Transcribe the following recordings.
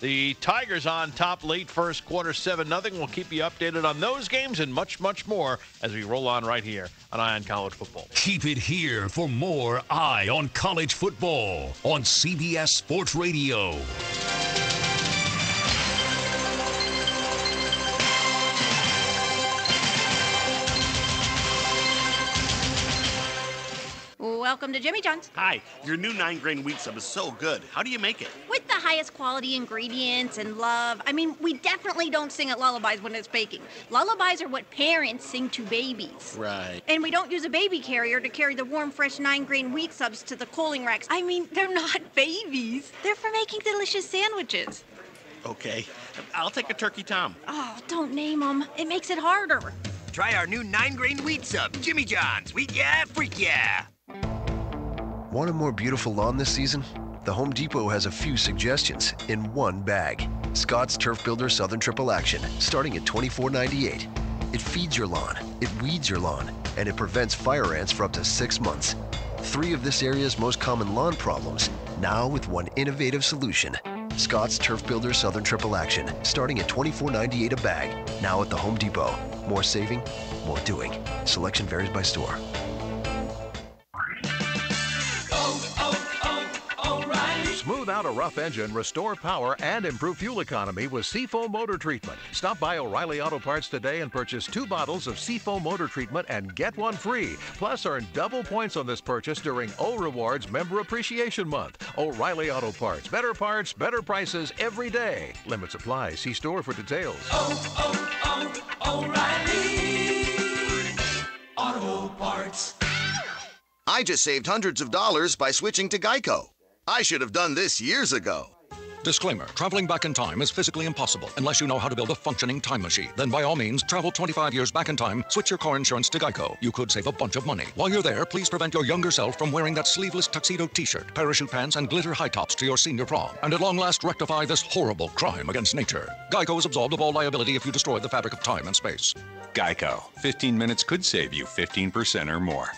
The Tigers on top late first quarter, 7-0. We'll keep you updated on those games and much, much more as we roll on right here on Eye on College Football. Keep it here for more Eye on College Football on CBS Sports Radio. Welcome to Jimmy John's. Hi, your new 9-grain wheat sub is so good. How do you make it? With the highest quality ingredients and love. I mean, we definitely don't sing at lullabies when it's baking. Lullabies are what parents sing to babies. Right. And we don't use a baby carrier to carry the warm, fresh 9-grain wheat subs to the cooling racks. I mean, they're not babies. They're for making delicious sandwiches. Okay, I'll take a turkey tom. Oh, don't name them. It makes it harder. Try our new 9-grain wheat sub, Jimmy John's. Wheat yeah, freak yeah. Want a more beautiful lawn this season? The Home Depot has a few suggestions in one bag. Scott's Turf Builder Southern Triple Action, starting at $24.98. It feeds your lawn, it weeds your lawn, and it prevents fire ants for up to 6 months. 3 of this area's most common lawn problems, now with one innovative solution. Scott's Turf Builder Southern Triple Action, starting at $24.98 a bag, now at the Home Depot. More saving, more doing. Selection varies by store. Smooth out a rough engine, restore power, and improve fuel economy with Seafoam Motor Treatment. Stop by O'Reilly Auto Parts today and purchase 2 bottles of Seafoam Motor Treatment and get one free. Plus, earn double points on this purchase during O Rewards Member Appreciation Month. O'Reilly Auto Parts. Better prices every day. Limits apply. See store for details. O'Reilly Auto Parts. I just saved hundreds of dollars by switching to Geico. I should have done this years ago. Disclaimer, traveling back in time is physically impossible unless you know how to build a functioning time machine. Then by all means, travel 25 years back in time, switch your car insurance to Geico. You could save a bunch of money. While you're there, please prevent your younger self from wearing that sleeveless tuxedo t-shirt, parachute pants, and glitter high tops to your senior prom. And at long last, rectify this horrible crime against nature. Geico is absolved of all liability if you destroy the fabric of time and space. Geico. 15 minutes could save you 15% or more.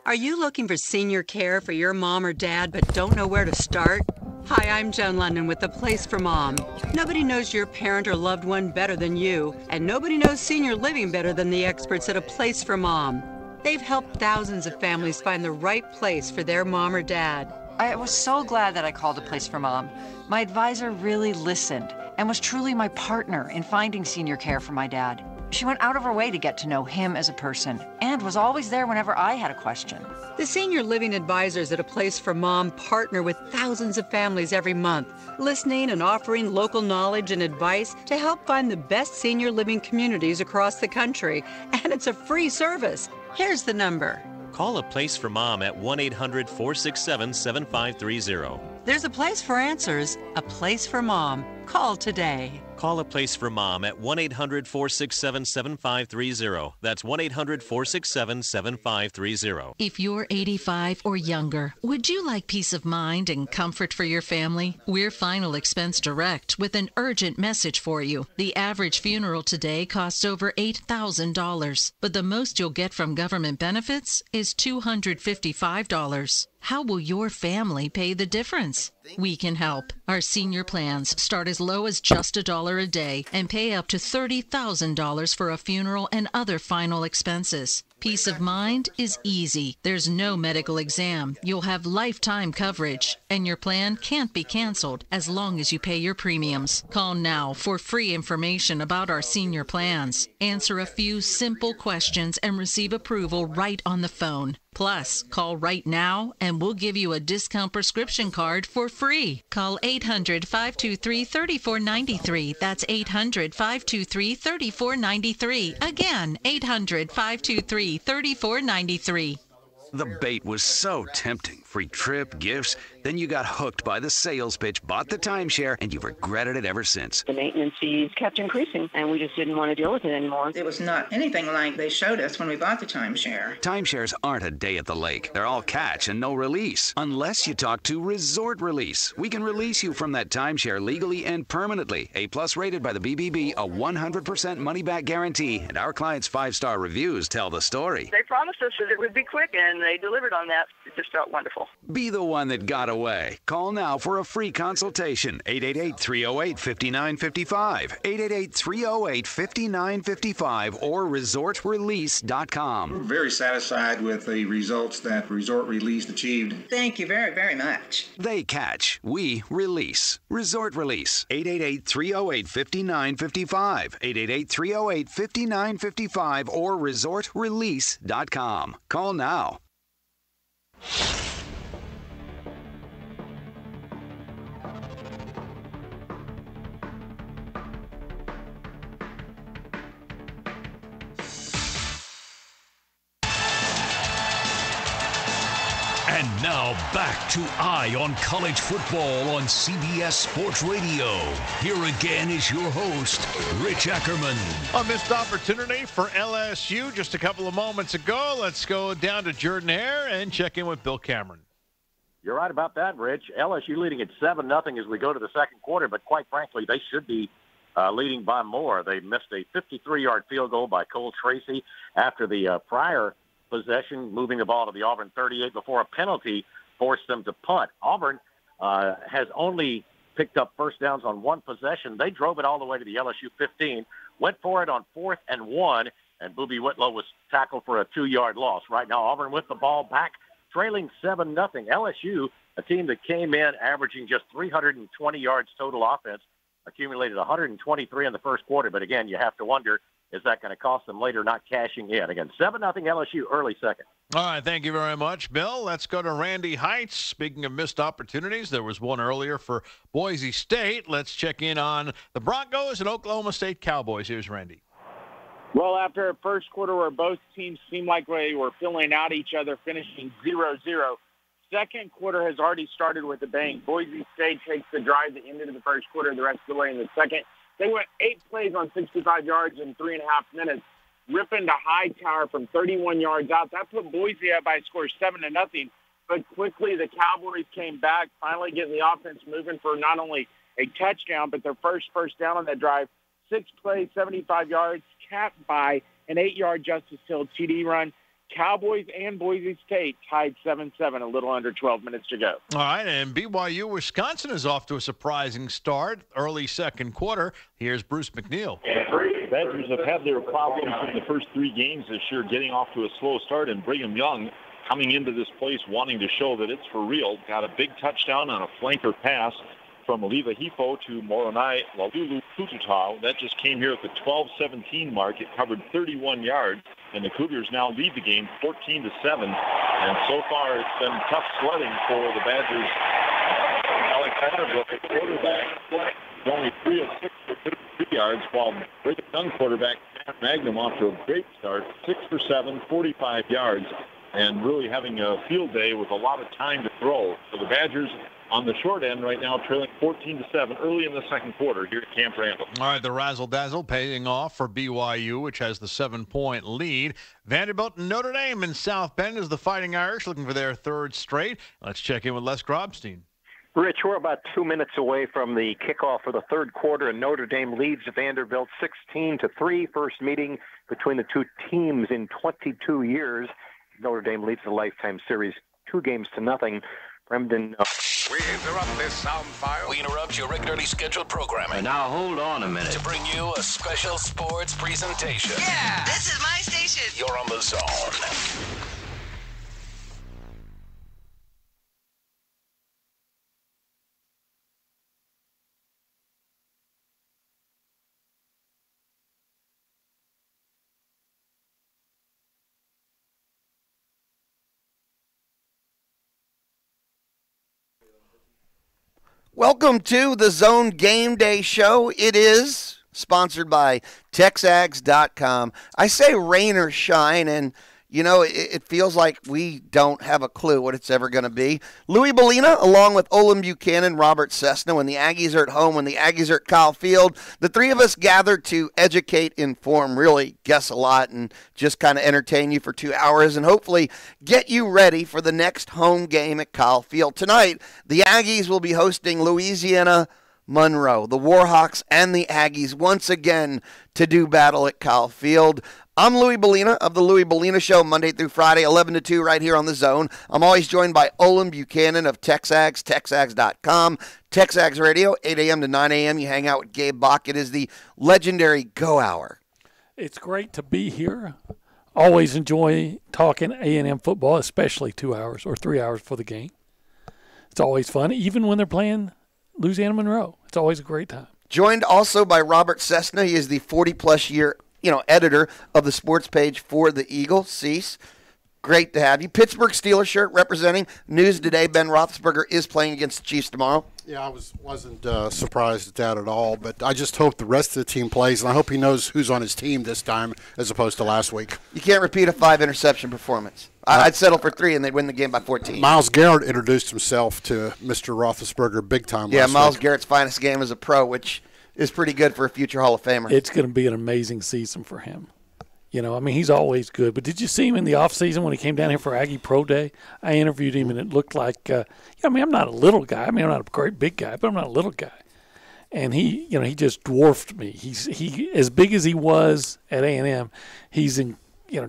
Are you looking for senior care for your mom or dad but don't know where to start? Hi, I'm Joan London with The Place for Mom. Nobody knows your parent or loved one better than you, and nobody knows senior living better than the experts at A Place for Mom. They've helped thousands of families find the right place for their mom or dad. I was so glad that I called A Place for Mom. My advisor really listened and was truly my partner in finding senior care for my dad. She went out of her way to get to know him as a person and was always there whenever I had a question. The senior living advisors at A Place for Mom partner with thousands of families every month, listening and offering local knowledge and advice to help find the best senior living communities across the country. And it's a free service. Here's the number. Call A Place for Mom at 1-800-467-7530. There's a place for answers, a place for mom. Call today. Call A Place for Mom at 1-800-467-7530. That's 1-800-467-7530. If you're 85 or younger, would you like peace of mind and comfort for your family? We're Final Expense Direct with an urgent message for you. The average funeral today costs over $8,000, but the most you'll get from government benefits is $255. How will your family pay the difference? We can help. Our senior plans start as low as just $1 a day and pay up to $30,000 for a funeral and other final expenses. Peace of mind is easy. There's no medical exam. You'll have lifetime coverage, and your plan can't be canceled as long as you pay your premiums. Call now for free information about our senior plans. Answer a few simple questions and receive approval right on the phone. Plus, call right now and we'll give you a discount prescription card for free. Call 800-523-3493. That's 800-523-3493. Again, 800-523-3493. The bait was so tempting. Free trip, gifts. Then you got hooked by the sales pitch, bought the timeshare, and you've regretted it ever since. The maintenance fees kept increasing, and we just didn't want to deal with it anymore. It was not anything like they showed us when we bought the timeshare. Timeshares aren't a day at the lake. They're all catch and no release. Unless you talk to Resort Release. We can release you from that timeshare legally and permanently. A+ rated by the BBB, a 100% money-back guarantee, and our clients' 5-star reviews tell the story. They promised us that it would be quick, and they delivered on that. just felt wonderful. Be the one that got away. Call now for a free consultation. 888-308-5955. 888-308-5955 or resortrelease.com. We're very satisfied with the results that Resort Release achieved. Thank you very, very much. They catch. We release. Resort Release. 888-308-5955. 888-308-5955 or resortrelease.com. Call now. And now back to Eye on College Football on CBS Sports Radio. Here again is your host, Rich Ackerman. A missed opportunity for LSU just a couple of moments ago. Let's go down to Jordan Hare and check in with Bill Cameron. You're right about that, Rich. LSU leading at 7-0 as we go to the second quarter, but quite frankly, they should be leading by more. They missed a 53-yard field goal by Cole Tracy after the prior possession, moving the ball to the Auburn 38 before a penalty forced them to punt. Auburn has only picked up first downs on one possession. They drove it all the way to the LSU 15, went for it on 4th and 1, and Boobie Whitlow was tackled for a 2-yard loss. Right now, Auburn with the ball back, trailing 7-0. LSU, a team that came in averaging just 320 yards total offense, accumulated 123 in the first quarter. But again, you have to wonder, is that going to cost them later not cashing in? Again, 7-0 LSU, early second. All right, thank you very much, Bill. Let's go to Randy Heights. Speaking of missed opportunities, there was one earlier for Boise State. Let's check in on the Broncos and Oklahoma State Cowboys. Here's Randy. Well, after a first quarter where both teams seemed like they were filling out each other, finishing 0-0, second quarter has already started with a bang. Boise State takes the drive that ended in the first quarter the rest of the way in the second. They went 8 plays on 65 yards in 3.5 minutes, ripping to Hightower from 31 yards out. That put Boise up by a score of 7-0. But quickly the Cowboys came back, finally getting the offense moving for not only a touchdown, but their first down on that drive. 6 plays, 75 yards, capped by an 8-yard Justice Hill TD run. Cowboys and Boise State tied 7-7, a little under 12 minutes to go. All right, and BYU Wisconsin is off to a surprising start, early second quarter. Here's Bruce McNeil. Badgers have had their problems in the first 3 games this year, getting off to a slow start, and Brigham Young coming into this place wanting to show that it's for real. Got a big touchdown on a flanker pass from Oliva Hifo to Moronai Lalulu Pututau. That just came here at the 12-17 mark. It covered 31 yards, and the Cougars now lead the game 14-7. And so far, it's been tough sledding for the Badgers. Alexander Brook, the quarterback, is only 3 of 6 for 53 yards, while Brigham Young quarterback Matt Magnum off to a great start, 6 for 7, 45 yards, and really having a field day with a lot of time to throw. So the Badgers on the short end right now, trailing 14-7 early in the second quarter here at Camp Randall. All right, the razzle-dazzle paying off for BYU, which has the 7-point lead. Vanderbilt and Notre Dame in South Bend is the Fighting Irish looking for their third straight. Let's check in with Les Grobstein. Rich, we're about 2 minutes away from the kickoff for the third quarter, and Notre Dame leads Vanderbilt 16-3. First meeting between the two teams in 22 years. Notre Dame leads the Lifetime Series 2-0. Brendan. We interrupt this sound file. We interrupt your regularly scheduled programming. Now hold on a minute. To bring you a special sports presentation. Yeah, this is my station. You're on the zone. Welcome to the Zone Game Day Show. It is sponsored by Texags.com. I say rain or shine, and, you know, it feels like we don't have a clue what it's ever going to be. Louie Bellina, along with Olin Buchanan, Robert Cessna, when the Aggies are at home, when the Aggies are at Kyle Field, the three of us gathered to educate, inform, really guess a lot, and just kind of entertain you for 2 hours and hopefully get you ready for the next home game at Kyle Field. Tonight, the Aggies will be hosting Louisiana Monroe. The Warhawks and the Aggies once again to do battle at Kyle Field. I'm Louie Bellina of the Louie Bellina Show, Monday through Friday, 11 to 2, right here on The Zone. I'm always joined by Olin Buchanan of TexAgs, TexAgs.com. TexAgs Radio, 8 a.m. to 9 a.m. You hang out with Gabe Bach. It is the legendary Go Hour. It's great to be here. Always enjoy talking A&M football, especially 2 hours or 3 hours for the game. It's always fun, even when they're playing Louisiana Monroe. It's always a great time. Joined also by Robert Cessna. He is the 40-plus year editor of the sports page for the Eagle. Cease, great to have you. Pittsburgh Steelers shirt representing news today. Ben Roethlisberger is playing against the Chiefs tomorrow. Yeah, I wasn't surprised at that at all, but I just hope the rest of the team plays, and I hope he knows who's on his team this time as opposed to last week. You can't repeat a 5-interception performance. I'd settle for 3, and they'd win the game by 14. Myles Garrett introduced himself to Mr. Roethlisberger big time last Myles week. Garrett's finest game as a pro, which is pretty good for a future Hall of Famer. It's going to be an amazing season for him. He's always good. But did you see him in the offseason when he came down here for Aggie Pro Day? I interviewed him, and it looked like, I'm not a little guy. I'm not a great big guy, but I'm not a little guy. And he just dwarfed me. He as big as he was at A&M, he's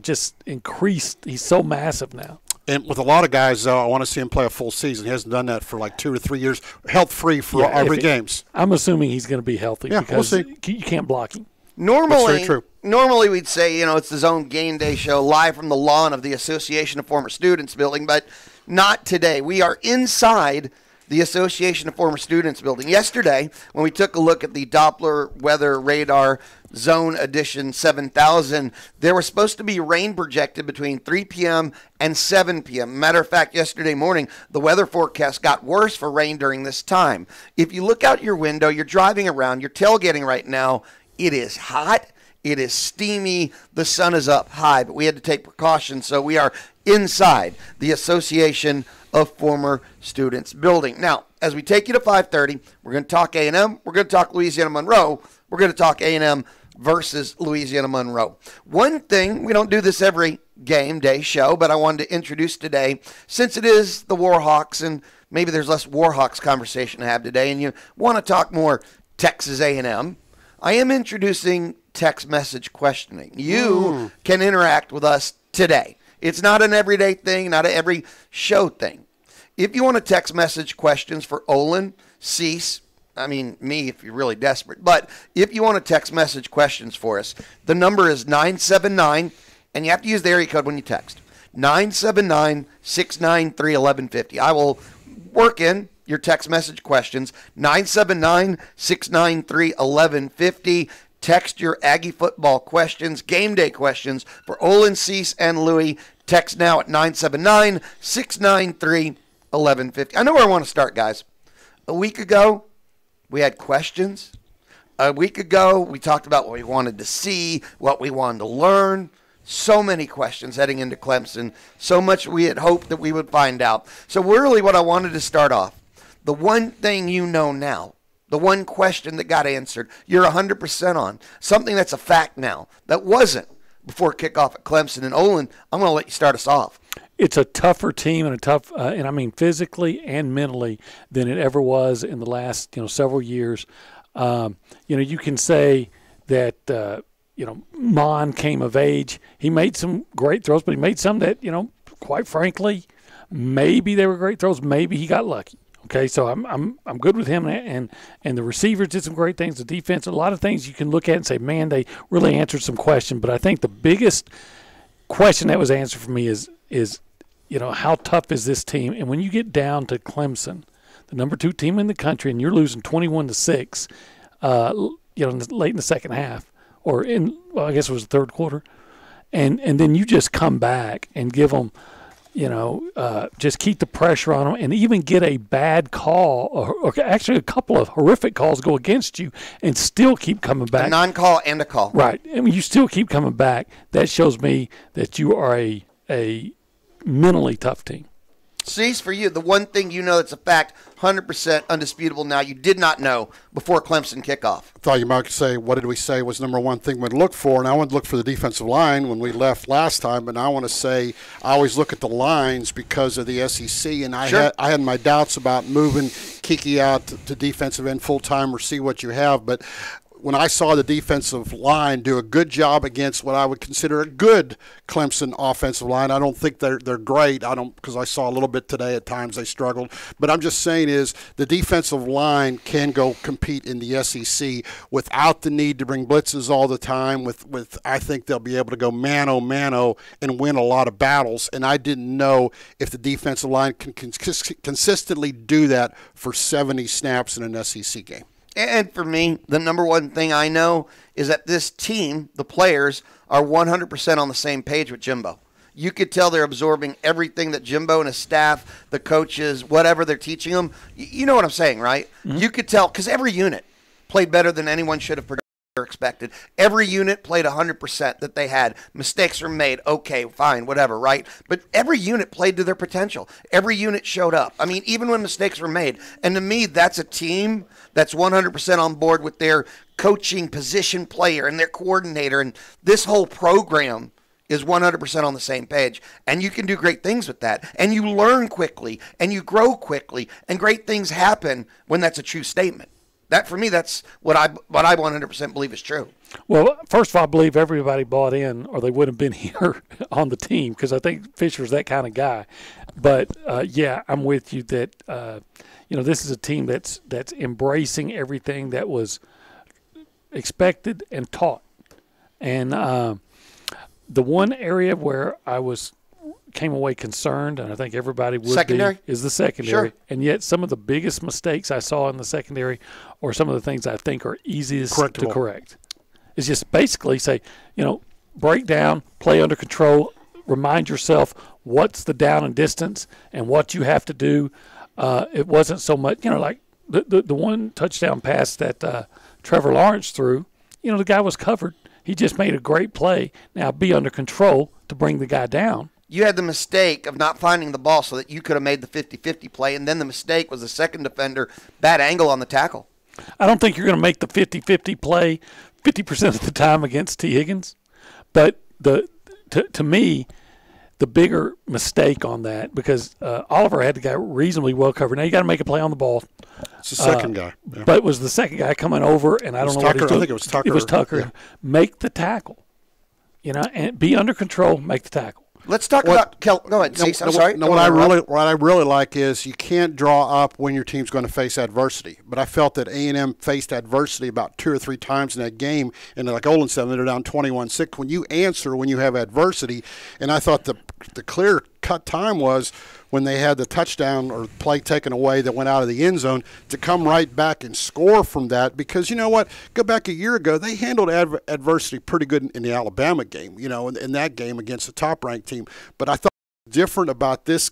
just increased. He's so massive now. And with a lot of guys, though, I want to see him play a full season. He hasn't done that for like 2 or 3 years, health-free for every games. I'm assuming he's going to be healthy because we'll see. You can't block him. Normally we'd say, it's the Zone Game Day show live from the lawn of the Association of Former Students building, but not today. We are inside the Association of Former Students building. Yesterday, when we took a look at the Doppler Weather Radar Zone Edition 7000, there was supposed to be rain projected between 3 p.m. and 7 p.m. Matter of fact, yesterday morning, the weather forecast got worse for rain during this time. If you look out your window, you're driving around, you're tailgating right now, it is hot, it is steamy, the sun is up high, but we had to take precautions, so we are inside the Association of Former Students building. Now, as we take you to 5:30, we're going to talk A&M, we're going to talk Louisiana Monroe, we're going to talk A&M versus Louisiana Monroe. One thing, we don't do this every game day show, but I wanted to introduce today, since it is the Warhawks, and maybe there's less Warhawks conversation to have today, and you want to talk more Texas A&M, I am introducing text message questioning. You can interact with us today. It's not an everyday thing, not an every show thing. If you want to text message questions for Olin, Cease, me if you're really desperate, but if you want to text message questions for us, the number is 979, and you have to use the area code when you text, 979-693-1150. I will work in your text message questions, 979-693-1150. Text your Aggie football questions, game day questions for Olin, Cease, and Louie. Text now at 979-693-1150. I know where I want to start, guys. A week ago, we had questions. A week ago, we talked about what we wanted to see, what we wanted to learn. So many questions heading into Clemson. So much we had hoped that we would find out. So really what I wanted to start off, the one thing you know now, the one question that got answered, you're 100% on. Something that's a fact now that wasn't before kickoff at Clemson. And Olin, I'm going to let you start us off. It's a tougher team and physically and mentally than it ever was in the last several years. You can say that Mon came of age. He made some great throws, but he made some that quite frankly, maybe they were great throws. Maybe he got lucky. Okay, so I'm good with him, and the receivers did some great things. The defense, a lot of things you can look at and say, man, they really answered some questions. But I think the biggest question that was answered for me is how tough is this team? And when you get down to Clemson, the number 2 team in the country, and you're losing 21-6, late in the second half, or I guess it was the third quarter, and then you just come back and give them. Just keep the pressure on them and even get a bad call or actually a couple of horrific calls go against you and still keep coming back. A non-call and a call. Right. You still keep coming back. That shows me that you are a mentally tough team. Cease, for you, the one thing you know that's a fact, 100% undisputable now, you did not know before Clemson kickoff. I thought you might say, what did we say was number one thing we'd look for? And I wanted to look for the defensive line when we left last time, but now I want to say I always look at the lines because of the SEC, and I had my doubts about moving Kiki out to defensive end full-time or see what you have, but when I saw the defensive line do a good job against what I would consider a good Clemson offensive line, I don't think they're great. Because I saw a little bit today at times they struggled. But I'm just saying is the defensive line can go compete in the SEC without the need to bring blitzes all the time. With I think they'll be able to go mano and win a lot of battles. And I didn't know if the defensive line can consistently do that for 70 snaps in an SEC game. And for me, the number one thing I know is that this team, the players, are 100% on the same page with Jimbo. You could tell they're absorbing everything that Jimbo and his staff, the coaches, whatever they're teaching them. You know what I'm saying, right? Mm-hmm. You could tell, because every unit played better than anyone should have predicted or expected. Every unit played 100% that they had. Mistakes were made. Okay, fine, whatever, right? But every unit played to their potential. Every unit showed up. I mean, even when mistakes were made. And to me, that's a team that's 100% on board with their coaching position player and their coordinator. And this whole program is 100% on the same page. And you can do great things with that. And you learn quickly and you grow quickly. And great things happen when that's a true statement. That, for me, that's what I 100% believe is true. Well, first of all, I believe everybody bought in or they wouldn't have been here on the team because I think Fisher's that kind of guy. But, yeah, I'm with you that, this is a team that's embracing everything that was expected and taught. And the one area where I came away concerned, and I think everybody would be, is the secondary. Sure. And yet some of the biggest mistakes I saw in the secondary or some of the things I think are easiest to correct is just basically say, break down, play under control, remind yourself what's the down and distance and what you have to do. It wasn't so much, like the one touchdown pass that Trevor Lawrence threw, the guy was covered. He just made a great play. Now be under control to bring the guy down. You had the mistake of not finding the ball so that you could have made the 50-50 play, and then the mistake was the second defender, bad angle on the tackle. I don't think you're going to make the 50-50 play 50% of the time against T. Higgins, but to me, the bigger mistake on that, because Oliver had the guy reasonably well covered. Now, you got to make a play on the ball. It's the second guy. Yeah. But it was the second guy coming over, and I don't know what he's doing. I think it was Tucker. It was Tucker. Yeah. Make the tackle, and be under control, make the tackle. Let's talk about Go ahead, Cease. I'm sorry. No, what I really like is you can't draw up when your team's going to face adversity. But I felt that A&M faced adversity about 2 or 3 times in that game, and like Olin said, they're down 21-6. When you answer when you have adversity, and I thought the clear cut time was when they had the touchdown or play taken away that went out of the end zone to come right back and score from that, because you know what? Go back a year ago, they handled adversity pretty good in the Alabama game, in that game against a top-ranked team. But I thought different about this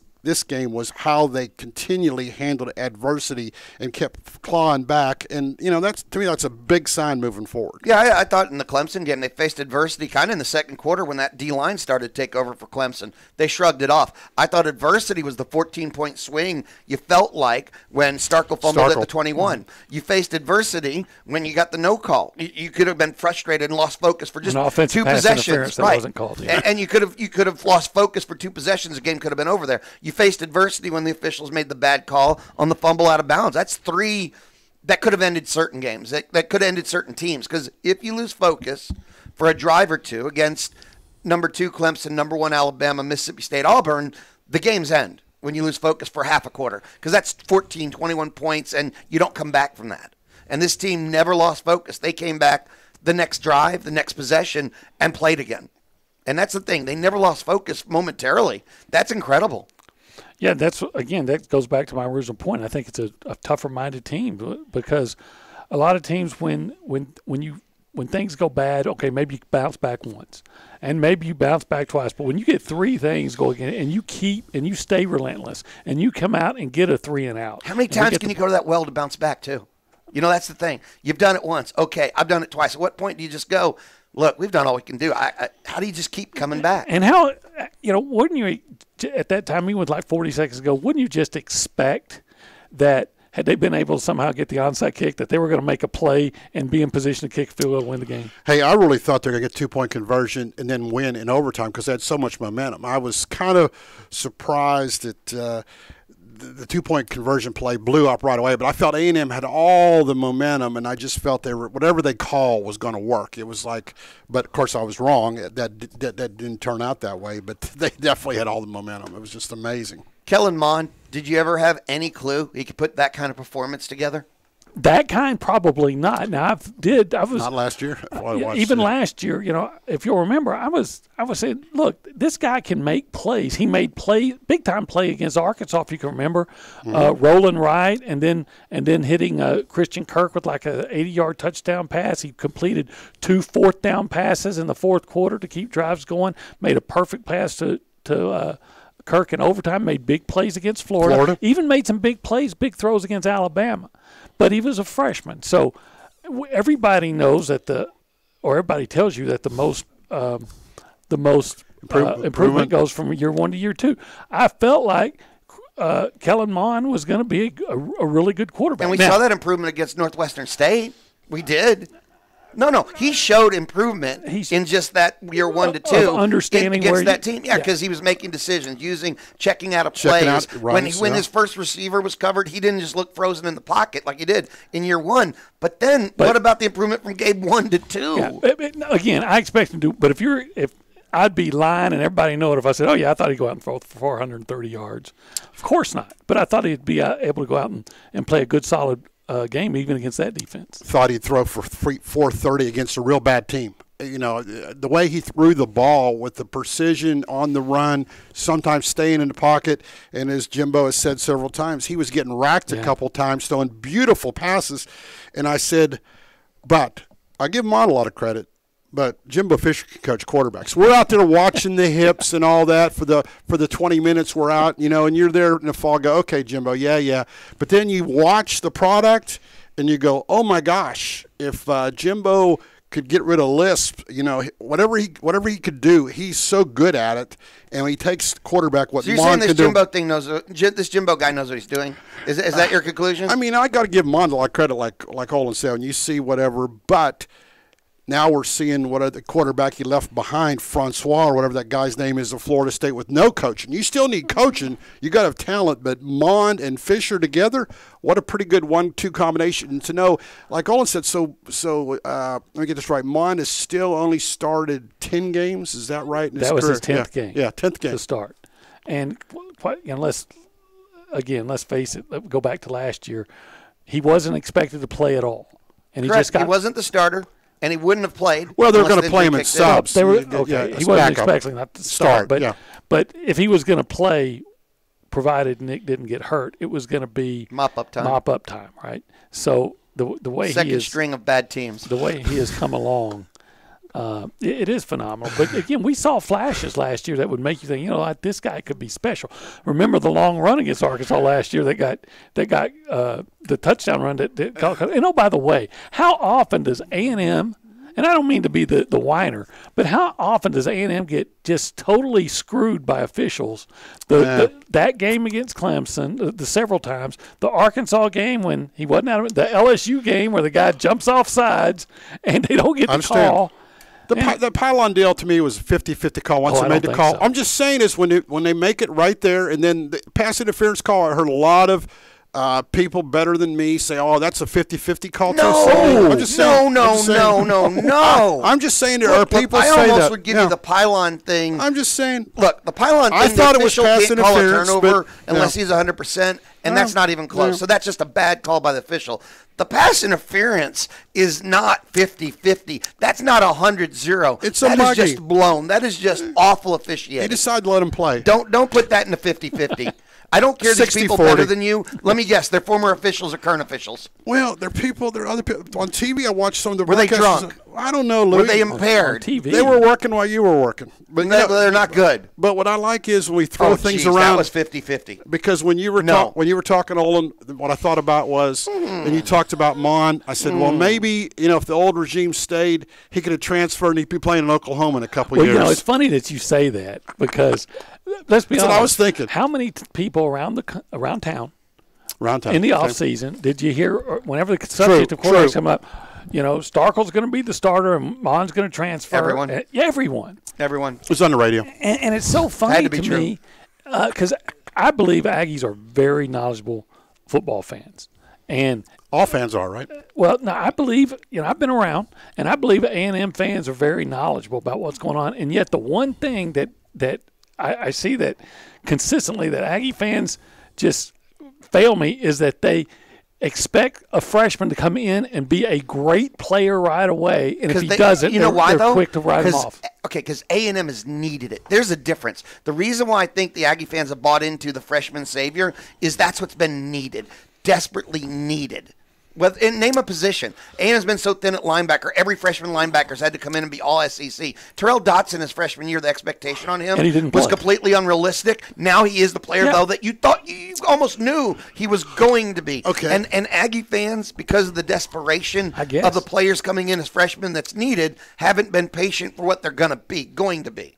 game was how they continually handled adversity and kept clawing back. And, to me, that's a big sign moving forward. Yeah, I thought in the Clemson game they faced adversity kind of in the second quarter when that D-line started to take over for Clemson. They shrugged it off. I thought adversity was the 14-point swing you felt like when Starkle fumbled at the 21. Mm-hmm. You faced adversity when you got the no call. You could have been frustrated and lost focus for just 2 possessions. That wasn't called. Yeah. And you could have lost focus for 2 possessions. The game could have been over there. You faced adversity when the officials made the bad call on the fumble out of bounds. That's 3 that could have ended certain games. That could have ended certain teams. Because if you lose focus for a drive or 2 against number 2 Clemson, number 1 Alabama, Mississippi State, Auburn, the games end when you lose focus for half a quarter. Because that's 14, 21 points, and you don't come back from that. And this team never lost focus. They came back the next drive, the next possession, and played again. And that's the thing. They never lost focus momentarily. That's incredible. Yeah, that goes back to my original point. I think it's a tougher-minded team because a lot of teams when things go bad, okay, maybe you bounce back once, and maybe you bounce back twice. But when you get 3 things going and you stay relentless and you come out and get a 3 and out. How many times can you go to that well to bounce back too? You know, that's the thing. You've done it once. Okay, I've done it twice. At what point do you just go, look, we've done all we can do. How do you just keep coming back? And how, wouldn't you, at that time, even with like 40 seconds ago, wouldn't you just expect that had they been able to somehow get the onside kick, that they were going to make a play and be in position to kick a field goal to win the game? Hey, I really thought they were going to get 2-point conversion and then win in overtime because they had so much momentum. I was kind of surprised that the 2-point conversion play blew up right away, but I felt A&M had all the momentum, and I just felt they were whatever they call was going to work. It was like, but of course I was wrong. That didn't turn out that way, but they definitely had all the momentum. It was just amazing. Kellen Mond, did you ever have any clue he could put that kind of performance together? That kind, probably not. Now, I was not last year. Even last year, if you'll remember, I was saying, look, this guy can make plays. He made big time play against Arkansas, if you can remember, rolling right and then hitting Christian Kirk with like a 80-yard touchdown pass. He completed 2 fourth-down passes in the fourth quarter to keep drives going. Made a perfect pass to Kirk in overtime. Made big plays against Florida. Even made some big plays, big throws against Alabama. But he was a freshman, so everybody knows everybody tells you that the most improvement goes from year 1 to year 2. I felt like Kellen Mond was going to be a really good quarterback, and we saw that improvement against Northwestern State. We did. No, he showed improvement in just that year 1 to 2 understanding against that team. Yeah, because he was making decisions, checking out of plays. When his first receiver was covered, he didn't just look frozen in the pocket like he did in year 1. But what about the improvement from game 1 to 2? Yeah, again, I expect him to. But if I'd be lying, and everybody know it if I said, "Oh yeah, I thought he'd go out and throw for 430 yards." Of course not. But I thought he'd be able to go out and play a good, solid game even against that defense. Thought he'd throw for 430 against a real bad team. The way he threw the ball with the precision on the run, sometimes staying in the pocket, and as Jimbo has said several times, he was getting racked a couple times, throwing beautiful passes. And I said, but I give Mond a lot of credit, but Jimbo Fisher can coach quarterbacks. We're out there watching the hips and all that for the 20 minutes we're out, and you're there in the fall. Go, okay, Jimbo, yeah. But then you watch the product and you go, oh my gosh, if Jimbo could get rid of lisp, whatever he could do, he's so good at it, and when he takes quarterback what Mond could do. This Jimbo guy knows what he's doing. Is that your conclusion? I mean, I got to give Mond a lot of credit, like Olin said, when you see whatever, but. Now we're seeing what the quarterback he left behind, Francois, or whatever that guy's name is, of Florida State, with no coaching. You still need coaching. You got to have talent, but Mond and Fisher together, what a pretty good 1-2 combination. To know, like Olin said, so let me get this right. Mond has still only started 10 games. Is that right? That was his 10th game. Yeah, 10th game to start. And let's face it. Go back to last year. He wasn't expected to play at all, and he wasn't the starter. And he wouldn't have played. Well, they're going to play him in subs. He wasn't expecting not to start. But if he was going to play, provided Nick didn't get hurt, it was going to be mop up time, right? So the way second string of bad teams, the way he has come along, it is phenomenal. But again, we saw flashes last year that would make you think, this guy could be special. Remember the long run against Arkansas last year that got the touchdown run that got. And by the way, how often does A&M? And I don't mean to be the whiner, but how often does A&M get just totally screwed by officials? That game against Clemson, the several times, the Arkansas game when he wasn't out of it, the LSU game where the guy jumps off sides and they don't get the call. The pylon deal to me was a 50-50 call once they made the call. So. I'm just saying is when they make it right there, and then the pass interference call, I heard a lot of people better than me say, "Oh, that's a 50-50 call." No, I'm just saying, no. I'm just saying there are people say that. I almost would give you the pylon thing. I'm just saying. Look, the pylon thing. I thought it was pass interference, call a turnover unless he's 100%, and that's not even close. So that's just a bad call by the official. The pass interference is not 50-50. That's not 100-0. That is just blown. That is just awful officiating. He decided to let him play. Don't put that in the 50-50. I don't care these people better than you. Let me guess. They're former officials or current officials. Well, they're other people. On TV, I watched some of the Were they drunk? I don't know, Louie. Were they impaired? On TV. They were working while you were working. But they're not good. But what I like is when we throw things around. That was 50-50. Because when you were talking, Olin, what I thought about was, and you talked about Mon, I said, well, maybe, if the old regime stayed, he could have transferred and he'd be playing in Oklahoma in a couple of years. It's funny that you say that because, let's be honest. That's what I was thinking. How many people around town in the off season did you hear whenever the subject of quarterbacks come up? Starkel's going to be the starter and Mon's going to transfer. Everyone. It was on the radio. And it's so funny to me because I believe Aggies are very knowledgeable football fans. And all fans are, right? Well, no, I believe, I've been around, and I believe A&M fans are very knowledgeable about what's going on. And yet the one thing that I see that consistently that Aggie fans just fail me is that they expect a freshman to come in and be a great player right away, and if he doesn't, they're quick to write him off. Okay, because A&M has needed it. There's a difference. The reason why I think the Aggie fans have bought into the freshman savior is that's what's been needed, desperately needed. Name a position. A&M's been so thin at linebacker. Every freshman linebacker's had to come in and be all SEC. Terrell Dotson, his freshman year, the expectation on him was completely unrealistic. Now he is the player, though, that you thought you almost knew he was going to be. Okay. And Aggie fans, because of the desperation of the players coming in as freshmen that's needed, haven't been patient for what they're going to be.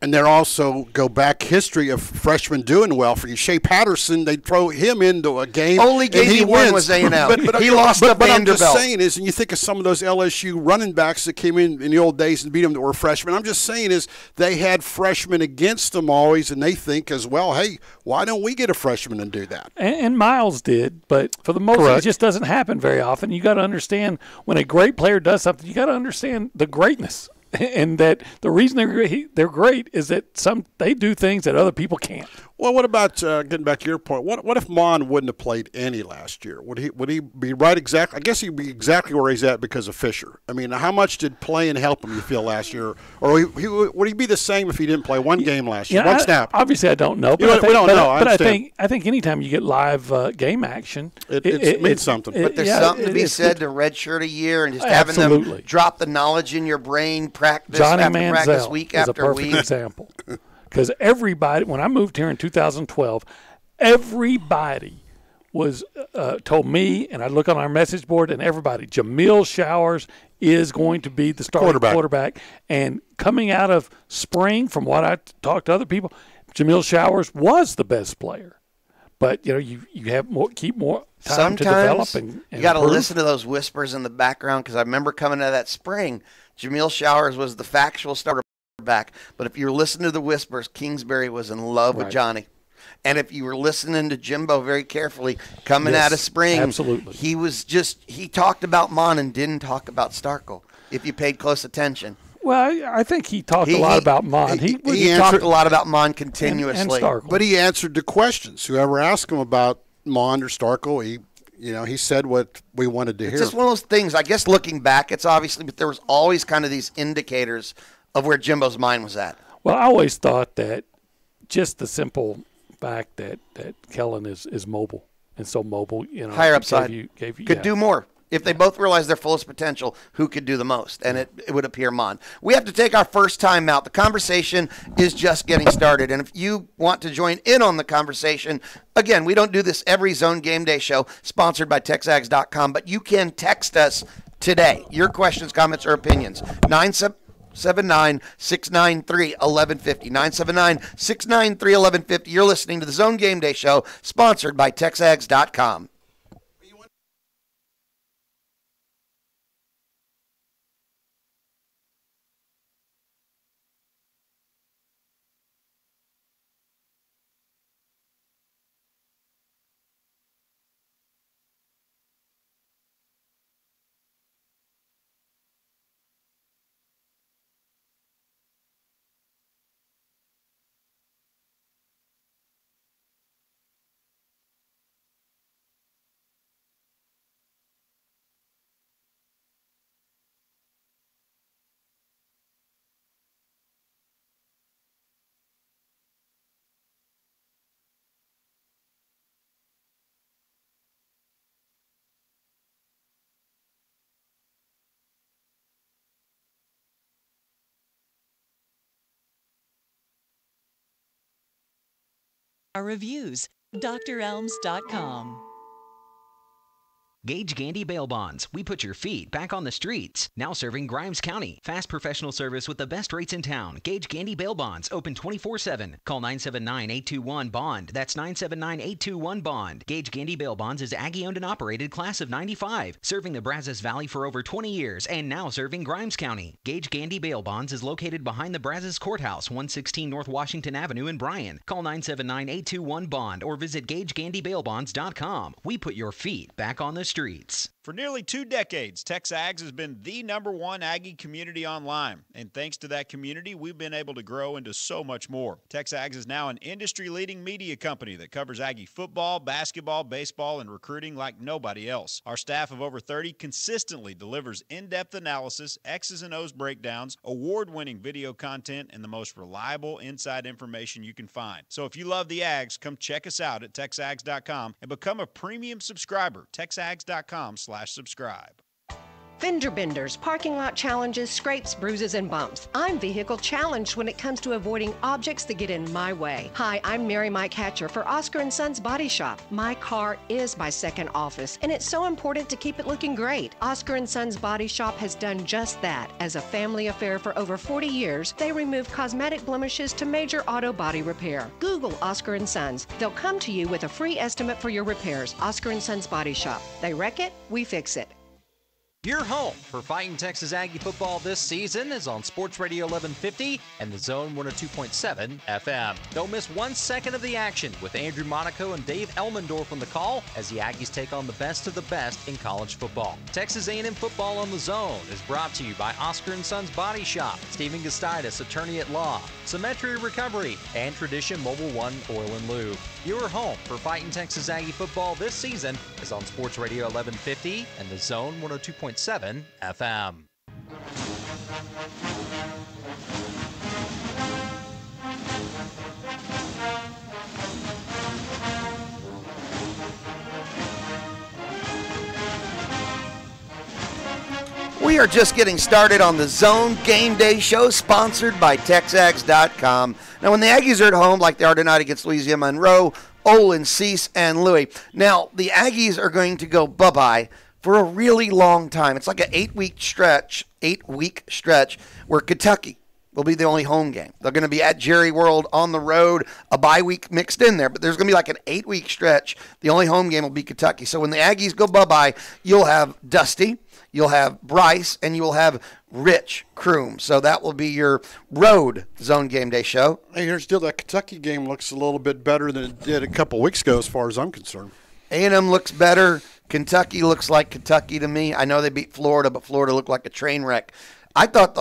And they're also go back history of freshmen doing well for you. Shea Patterson, they throw him into a game. Only game he won was A&M. But he lost to But I'm Vanderbilt. just saying is, and you think of some of those LSU running backs that came in the old days and beat them that were freshmen. I'm just saying is they had freshmen against them always, and they think as well, hey, why don't we get a freshman and do that? And Miles did, but for the most part, it just doesn't happen very often. You got to understand when a great player does something, you got to understand the greatness. And that the reason they're great is that they do things that other people can't. Well, what about getting back to your point? What if Mon wouldn't have played any last year? Would he be right exactly? I guess he'd be exactly where he's at because of Fisher. I mean, how much did playing help him? You feel last year, or would he be the same if he didn't play one game last year, one snap? Obviously, I don't know. But we don't know. But I think anytime you get live game action, it means something. But there's something to be said to redshirt a year and just having them drop the knowledge in your brain, practice after practice, week after week. Is a perfect example. Because everybody, when I moved here in 2012, everybody was told me, and I look on our message board, and everybody, Jamil Showers is going to be the starting quarterback. And coming out of spring, from what I talked to other people, Jamil Showers was the best player. But you have keep more time to develop. And you got to listen to those whispers in the background, because I remember coming out of that spring, Jamil Showers was the factual starter back, but if you were listening to the whispers, Kingsbury was in love with Johnny. And if you were listening to Jimbo very carefully coming out of spring, absolutely, he talked about Mon and didn't talk about Starkel, if you paid close attention. Well, I think he talked a lot about Mon. He talked a lot about Mon continuously. And Starkel. But he answered the questions. Whoever asked him about Mon or Starkel, he said what we wanted to hear. It's just one of those things. I guess looking back, it's obviously, but there was always kind of these indicators of where Jimbo's mind was at. Well, I always thought that just the simple fact that Kellen is mobile and so mobile, higher upside, could do more. If they both realize their fullest potential, who could do the most? And it would appear Mon. We have to take our first time out. The conversation is just getting started. And if you want to join in on the conversation, again, we don't do this every Zone Game Day show, sponsored by TexAgs.com, but you can text us today. Your questions, comments, or opinions. 979-693-1150. 979-693-1150. You're listening to the Zone Game Day show, sponsored by TexAgs.com. reviews. drelms.com. Gage Gandy Bail Bonds. We put your feet back on the streets. Now serving Grimes County. Fast professional service with the best rates in town. Gage Gandy Bail Bonds. Open 24/7. Call 979-821-BOND. That's 979-821-BOND. Gage Gandy Bail Bonds is Aggie owned and operated class of 95. Serving the Brazos Valley for over 20 years and now serving Grimes County. Gage Gandy Bail Bonds is located behind the Brazos Courthouse, 116 North Washington Avenue in Bryan. Call 979-821-BOND or visit GageGandyBailBonds.com. We put your feet back on the streets. For nearly 2 decades, TexAgs has been the #1 Aggie community online. And thanks to that community, we've been able to grow into so much more. TexAgs is now an industry-leading media company that covers Aggie football, basketball, baseball, and recruiting like nobody else. Our staff of over 30 consistently delivers in-depth analysis, X's and O's breakdowns, award-winning video content, and the most reliable inside information you can find. So if you love the Ags, come check us out at texags.com and become a premium subscriber. texags.com/subscribe. Fender benders, parking lot challenges, scrapes, bruises, and bumps. I'm vehicle challenged when it comes to avoiding objects that get in my way. Hi, I'm Mary Mike Hatcher for Oscar & Sons Body Shop. My car is my second office, and it's so important to keep it looking great. Oscar & Sons Body Shop has done just that. As a family affair for over 40 years, they remove cosmetic blemishes to major auto body repair. Google Oscar & Sons. They'll come to you with a free estimate for your repairs. Oscar & Sons Body Shop. They wreck it, we fix it. Your home for Fighting Texas Aggie football this season is on Sports Radio 1150 and the Zone 102.7 FM. Don't miss 1 second of the action with Andrew Monaco and Dave Elmendorf on the call as the Aggies take on the best of the best in college football. Texas A&M football on the Zone is brought to you by Oscar & Sons Body Shop, Stephen Gustitis, attorney at law, Symmetry Recovery, and Tradition Mobile One Oil and Lube. Your home for Fighting Texas Aggie football this season is on Sports Radio 1150 and the Zone 102.7 FM. We are just getting started on the Zone Game Day show, sponsored by TexAgs.com. Now, when the Aggies are at home, like they are tonight against Louisiana Monroe, Olin, Cease, and Louie. Now, the Aggies are going to go bye-bye for a really long time. It's like an 8-week stretch where Kentucky will be the only home game. They're going to be at Jerry World on the road, a bye week mixed in there, but there's going to be like an 8-week stretch. The only home game will be Kentucky. So when the Aggies go bye-bye, you'll have Dusty, you'll have Bryce, and you'll have Rich Kroom. So that will be your road Zone Game Day show. Hey, here's still that Kentucky game looks a little bit better than it did a couple weeks ago as far as I'm concerned. A&M looks better. Kentucky looks like Kentucky to me. I know they beat Florida, but Florida looked like a train wreck. I thought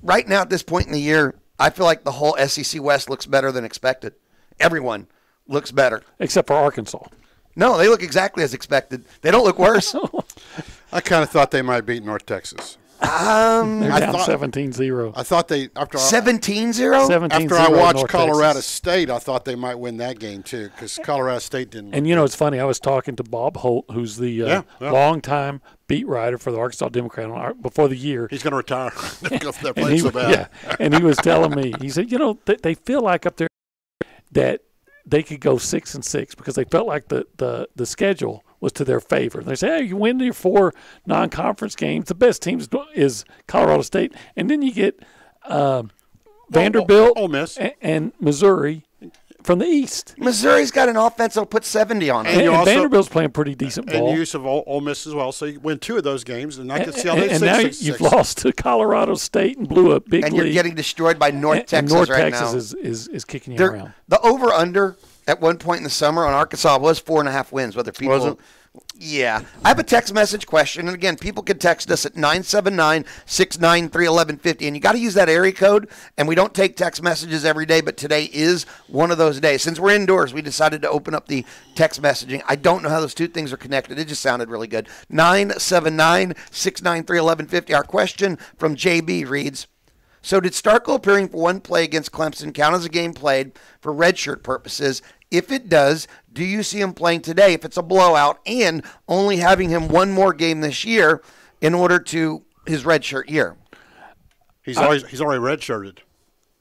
right now at this point in the year, I feel like the whole SEC West looks better than expected. Everyone looks better. Except for Arkansas. No, they look exactly as expected. They don't look worse. I kind of thought they might beat North Texas. They're down 17-0. I thought they after 17-0? After I watched Colorado State, I thought they might win that game too because Colorado State didn't. And you know, it's funny. I was talking to Bob Holt, who's the longtime beat writer for the Arkansas Democrat before the year. He's going to retire. They're playing so bad. Yeah, and he was telling me, he said, you know, they feel like up there that they could go 6-6 because they felt like the schedule was to their favor. They say, hey, you win your 4 non-conference games. The best team is Colorado State. And then you get Vanderbilt, Ole Miss, and Missouri from the East. Missouri's got an offense that'll put 70 on it. And Vanderbilt's playing pretty decent ball. And use of Ole Miss as well. So you win 2 of those games, and I can see how they and now you've lost to Colorado State and blew a big lead. And you're getting destroyed by North Texas and North right Texas now. is kicking you around. The over-under at one point in the summer on Arkansas was 4.5 wins. Whether people, was it? Yeah. I have a text message question, and again, people can text us at 979-693-1150, and you got to use that area code. And we don't take text messages every day, but today is one of those days. Since we're indoors, we decided to open up the text messaging. I don't know how those two things are connected. It just sounded really good. 979-693-1150. Our question from JB reads, so did Starkle appearing for one play against Clemson count as a game played for redshirt purposes? If it does, do you see him playing today if it's a blowout and only having him one more game this year in order to his redshirt year? He's already redshirted.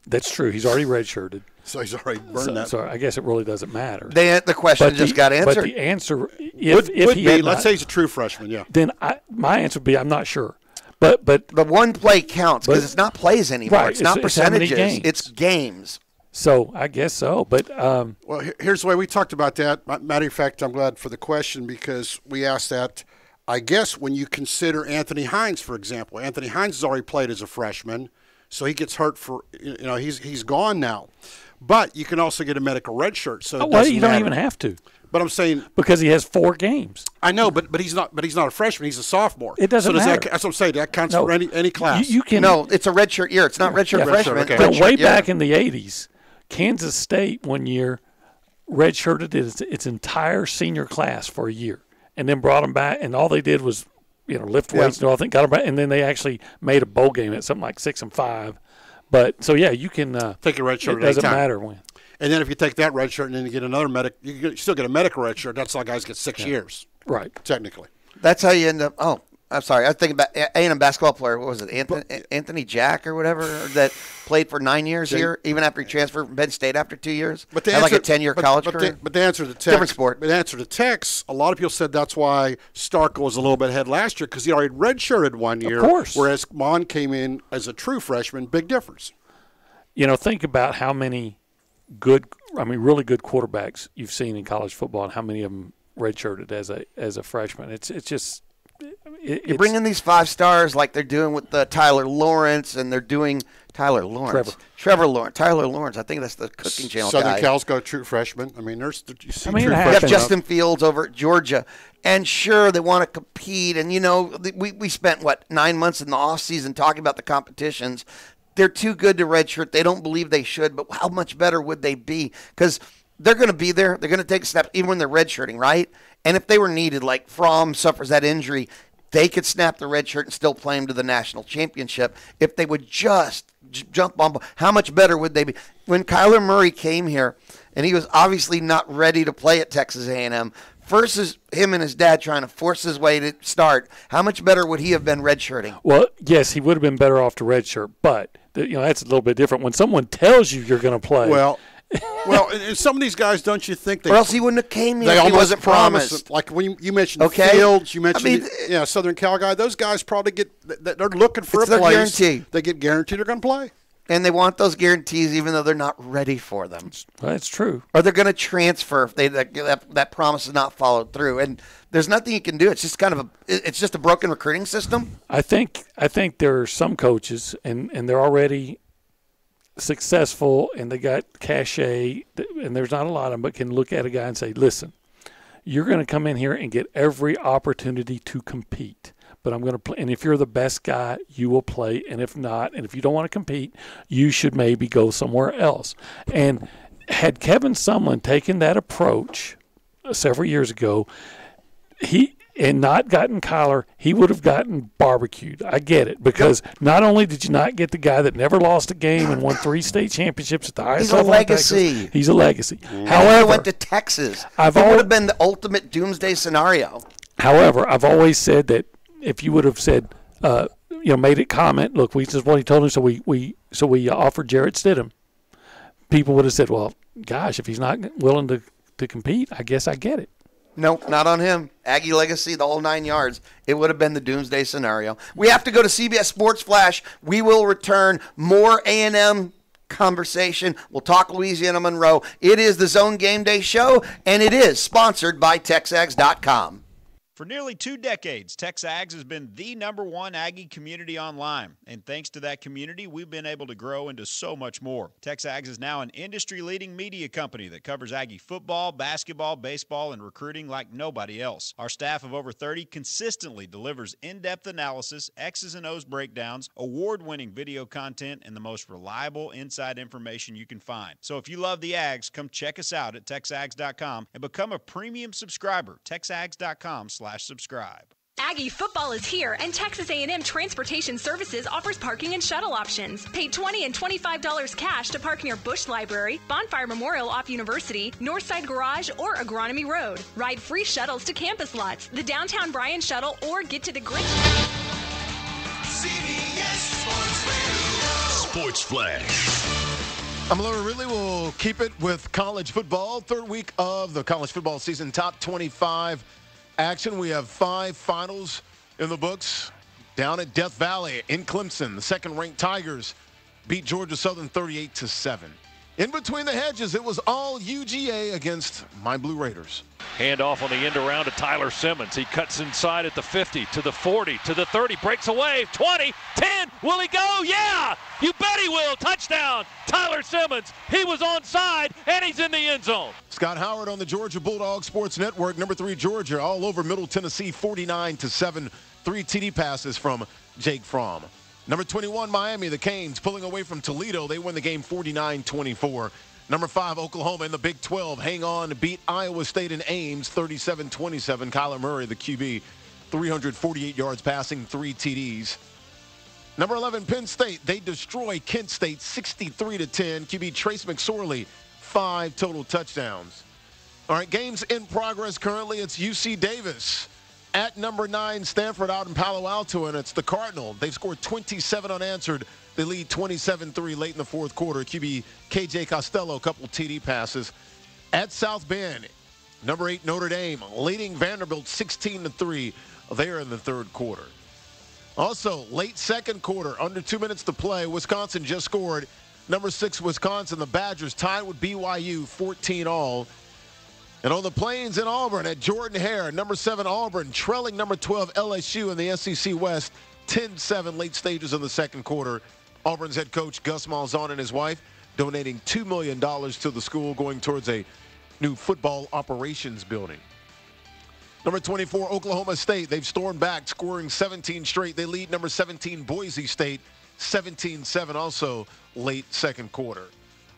That's true. He's already redshirted. So he's already burned that. So I guess it really doesn't matter. The question just got answered. But the answer, if he had let's say he's a true freshman, yeah. Then my answer would be, I'm not sure. But one play counts because it's not plays anymore. Right, it's not percentages. Games. It's games. So I guess so. But well, here's the way we talked about that. Matter of fact, I'm glad for the question because we asked that. I guess when you consider Anthony Hines, for example, Anthony Hines has already played as a freshman, so he gets hurt for he's gone now. But you can also get a medical red shirt, so it doesn't you don't matter. even have to. But I'm saying because he has 4 games. I know, but he's not. But he's not a freshman. He's a sophomore. It doesn't matter. That's what I'm saying. That counts for any class. You can. No, it's a redshirt year. It's not redshirt freshman. Okay. But way back in the '80s, Kansas State one year redshirted its entire senior class for a year, and then brought them back, and all they did was lift weights and all that. Got them back, and then they actually made a bowl game at something like 6-5. But so you can take a red shirt. It doesn't matter when. And then if you take that red shirt and then you get another you still get a medical red shirt. That's how guys get 6 years. Right. Technically. That's how you end up. Oh, I'm sorry. I was thinking about A&M basketball player. What was it? Anthony Jack or whatever that played for 9 years here, even after he transferred from Penn State after 2 years. But the had answer, like a 10-year college career. But the answer to text, different sport. But the answer to text, a lot of people said that's why Starkel was a little bit ahead last year because he already redshirted 1 year. Of course. Whereas Mon came in as a true freshman. Big difference. Think about how many really good quarterbacks you've seen in college football, and how many of them redshirted as a freshman. It's just you bring in these 5 stars like they're doing with Tyler Lawrence, and they're doing Trevor Lawrence. Tyler Lawrence. I think that's the Cooking Channel Southern guy. Cal's got a true freshman. I mean, you see true you freshmen. have Justin Fields over at Georgia. And sure, they want to compete. And, we spent, 9 months in the offseason talking about the competitions. They're too good to redshirt. They don't believe they should, but how much better would they be? Because they're going to be there. They're going to take a step even when they're redshirting, right? And if they were needed, like Fromm suffers that injury, they could snap the red shirt and still play him to the national championship if they would just jump on. How much better would they be? When Kyler Murray came here, and he was obviously not ready to play at Texas A&M, versus him and his dad trying to force his way to start, how much better would he have been redshirting? Well, yes, he would have been better off to redshirt, but that's a little bit different. When someone tells you you're going to play. Well, and some of these guys, don't you think they? Or else he wouldn't have came here if he wasn't promised. Like when you mentioned Fields, you mentioned Southern Cal guy. Those guys probably they're looking for a place. Guarantee. They get guaranteed they're going to play. And they want those guarantees even though they're not ready for them. That's true. Or they're going to transfer if that promise is not followed through. And there's nothing you can do. It's just it's just a broken recruiting system. I think there are some coaches, and they're already successful, and they got cachet, and there's not a lot of them, but can look at a guy and say, listen, you're going to come in here and get every opportunity to compete. But I'm going to play, and if you're the best guy, you will play. And if not, and if you don't want to compete, you should maybe go somewhere else. And had Kevin Sumlin taken that approach several years ago, and not gotten Kyler, he would have gotten barbecued. I get it, because not only did you not get the guy that never lost a game and won 3 state championships at the highest level in Texas, he's a legacy. However, went to Texas. It would have been the ultimate doomsday scenario. However, I've always said that if you would have said, made it comment, look, this is what he told us, so we offered Jarrett Stidham, people would have said, well, gosh, if he's not willing to compete, I guess I get it. No, not on him. Aggie legacy, the whole 9 yards. It would have been the doomsday scenario. We have to go to CBS Sports Flash. We will return. More A&M conversation. We'll talk Louisiana Monroe. It is the Zone Game Day Show, and it is sponsored by TexAgs.com. For nearly 2 decades, TexAgs has been the #1 Aggie community online. And thanks to that community, we've been able to grow into so much more. TexAgs is now an industry-leading media company that covers Aggie football, basketball, baseball, and recruiting like nobody else. Our staff of over 30 consistently delivers in-depth analysis, X's and O's breakdowns, award-winning video content, and the most reliable inside information you can find. So if you love the Ags, come check us out at TexAgs.com and become a premium subscriber. TexAgs.com/subscribe. Aggie football is here, and Texas A&M Transportation Services offers parking and shuttle options. Pay $20 and $25 cash to park near Bush Library, Bonfire Memorial off University, Northside Garage, or Agronomy Road. Ride free shuttles to campus lots, the downtown Bryan shuttle, or get to the great CBS Sports Radio. Sports Flash. I'm Louie Ridley. We'll keep it with college football. Third week of the college football season. Top 25 action. We have 5 finals in the books. Down at Death Valley in Clemson, the second-ranked Tigers beat Georgia Southern 38-7. In between the hedges, it was all UGA against my Blue Raiders. Handoff on the end around to Tyler Simmons. He cuts inside at the 50, to the 40, to the 30, breaks away, 20, 10, will he go? Yeah! You bet he will! Touchdown! Tyler Simmons, he was onside, and he's in the end zone. Scott Howard on the Georgia Bulldog Sports Network. Number 3, Georgia, all over Middle Tennessee, 49-7. 3 TD passes from Jake Fromm. Number 21, Miami, the Canes, pulling away from Toledo. They win the game 49-24. Number 5, Oklahoma in the Big 12. Hang on to beat Iowa State and Ames 37-27. Kyler Murray, the QB, 348 yards passing, 3 TDs. Number 11, Penn State. They destroy Kent State 63-10. QB Trace McSorley, 5 total touchdowns. All right, games in progress currently. It's UC Davis at number 9, Stanford out in Palo Alto, and it's the Cardinal. They've scored 27 unanswered. They lead 27-3 late in the fourth quarter. QB KJ Costello, a couple TD passes. At South Bend, number 8, Notre Dame, leading Vanderbilt 16-3 there in the third quarter. Also, late second quarter, under 2 minutes to play, Wisconsin just scored. Number 6, Wisconsin, the Badgers tied with BYU 14-all. And on the Plains in Auburn at Jordan Hare, number 7 Auburn trailing number 12 LSU in the SEC West 10-7 late stages of the second quarter. Auburn's head coach Gus Malzahn and his wife donating $2 million to the school going towards a new football operations building. Number 24 Oklahoma State, they've stormed back, scoring 17 straight. They lead number 17 Boise State 17-7 also late second quarter.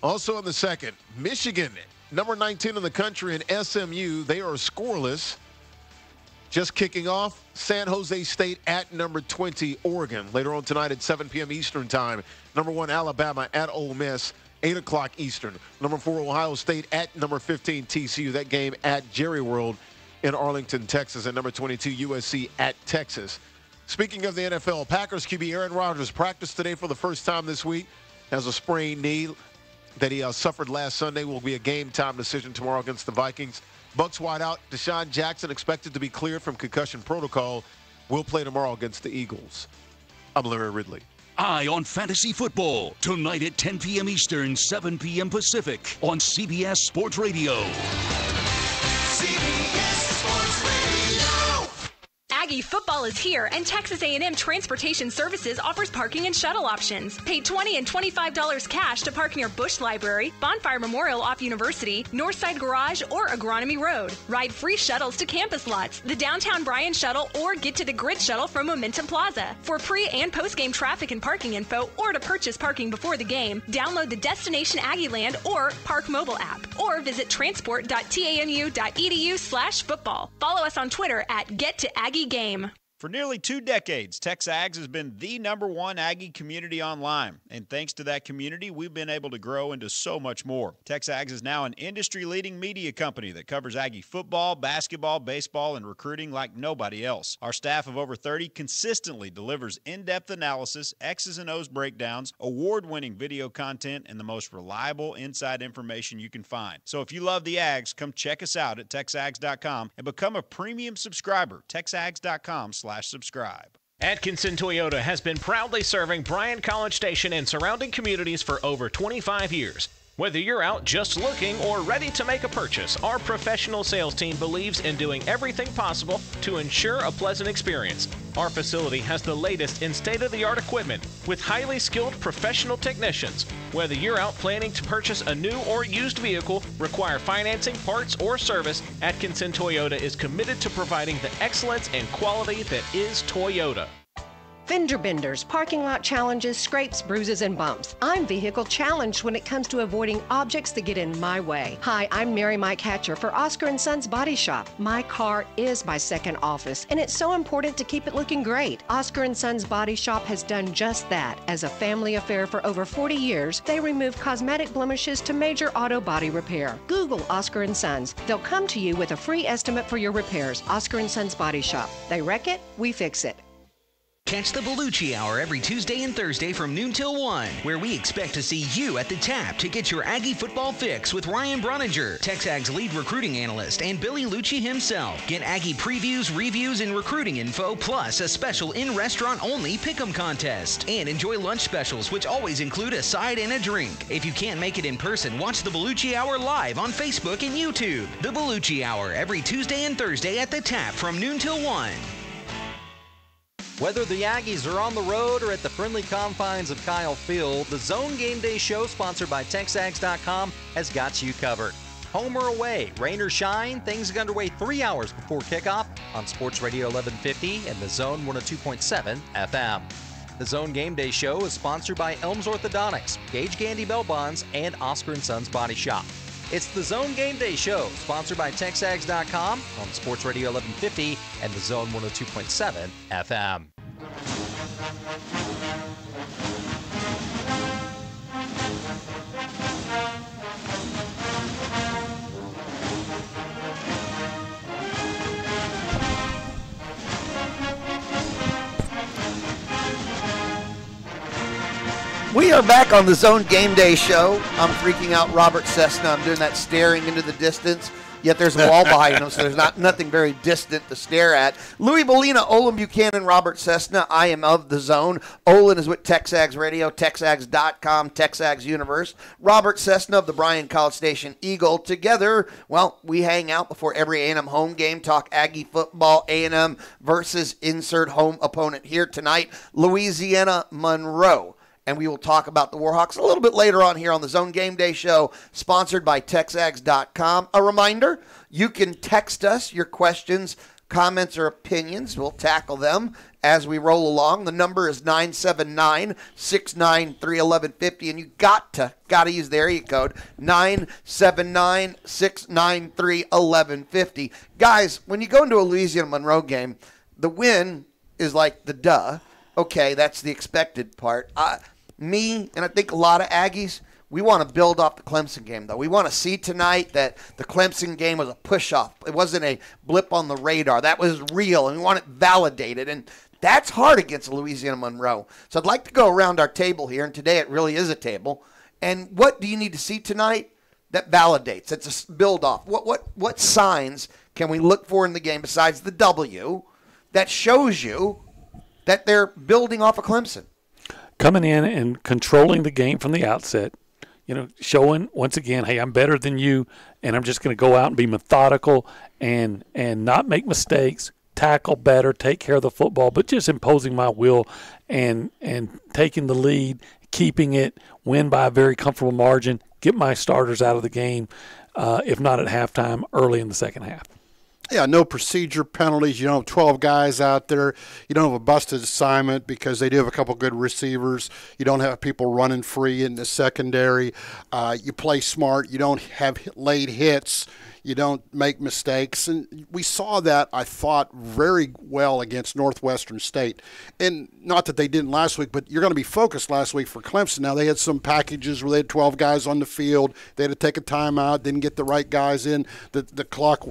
Also in the second, Michigan, number 19 in the country, in SMU, they are scoreless. Just kicking off, San Jose State at number 20, Oregon. Later on tonight at 7 p.m. Eastern Time, number 1, Alabama at Ole Miss, 8 o'clock Eastern. Number 4, Ohio State at number 15, TCU. That game at Jerry World in Arlington, Texas. And number 22, USC at Texas. Speaking of the NFL, Packers QB Aaron Rodgers practiced today for the first time this week. Has a sprained knee that he suffered last Sunday. Will be a game-time decision tomorrow against the Vikings. Bucs wide out. Deshaun Jackson expected to be cleared from concussion protocol. Will play tomorrow against the Eagles. I'm Larry Ridley. Eye on Fantasy Football, tonight at 10 p.m. Eastern, 7 p.m. Pacific on CBS Sports Radio. CBS Sports Radio. Aggie football is here, and Texas A&M Transportation Services offers parking and shuttle options. Pay $20 and $25 cash to park near Bush Library, Bonfire Memorial off University, Northside Garage, or Agronomy Road. Ride free shuttles to campus lots, the downtown Bryan shuttle, or get to the Grid shuttle from Momentum Plaza. For pre- and post-game traffic and parking info, or to purchase parking before the game, download the Destination Aggieland or Park mobile app, or visit transport.tanu.edu/football. Follow us on Twitter at GetToAggieGame. For nearly 2 decades, TexAgs has been the #1 Aggie community online. And thanks to that community, we've been able to grow into so much more. TexAgs is now an industry-leading media company that covers Aggie football, basketball, baseball, and recruiting like nobody else. Our staff of over 30 consistently delivers in-depth analysis, X's and O's breakdowns, award-winning video content, and the most reliable inside information you can find. So if you love the Ags, come check us out at TexAgs.com and become a premium subscriber. TexAgs.com/subscribe. Atkinson Toyota has been proudly serving Bryan College Station and surrounding communities for over 25 years. Whether you're out just looking or ready to make a purchase, our professional sales team believes in doing everything possible to ensure a pleasant experience. Our facility has the latest in state-of-the-art equipment with highly skilled professional technicians. Whether you're out planning to purchase a new or used vehicle, require financing, parts, or service, Atkinson Toyota is committed to providing the excellence and quality that is Toyota. Fender benders, parking lot challenges, scrapes, bruises, and bumps. I'm vehicle challenged when it comes to avoiding objects that get in my way. Hi, I'm Mary Mike Hatcher for Oscar & Sons Body Shop. My car is my second office, and it's so important to keep it looking great. Oscar & Sons Body Shop has done just that. As a family affair for over 40 years, they remove cosmetic blemishes to major auto body repair. Google Oscar & Sons. They'll come to you with a free estimate for your repairs. Oscar & Sons Body Shop. They wreck it, we fix it. Catch the Bellucci Hour every Tuesday and Thursday from noon till 1, where we expect to see you at the tap to get your Aggie football fix with Ryan Brunninger, TexAg's lead recruiting analyst, and Billy Lucci himself. Get Aggie previews, reviews, and recruiting info, plus a special in-restaurant-only pick'em contest. And enjoy lunch specials, which always include a side and a drink. If you can't make it in person, watch the Bellucci Hour live on Facebook and YouTube. The Bellucci Hour every Tuesday and Thursday at the tap from noon till 1. Whether the Aggies are on the road or at the friendly confines of Kyle Field, the Zone Game Day show, sponsored by TexAgs.com, has got you covered. Home or away, rain or shine, things get underway 3 hours before kickoff on Sports Radio 1150 and the Zone 102.7 FM. The Zone Game Day show is sponsored by Elms Orthodontics, Gage Gandy Bell Bonds, and Oscar & Sons Body Shop. It's the Zone Game Day show, sponsored by TexAgs.com on Sports Radio 1150 and the Zone 102.7 FM. We are back on the Zone Game Day show. I'm freaking out Robert Cessna. I'm doing that staring into the distance, yet there's a wall behind him, so there's nothing very distant to stare at. Louie Bellina, Olin Buchanan, Robert Cessna. I am of the Zone. Olin is with TexAgs Radio, TexAgs.com, TexAgs Universe. Robert Cessna of the Bryan College Station Eagle. Together, well, we hang out before every A&M home game, talk Aggie football, A&M versus insert home opponent here tonight, Louisiana Monroe. And we will talk about the Warhawks a little bit later on here on the Zone Game Day show, sponsored by TexAgs.com. A reminder, you can text us your questions, comments, or opinions. We'll tackle them as we roll along. The number is 979-693-1150, and you got to use the area code 979-693-1150. Guys, when you go into a Louisiana Monroe game, the win is like the duh. Okay, that's the expected part. Me, and I think a lot of Aggies, we want to build off the Clemson game, though. We want to see tonight that the Clemson game was a push-off. It wasn't a blip on the radar. That was real, and we want it validated. And that's hard against Louisiana Monroe. So I'd like to go around our table here, and today it really is a table. And what do you need to see tonight that validates? It's a build-off. What signs can we look for in the game besides the W that shows you that they're building off of Clemson? Coming in and controlling the game from the outset, showing once again, hey, I'm better than you, and I'm just going to go out and be methodical and not make mistakes, tackle better, take care of the football, but just imposing my will and taking the lead, keeping it, win by a very comfortable margin, get my starters out of the game, if not at halftime, early in the second half. Yeah, no procedure penalties. You don't have 12 guys out there. You don't have a busted assignment because they do have a couple good receivers. You don't have people running free in the secondary. You play smart. You don't have late hits. You don't make mistakes. And we saw that, I thought, very well against Northwestern State. And not that they didn't last week, but you're going to be focused last week for Clemson. Now, they had some packages where they had 12 guys on the field. They had to take a timeout, didn't get the right guys in. The clock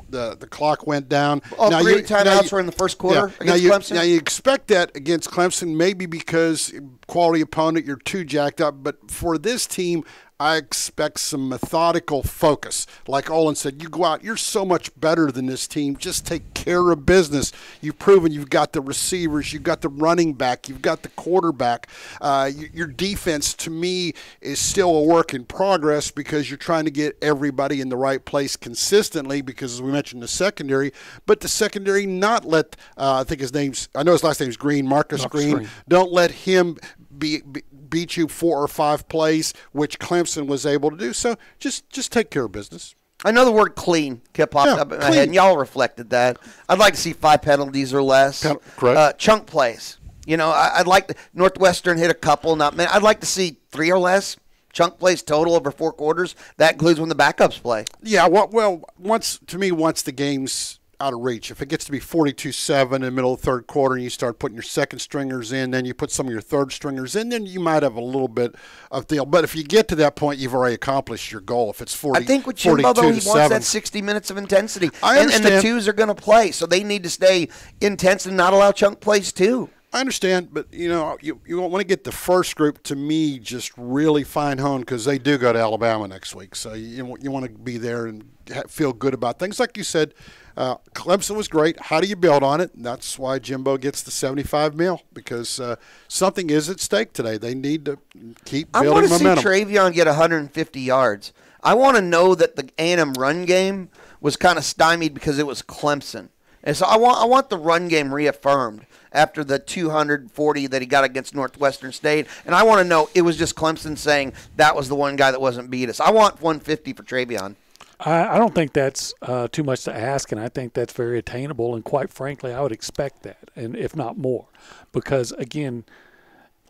went down. All three timeouts were in the first quarter against Clemson? Now, you expect that against Clemson, maybe because quality opponent, you're too jacked up. But for this team, I expect some methodical focus. Like Olin said, you go out, you're so much better than this team. Just take care of business. You've proven you've got the receivers, you've got the running back, you've got the quarterback. Your defense, to me, is still a work in progress because you're trying to get everybody in the right place consistently because, as we mentioned, the secondary. But the secondary not let, I know his last name's Green, Marcus Green. Don't let him beat you 4 or 5 plays, which Clemson was able to do. So just take care of business. I know the word clean kept popping up in my head, and y'all reflected that. I'd like to see 5 penalties or less. Correct. Chunk plays. I'd like Northwestern hit a couple, not many. I'd like to see 3 or less chunk plays total over 4 quarters. That includes when the backups play. Yeah, well, once the game's out of reach. If it gets to be 42-7 in the middle of the third quarter and you start putting your second stringers in, then you put some of your third stringers in, then you might have a little bit of deal. But if you get to that point, you've already accomplished your goal. If it's 42-7. I think with Jimbo, though, he wants that 60 minutes of intensity. I understand. And the twos are going to play, so they need to stay intense and not allow chunk plays too. I understand, but you want to get the first group, to me, just really fine-honed, because they do go to Alabama next week. So you want to be there and feel good about things. Like you said, Clemson was great. How do you build on it? And that's why Jimbo gets the $75 million, because something is at stake today. They need to keep building momentum. I want to see Travion get 150 yards. I want to know that the A&M run game was kind of stymied because it was Clemson. And so I want the run game reaffirmed after the 240 that he got against Northwestern State. And I want to know it was just Clemson saying that was the one guy that wasn't beat us. I want 150 for Travion. I don't think that's too much to ask, and I think that's very attainable. And quite frankly, I would expect that, and if not more, because again,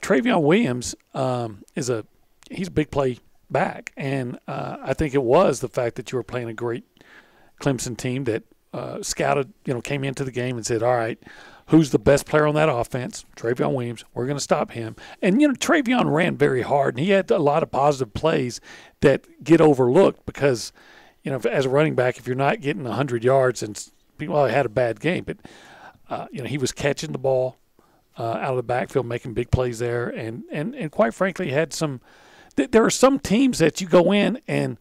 Travion Williams he's a big play back, and I think it was the fact that you were playing a great Clemson team that scouted, came into the game and said, all right, who's the best player on that offense? Travion Williams. We're going to stop him. And, Travion ran very hard, and he had a lot of positive plays that get overlooked because, as a running back, if you're not getting 100 yards, and people had a bad game, but, he was catching the ball out of the backfield, making big plays there, and quite frankly, had some – there are some teams that you go in and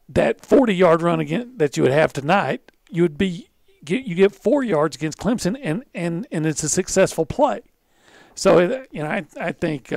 that 40-yard run again that you would have tonight, you get 4 yards against Clemson, and it's a successful play. So, I think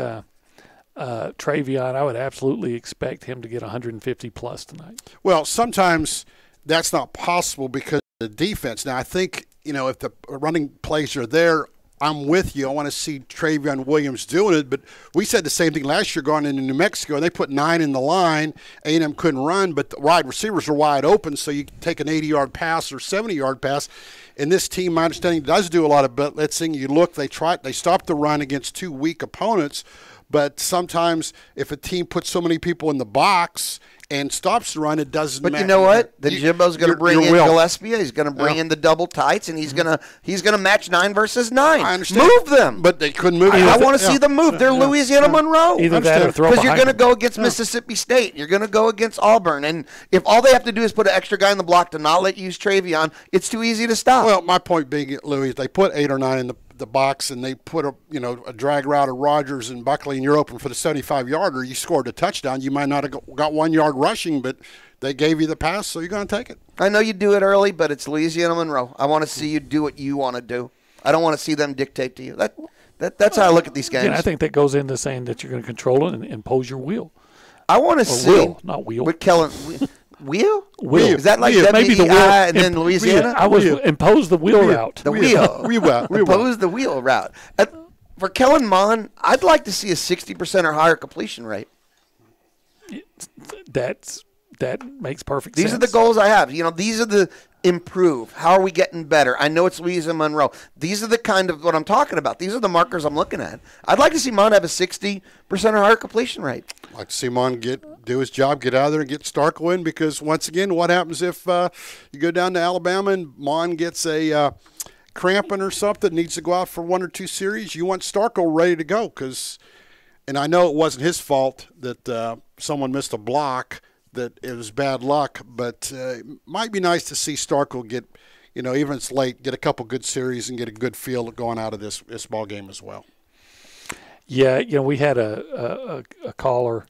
Travion, I would absolutely expect him to get 150 plus tonight. Well, sometimes that's not possible because of the defense. Now, I think, if the running plays are there, I'm with you. I want to see Travion Williams doing it, but we said the same thing last year going into New Mexico, and they put 9 in the line. A&M couldn't run, but the wide receivers are wide open, so you take an 80-yard pass or 70-yard pass. And this team, my understanding, does do a lot of blitzing. You look, they stopped the run against 2 weak opponents, but sometimes if a team puts so many people in the box and stops the run, it doesn't matter. But you know what? The Jimbo's going to bring in Gillespie. He's going to bring in the double tights, and he's going to match 9 versus 9. I understand. Move them. But they couldn't move. I want to see them move. They're Louisiana Monroe. Either that or throw because you're going to go against Mississippi State. You're going to go against Auburn. And if all they have to do is put an extra guy in the block to not let you use Travion, it's too easy to stop. Well, my point being, Louie, is they put 8 or 9 in the box, and they put a drag route of Rogers and Buckley, and you're open for the 75-yarder. You scored a touchdown. You might not have got 1 yard rushing, but they gave you the pass, so you're going to take it. I know you do it early, but it's Louisiana Monroe. I want to see you do what you want to do. I don't want to see them dictate to you. That's how I look at these games. Yeah, I think that goes into saying that you're going to control it and impose your will. I want to see will, not wheel. With Kellen. Wheel? Will. Is that like maybe the wheel and then Louisiana? I was impose the wheel route. The wheel. Impose the wheel route. For Kellen Mond, I'd like to see a 60% or higher completion rate. That makes perfect sense. These are the goals I have. These are the improve. How are we getting better? I know it's Louisiana Monroe. These are the kind of what I'm talking about. These are the markers I'm looking at. I'd like to see Mond have a 60% or higher completion rate. I'd like to see Mond do his job, get out of there and get Starkle in, because once again, what happens if you go down to Alabama and Mond gets a cramping or something, needs to go out for 1 or 2 series? You want Starkle ready to go, and I know it wasn't his fault that someone missed a block, that it was bad luck, but it might be nice to see Starkle get, even if it's late, get a couple good series and get a good feel going out of this ball game as well. Yeah, we had a caller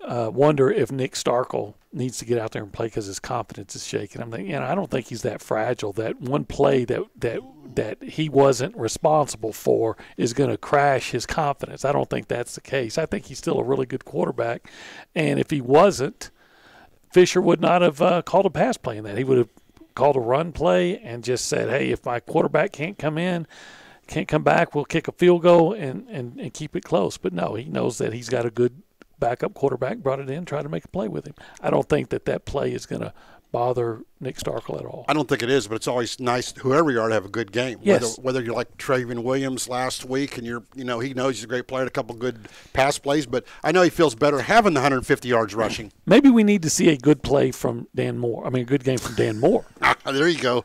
wonder if Nick Starkle needs to get out there and play because his confidence is shaking. I'm thinking, I don't think he's that fragile. That one play that he wasn't responsible for is going to crash his confidence. I don't think that's the case. I think he's still a really good quarterback, and if he wasn't, Fisher would not have called a pass play in that. He would have called a run play and just said, hey, if my quarterback can't come back, we'll kick a field goal and keep it close. But no, he knows that he's got a good backup quarterback, brought it in, tried to make a play with him. I don't think that play is going to bother Nick Starkle at all. I don't think it is, but it's always nice, whoever you are, to have a good game. Yes. Whether you're like Travion Williams last week and he knows he's a great player, a couple good pass plays, but I know he feels better having the 150 yards rushing. Maybe we need to see a good play from Dan Moore. A good game from Dan Moore. There you go.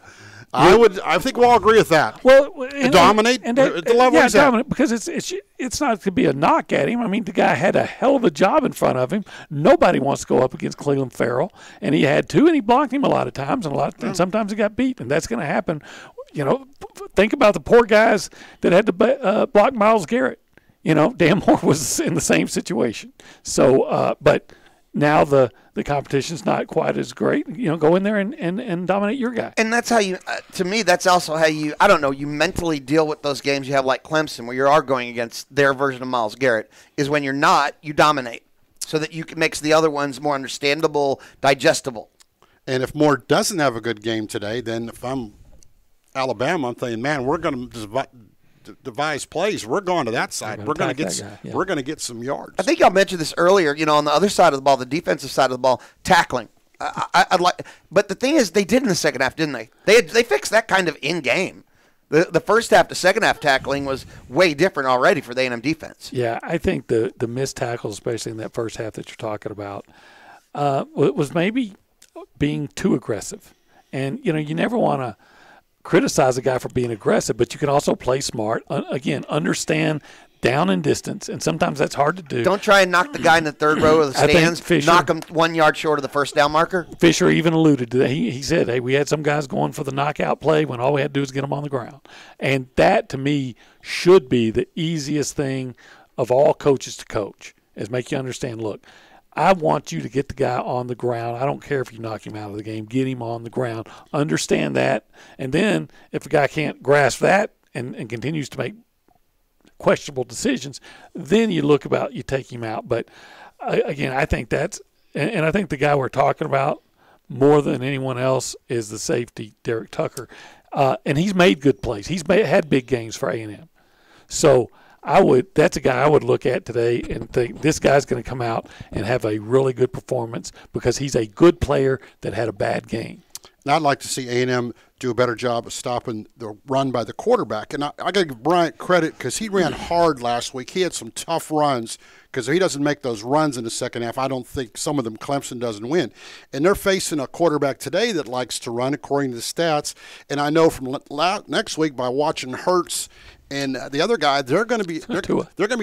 I think we'll all agree with that. Well, dominate at the level he's at. Dominate, because it's not to be a knock at him. The guy had a hell of a job in front of him. Nobody wants to go up against Cleveland Farrell, and he had to, and he blocked him a lot of times, and sometimes he got beat, and that's going to happen. think about the poor guys that had to block Myles Garrett. Dan Moore was in the same situation. So, but now the competition's not quite as great. Go in there and dominate your guy. And that's how you, to me, that's also how you, I don't know, you mentally deal with those games you have like Clemson, where you are going against their version of Myles Garrett, is when you're not, you dominate, so that makes the other ones more understandable, digestible. And if Moore doesn't have a good game today, then if I'm Alabama, I'm thinking, man, we're going to devise plays. We're going to that side. We're going to get some yards. I think y'all mentioned this earlier. On the other side of the ball, the defensive side of the ball, tackling. I'd like, but the thing is, they did in the second half, didn't they? They fixed that kind of in game. The first half to second half tackling was way different already for the A&M defense. Yeah, I think the missed tackles, especially in that first half that you're talking about, was maybe being too aggressive. And you never want to criticize a guy for being aggressive, but you can also play smart. Again, understand down and distance, and sometimes that's hard to do. Don't try and knock the guy in the third row of the stands. Knock him 1 yard short of the first down marker. Fisher even alluded to that. He said, hey, we had some guys going for the knockout play when all we had to do is get them on the ground. And that, to me, should be the easiest thing of all coaches to coach, is make you understand, look, I want you to get the guy on the ground. I don't care if you knock him out of the game. Get him on the ground. Understand that. And then if a guy can't grasp that and continues to make questionable decisions, then you take him out. But, again, I think that's – and I think the guy we're talking about more than anyone else is the safety, Derek Tucker. And he's made good plays. He's had big games for A&M. So – that's a guy I would look at today and think this guy's going to come out and have a really good performance because he's a good player that had a bad game. And I'd like to see A&M do a better job of stopping the run by the quarterback. And I got to give Bryant credit because he ran hard last week. He had some tough runs because if he doesn't make those runs in the second half, I don't think some of them Clemson doesn't win. And they're facing a quarterback today that likes to run according to the stats. And I know from next week by watching Hurts and the other guy, they're going to be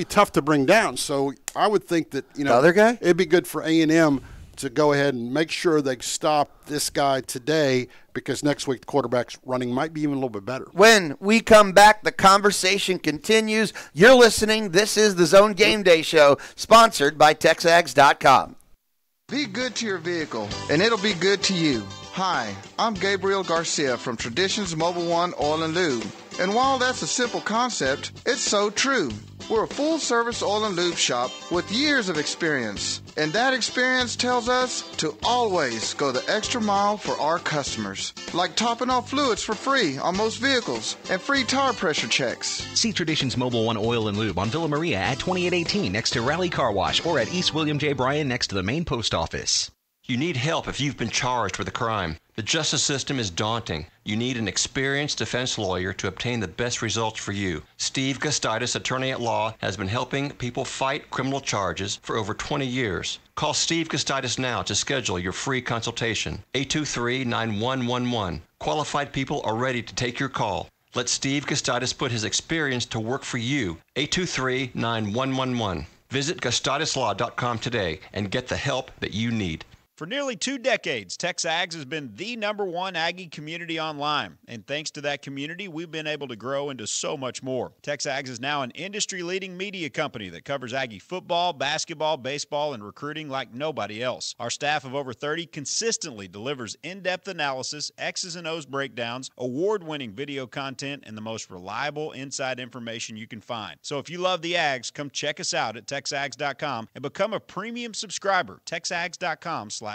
tough to bring down. So I would think that the other guy, it'd be good for A&M to go ahead and make sure they stop this guy today because next week the quarterback's running might be even a little bit better. When we come back, the conversation continues. You're listening. This is the Zone Game Day Show, sponsored by TexAgs.com. Be good to your vehicle, and it'll be good to you. Hi, I'm Gabriel Garcia from Traditions Mobile One Oil and Lube. And while that's a simple concept, it's so true. We're a full-service oil and lube shop with years of experience. And that experience tells us to always go the extra mile for our customers. Like topping off fluids for free on most vehicles and free tire pressure checks. See Traditions Mobile One Oil and Lube on Villa Maria at 2818 next to Raleigh Car Wash or at East William J. Bryan next to the main post office. You need help if you've been charged with a crime. The justice system is daunting. You need an experienced defense lawyer to obtain the best results for you. Steve Gustitis, attorney at law, has been helping people fight criminal charges for over 20 years. Call Steve Gustitis now to schedule your free consultation. 823-9111. Qualified people are ready to take your call. Let Steve Gustitis put his experience to work for you. 823-9111. Visit GustitisLaw.com today and get the help that you need. For nearly 2 decades, TexAgs has been the #1 Aggie community online. And thanks to that community, we've been able to grow into so much more. TexAgs is now an industry-leading media company that covers Aggie football, basketball, baseball, and recruiting like nobody else. Our staff of over 30 consistently delivers in-depth analysis, X's and O's breakdowns, award-winning video content, and the most reliable inside information you can find. So if you love the Ags, come check us out at TexAgs.com and become a premium subscriber. TexAgs.com/subscribe.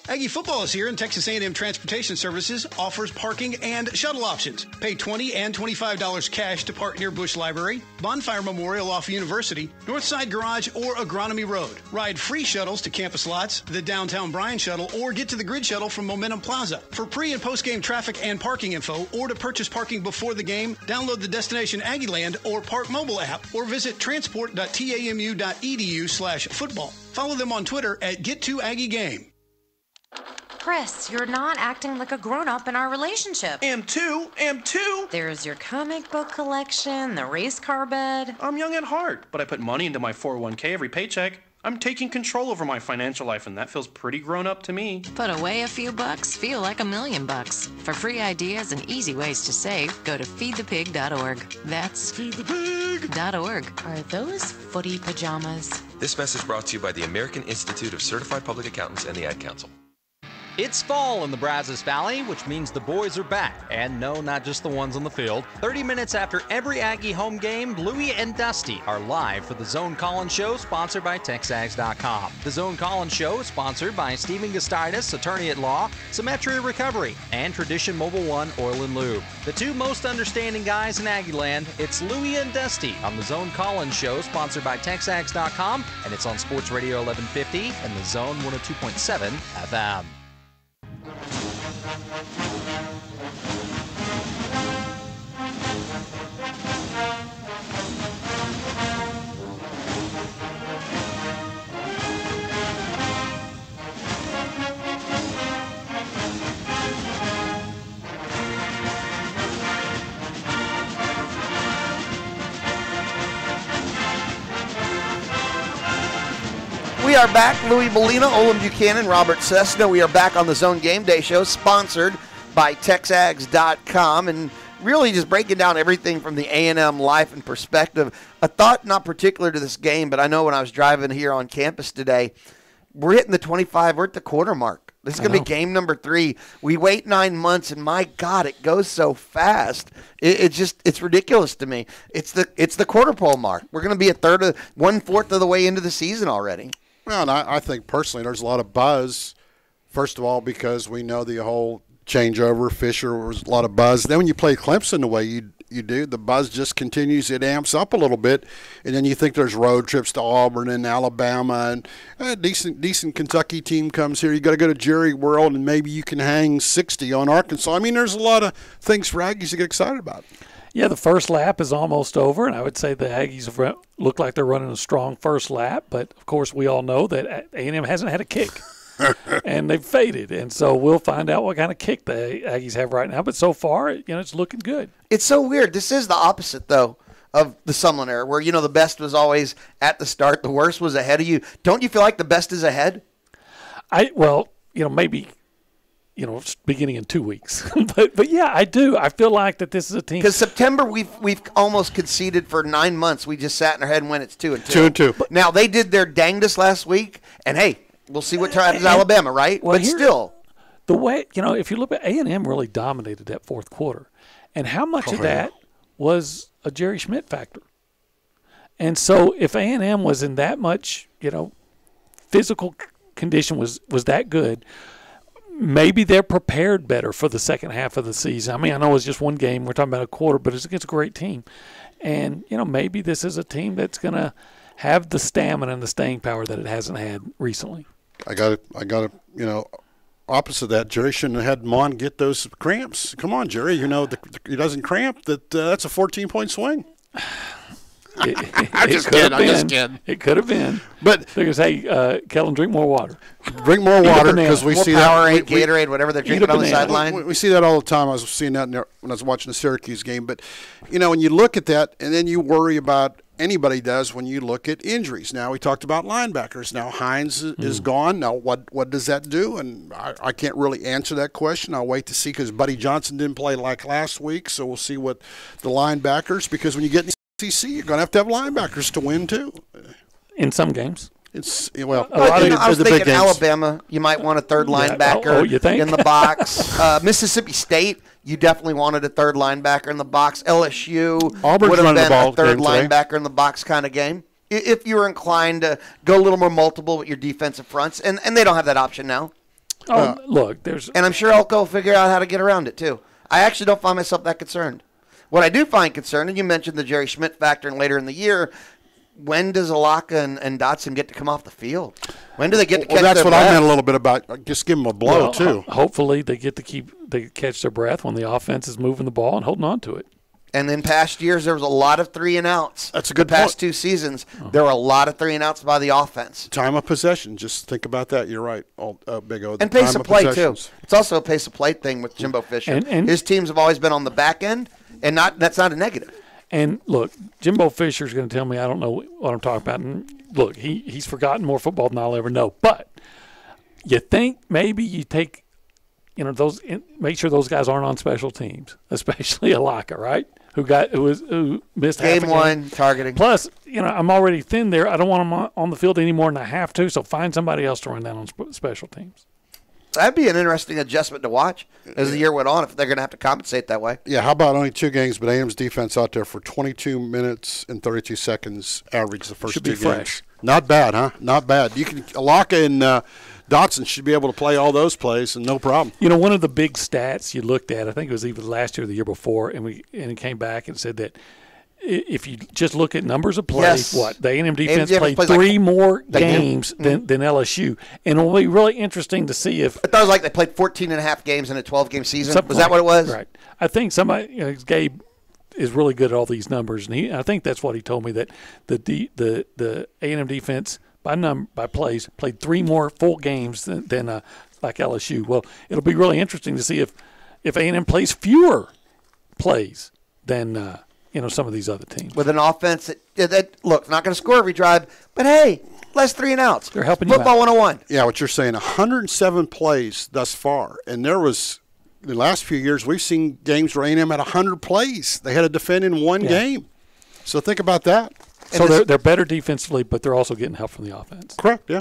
Aggie football is here, and Texas A&M Transportation Services offers parking and shuttle options. Pay $20 and $25 cash to park near Bush Library, Bonfire Memorial off University, Northside Garage, or Agronomy Road. Ride free shuttles to campus lots, the downtown Bryan shuttle, or get to the grid shuttle from Momentum Plaza. For pre- and post-game traffic and parking info, or to purchase parking before the game, download the Destination Aggieland or Park Mobile app, or visit transport.tamu.edu/football. Follow them on Twitter at Get2AggieGame. Chris, you're not acting like a grown-up in our relationship. Am too. There's your comic book collection, the race car bed. I'm young at heart, but I put money into my 401k every paycheck. I'm taking control over my financial life, and that feels pretty grown up to me. Put away a few bucks, feel like $1,000,000. For free ideas and easy ways to save, go to feedthepig.org. That's feedthepig.org. Are those footy pajamas? This message brought to you by the American Institute of Certified Public Accountants and the Ad Council. It's fall in the Brazos Valley, which means the boys are back. And no, not just the ones on the field. 30 minutes after every Aggie home game, Louie and Dusty are live for the Zone Collins Show, sponsored by TexAgs.com. The Zone Collins Show is sponsored by Stephen Gustitis, attorney at law, Symmetria Recovery, and Tradition Mobile One Oil and Lube. The two most understanding guys in Aggie land, it's Louie and Dusty on the Zone Collins Show, sponsored by TexAgs.com, and it's on Sports Radio 1150 and the Zone 102.7 FM. We are back. Louie Molina, Olin Buchanan, Robert Cessna. We are back on the Zone Game Day Show, sponsored by TexAgs.com, and really just breaking down everything from the A&M life and perspective. A thought not particular to this game, but I know when I was driving here on campus today, we're hitting the 25. We're at the quarter mark. This is going to be game number 3. We wait 9 months, and my God, it goes so fast. It's ridiculous to me. It's the quarter pole mark. We're going to be 1/4 of the way into the season already. Well, and I think personally there's a lot of buzz, first of all, because we know the whole changeover. Fisher was a lot of buzz. Then when you play Clemson the way you do, the buzz just continues. It amps up a little bit. And then you think there's road trips to Auburn and Alabama, and a decent Kentucky team comes here. You got to go to Jerry World, and maybe you can hang 60 on Arkansas. I mean, there's a lot of things for Aggies to get excited about. Yeah, the first lap is almost over, and I would say the Aggies look like they're running a strong first lap. But, of course, we all know that A&M hasn't had a kick, and they've faded. And so we'll find out what kind of kick the Aggies have right now. But so far, it's looking good. It's so weird. This is the opposite, though, of the Sumlin era, where, the best was always at the start. The worst was ahead of you. Don't you feel like the best is ahead? Maybe – beginning in 2 weeks. but yeah, I do. I feel like that this is a team. Because September, we've almost conceded for 9 months. We just sat in our head and went, it's 2-2. 2-2. But now, they did their dangest last week, and hey, we'll see what happens Alabama, right? Well, but still. The way, if you look at A&M really dominated that fourth quarter. And how much of that was a Jerry Schmidt factor? And so if A&M was in that much, physical condition was that good, maybe they're prepared better for the second half of the season. I mean, I know it's just one game. We're talking about a quarter, but it's against a great team. And, maybe this is a team that's going to have the stamina and the staying power that it hasn't had recently. I got to, opposite of that, Jerry shouldn't have had Mon get those cramps. Come on, Jerry. He doesn't cramp. That's a 14-point swing. I'm just kidding. It could have been. But they're going to say, Kellen, drink more water. Drink more water, because we see Powerade, that. Gatorade, whatever they're drinking on the sideline. We see that all the time. I was seeing that when I was watching the Syracuse game. But, when you look at that, and then you worry about – anybody does when you look at injuries. Now, we talked about linebackers. Now, Hines is gone. Now, what does that do? And I can't really answer that question. I'll wait to see, because Buddy Johnson didn't play like last week, so we'll see what the linebackers – because when you get in the SEC, you're going to have linebackers to win, too. In some games. I was thinking Alabama, you might want a third linebacker you think? in the box. Mississippi State, you definitely wanted a third linebacker in the box. LSU would have been a third linebacker in the box kind of game. If you were inclined to go a little more multiple with your defensive fronts, and they don't have that option now. Look, and I'm sure Elko will figure out how to get around it, too. I actually don't find myself that concerned. What I do find concerned, and you mentioned the Jerry Schmidt factor later in the year, when does Alaka and Dotson get to come off the field? When do they get to catch their breath? That's what I meant a little bit about. Just give them a blow, too. Hopefully they catch their breath when the offense is moving the ball and holding on to it. And in past years, there was a lot of 3-and-outs. That's a good point. The past 2 seasons, there were a lot of 3-and-outs by the offense. Time of possession. Just think about that. You're right, Big O. And pace of play, too. It's also a pace of play thing with Jimbo Fisher. And his teams have always been on the back end, and that's not a negative. And look, Jimbo Fisher's going to tell me I don't know what I'm talking about. And look, he's forgotten more football than I'll ever know. But you think maybe you take, make sure those guys aren't on special teams, especially Alaka, right? Who missed half a game one targeting. Plus, I'm already thin there. I don't want them on the field any more than I have to. So find somebody else to run down on special teams. That'd be an interesting adjustment to watch as the year went on if they're going to have to compensate that way. Yeah, how about only 2 games, but A&M's defense out there for 22 minutes and 32 seconds average the first Should 2 be games. fresh. Not bad, huh? Not bad. Alaka and Dotson should be able to play all those plays and no problem. One of the big stats you looked at, I think it was either last year or the year before, and it came back and said that if you just look at numbers of plays, the A&M defense played 3 more games than LSU. And it'll be really interesting to see if – I thought it was like they played 14 and a half games in a 12-game season. Was that what it was? Right. I think somebody Gabe is really good at all these numbers, and I think that's what he told me, that the A&M defense by plays played 3 more full games than like LSU. Well, it'll be really interesting to see if A&M plays fewer plays than some of these other teams. With an offense that look, not going to score every drive, but hey, less 3 and outs. They're helping Football you out. 101. Yeah, what you're saying, 107 plays thus far. And there was, the last few years, we've seen games where A&M had 100 plays. They had to defend in 1 game. So think about that. So they're better defensively, but they're also getting help from the offense. Correct, yeah.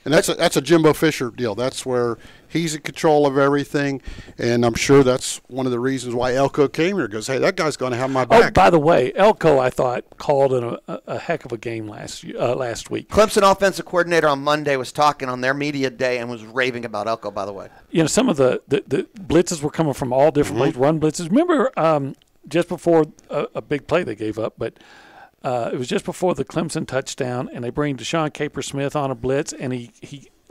That's a Jimbo Fisher deal. That's where he's in control of everything, and I'm sure that's one of the reasons why Elko came here. Goes, hey, that guy's going to have my back. Oh, by the way, Elko, I thought, called in a heck of a game last week. Clemson offensive coordinator on Monday was talking on their media day and was raving about Elko, by the way. Some of the blitzes were coming from all different plays, run blitzes. Remember just before a big play they gave up, but it was just before the Clemson touchdown, and they bring Deshaun Caper-Smith on a blitz, and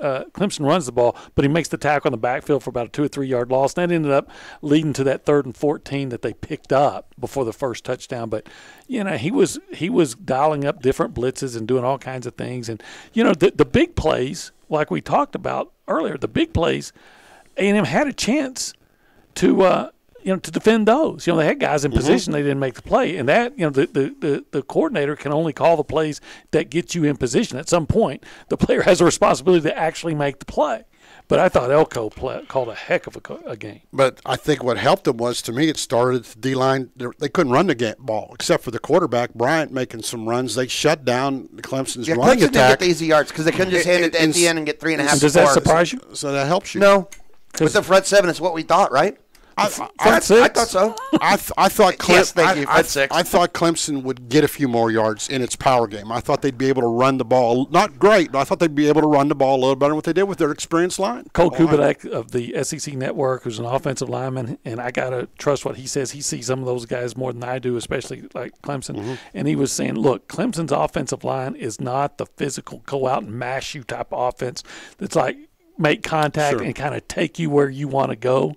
Clemson runs the ball, but he makes the tackle on the backfield for about a 2 or 3 yard loss. And that ended up leading to that 3rd and 14 that they picked up before the first touchdown. But he was dialing up different blitzes and doing all kinds of things. And the big plays, like we talked about earlier, the big plays, A&M had a chance to defend those. They had guys in position, they didn't make the play. And that, the coordinator can only call the plays that get you in position. At some point, the player has a responsibility to actually make the play. But I thought Elko called a heck of a game. But I think what helped them was, to me, it started the D-line. They couldn't run the ball, except for the quarterback, Bryant, making some runs. They shut down Clemson's running Clemson attack. didn't get the easy yards because they couldn't just hand it at the end and get 3.5. Does that surprise you? So that helps you. No. With the front 7, it's what we thought, right? I thought so. I thought yes, thank you. I thought Clemson would get a few more yards in its power game. I thought they'd be able to run the ball. Not great, but I thought they'd be able to run the ball a little better than what they did with their experienced line. Cole Kubek of the SEC Network, who's an offensive lineman, and I got to trust what he says. He sees some of those guys more than I do, especially like Clemson. And he was saying, look, Clemson's offensive line is not the physical go out and mash you type offense that's like make contact and kind of take you where you want to go.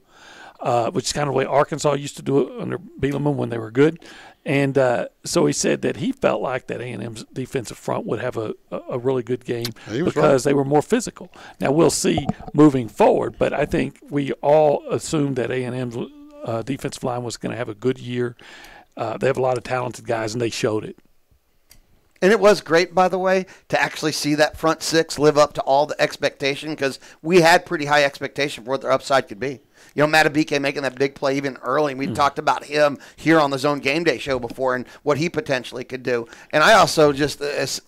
Which is kind of the way Arkansas used to do it under Bielema when they were good. And so he said that he felt like that A&M's defensive front would have a really good game because they were more physical. Now, we'll see moving forward, but I think we all assumed that A&M's defensive line was going to have a good year. They have a lot of talented guys, and they showed it. And it was great, by the way, to actually see that front 6 live up to all the expectation because we had pretty high expectation for what their upside could be. Matabike making that big play even early. And we talked about him here on the Zone Game Day show before and what he potentially could do. And I also just, as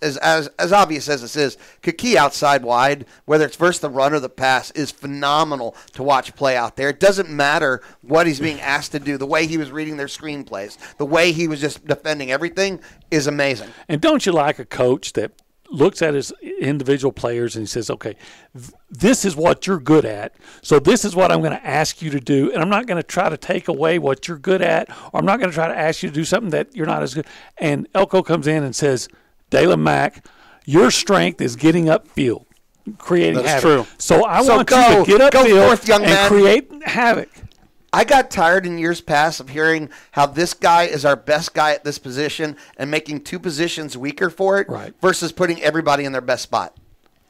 obvious as this is, Kiki outside wide, whether it's versus the run or the pass, is phenomenal to watch play out there. It doesn't matter what he's being asked to do. The way he was reading their screenplays, the way he was just defending everything is amazing. And don't you like a coach that looks at his individual players and he says, okay, this is what you're good at, so this is what I'm going to ask you to do, and I'm not going to try to take away what you're good at, or I'm not going to try to ask you to do something that you're not as good. And Elko comes in and says, Dalen Mack, your strength is getting upfield, creating havoc. That's true. So I want you to get upfield and create havoc. I got tired in years past of hearing how this guy is our best guy at this position and making 2 positions weaker for it versus putting everybody in their best spot.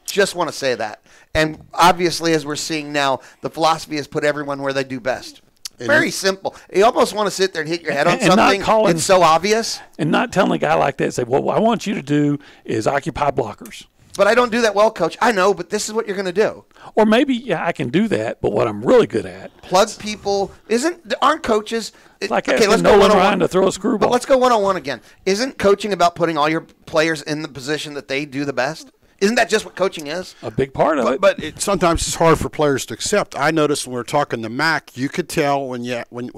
Just want to say that. And obviously, as we're seeing now, the philosophy is put everyone where they do best. Very simple. You almost want to sit there and hit your head on something. It's so obvious. And not telling a guy like that, say, well, what I want you to do is occupy blockers. But I don't do that well, Coach. I know, but this is what you're going to do. Or maybe, yeah, I can do that, but what I'm really good at. Plug people. Aren't coaches. Like let's go Nolan to throw a screwball. But let's go one-on-one again. Isn't coaching about putting all your players in the position that they do the best? Isn't that just what coaching is? A big part of it. But sometimes it's hard for players to accept. I noticed when we were talking to Mac, you could tell when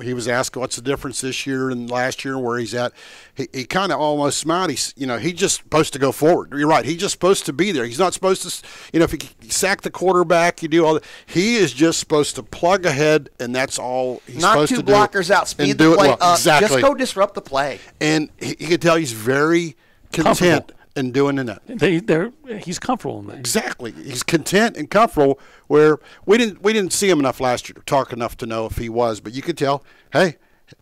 he was asked what's the difference this year and last year where he's at. He kind of almost smiled. He's just supposed to go forward. You're right. He's just supposed to be there. He's not supposed to. If you sack the quarterback, you do all that. He is just supposed to plug ahead, and that's all he's supposed to do. Knock two blockers out. Speed the play up. Exactly. Just go disrupt the play. And he could tell he's very content in doing that. He's comfortable in that. Exactly. He's content and comfortable where we didn't see him enough last year to talk enough to know if he was, but you could tell, hey,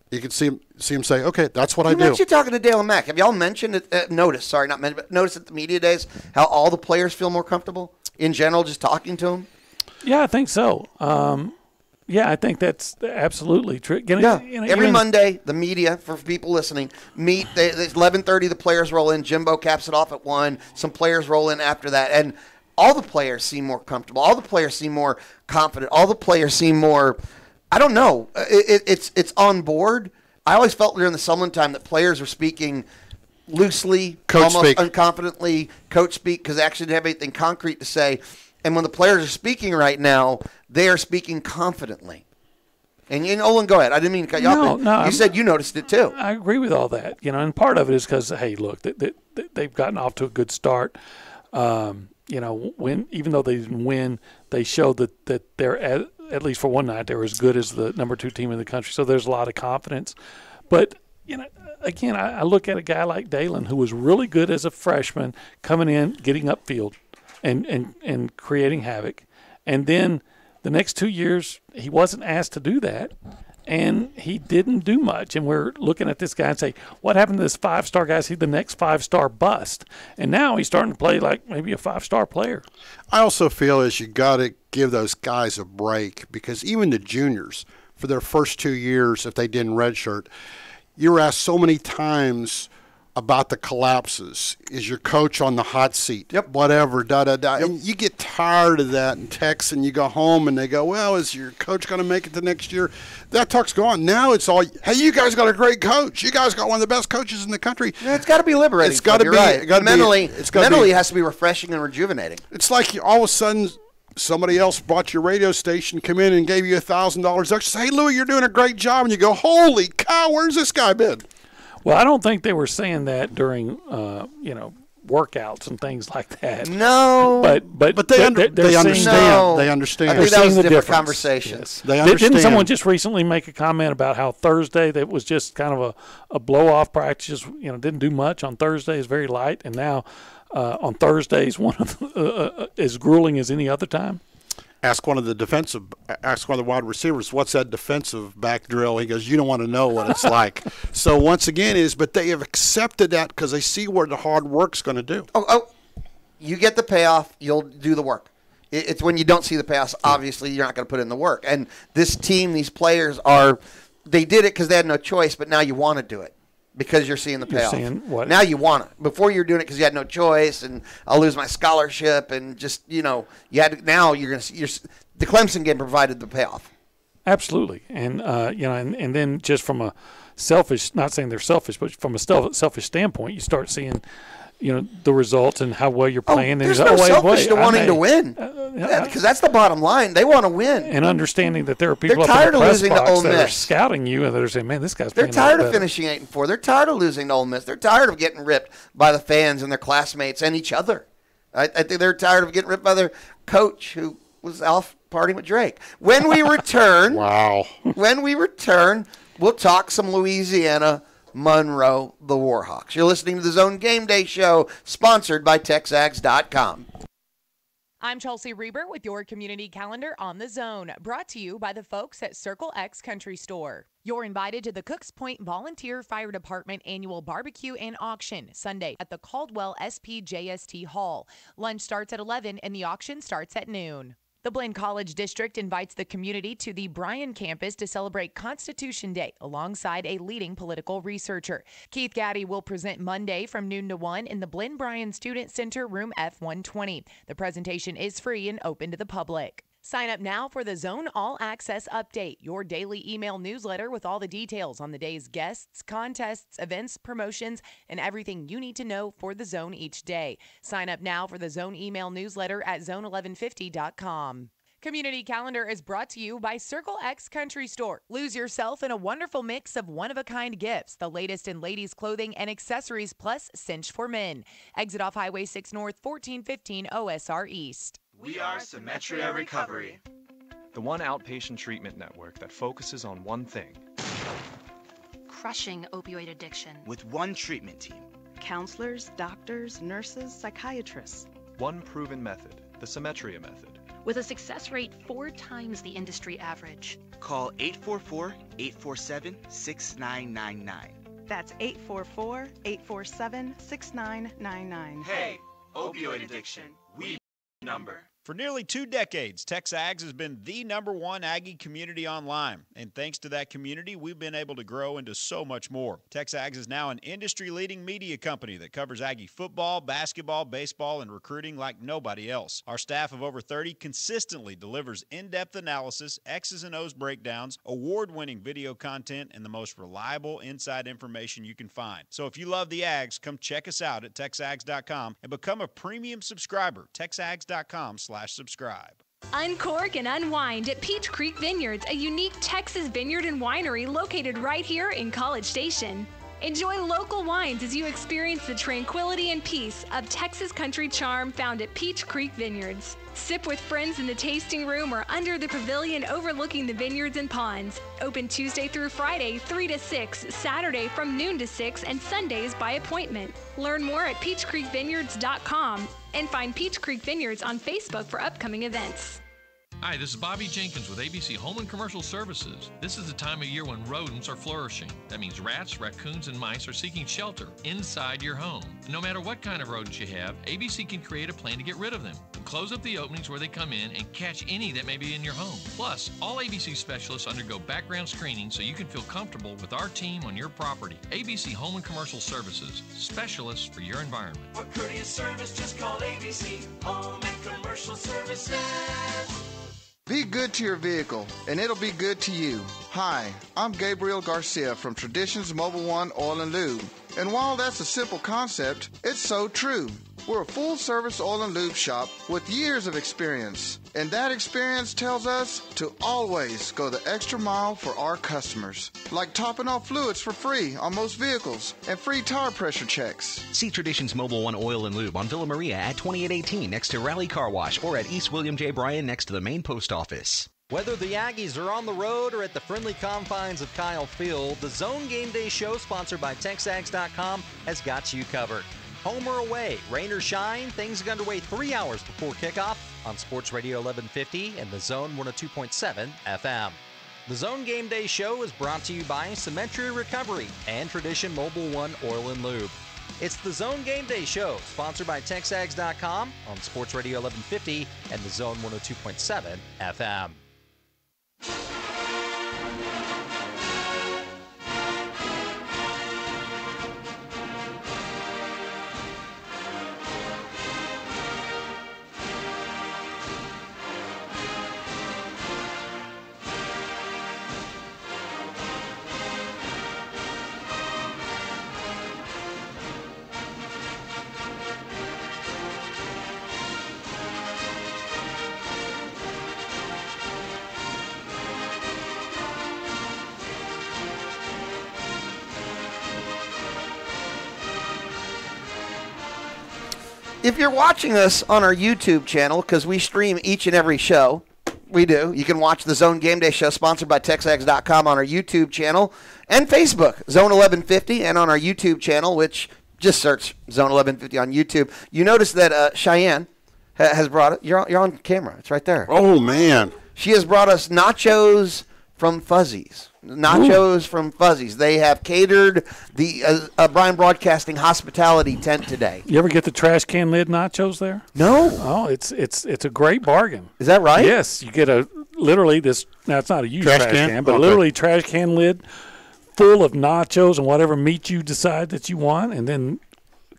you could see him say, okay, that's what I do. You talking to Dale and Mac. Have y'all mentioned it, noticed at the media days how all the players feel more comfortable in general just talking to them? Yeah, I think so. Yeah, I think that's absolutely true. Every Monday, the media, for people listening, meet. It's 11:30. The players roll in. Jimbo caps it off at 1. Some players roll in after that, and all the players seem more comfortable. All the players seem more confident. All the players seem more. I don't know. It's on board. I always felt during the Sumlin time that players were speaking loosely, almost unconfidently. Coach speak because they actually didn't have anything concrete to say. And when the players are speaking right now, they are speaking confidently. And Olin, go ahead. I didn't mean to cut you off. No, you said you noticed it too. I agree with all that. And part of it is because, hey, look, they've gotten off to a good start. Even though they didn't win, they showed that they're at least for one night they were as good as the number 2 team in the country. So there's a lot of confidence. But again, I look at a guy like Dalen who was really good as a freshman, coming in, getting upfield, and creating havoc. And then the next 2 years, he wasn't asked to do that, and he didn't do much. And we're looking at this guy and say, what happened to this 5-star guy? Is he the next 5-star bust? And now he's starting to play like maybe a 5-star player. I also feel is you got to give those guys a break because even the juniors, for their first 2 years, if they didn't redshirt, you were asked so many times about the collapses. Is your coach on the hot seat? Yep. Whatever, da-da-da. Yep. And you get tired of that and text and you go home and they go, well, is your coach going to make it the next year? That talk's gone. Now it's all, hey, you guys got a great coach. You guys got one of the best coaches in the country. Yeah, it's got to be liberating. It's got to be. Right. Mentally, it has to be refreshing and rejuvenating. It's like all of a sudden somebody else bought your radio station, come in and gave you $1,000 extra. Hey, Louie, you're doing a great job. And you go, holy cow, where's this guy been? Well, I don't think they were saying that during, workouts and things like that. No, but they understand. No. They understand. I think that was the different difference. Conversations. Yes. They understand. Didn't someone just recently make a comment about how Thursday that was just kind of a blow off practice? Didn't do much on Thursday. Is very light, and now on Thursdays one of as grueling as any other time. Ask one of the wide receivers, what's that defensive back drill? He goes, you don't want to know what it's like. So once again but they have accepted that because they see what the hard work's going to do. Oh, you get the payoff, you'll do the work. It's when you don't see the payoffs, obviously you're not going to put in the work. And this team, these players they did it because they had no choice, but now you want to do it. Because you're seeing the payoff. Now you want it. Before you were doing it because you had no choice, and I'll lose my scholarship, and just you had to, now you're going to. The Clemson game provided the payoff. Absolutely, and and then just from a selfish, not saying they're selfish, but from a selfish standpoint, you start seeing, the results and how well you're playing. There's no selfish to wanting to win. Because that's the bottom line. They want to win. And understanding that there are people up in the press box that are scouting you and that are saying, man, this guy's playing. They're tired of finishing 8-4. They're tired of losing to Ole Miss. They're tired of getting ripped by the fans and their classmates and each other. I think they're tired of getting ripped by their coach who was off partying with Drake. When we return, we'll talk some Louisiana Monroe, the Warhawks. You're listening to the Zone Game Day Show, sponsored by TexAgs.com. I'm Chelsea Reber with your community calendar on the Zone, brought to you by the folks at Circle X Country Store. You're invited to the Cooks Point Volunteer Fire Department annual barbecue and auction Sunday at the Caldwell SPJST Hall. Lunch starts at 11 and the auction starts at noon. The Blinn College District invites the community to the Bryan campus to celebrate Constitution Day alongside a leading political researcher. Keith Gaddy will present Monday from noon to 1 in the Blinn Bryan Student Center, room F120. The presentation is free and open to the public. Sign up now for the Zone All Access Update, your daily email newsletter with all the details on the day's guests, contests, events, promotions, and everything you need to know for the Zone each day. Sign up now for the Zone email newsletter at zone1150.com. Community Calendar is brought to you by Circle X Country Store. Lose yourself in a wonderful mix of one-of-a-kind gifts, the latest in ladies' clothing and accessories, plus cinch for men. Exit off Highway 6 North, 1415 OSR East. We are Symetria Recovery, the one outpatient treatment network that focuses on one thing: crushing opioid addiction. with one treatment team. Counselors, doctors, nurses, psychiatrists. One proven method, the Symetria method. With a success rate 4 times the industry average. Call 844-847-6999. That's 844-847-6999. Hey, opioid addiction, we number. For nearly 2 decades, TexAgs has been the #1 Aggie community online. And thanks to that community, we've been able to grow into so much more. TexAgs is now an industry-leading media company that covers Aggie football, basketball, baseball, and recruiting like nobody else. Our staff of over 30 consistently delivers in-depth analysis, X's and O's breakdowns, award-winning video content, and the most reliable inside information you can find. So if you love the Ags, come check us out at texags.com and become a premium subscriber. texags.com/subscribe. Uncork and unwind at Peach Creek Vineyards, a unique Texas vineyard and winery located right here in College Station. Enjoy local wines as you experience the tranquility and peace of Texas country charm found at Peach Creek Vineyards. Sip with friends in the tasting room or under the pavilion overlooking the vineyards and ponds. Open Tuesday through Friday, 3 to 6, Saturday from noon to 6, and Sundays by appointment. Learn more at peachcreekvineyards.com and find Peach Creek Vineyards on Facebook for upcoming events. Hi, this is Bobby Jenkins with ABC Home and Commercial Services. This is the time of year when rodents are flourishing. That means rats, raccoons, and mice are seeking shelter inside your home. No matter what kind of rodents you have, ABC can create a plan to get rid of them. Close up the openings where they come in and catch any that may be in your home. Plus, all ABC specialists undergo background screening so you can feel comfortable with our team on your property. ABC Home and Commercial Services, specialists for your environment. For courteous service, just call ABC Home and Commercial Services. Be good to your vehicle, and it'll be good to you. Hi, I'm Gabriel Garcia from Traditions Mobile One Oil and Lube. And while that's a simple concept, it's so true. We're a full-service oil and lube shop with years of experience. And that experience tells us to always go the extra mile for our customers. Like topping off fluids for free on most vehicles and free tire pressure checks. See Traditions Mobile One Oil and Lube on Villa Maria at 2818 next to Raleigh Car Wash, or at East William J. Bryan next to the main post office. Whether the Aggies are on the road or at the friendly confines of Kyle Field, the Zone Game Day show, sponsored by TexAgs.com, has got you covered. Home or away, rain or shine, things get underway 3 hours before kickoff on Sports Radio 1150 and the Zone 102.7 FM. The Zone Game Day show is brought to you by Symetria Recovery and Tradition Mobile One Oil and Lube. It's the Zone Game Day show, sponsored by TexAgs.com on Sports Radio 1150 and the Zone 102.7 FM. If you're watching us on our YouTube channel, because we stream each and every show, we do. You can watch the Zone Game Day show, sponsored by TexAgs.com, on our YouTube channel and Facebook, Zone 1150, and on our YouTube channel, which just search Zone 1150 on YouTube. You notice that Cheyenne has brought it. You're on camera. It's right there. Oh, man. She has brought us nachos, from Fuzzies. Nachos from Fuzzies. They have catered the Brian Broadcasting hospitality tent today. You ever get the trash can lid nachos there? No. Oh, it's a great bargain. Is that right? Yes, you get literally this. Now it's not a used trash can, but okay. literally trash can lid full of nachos and whatever meat you decide that you want, and then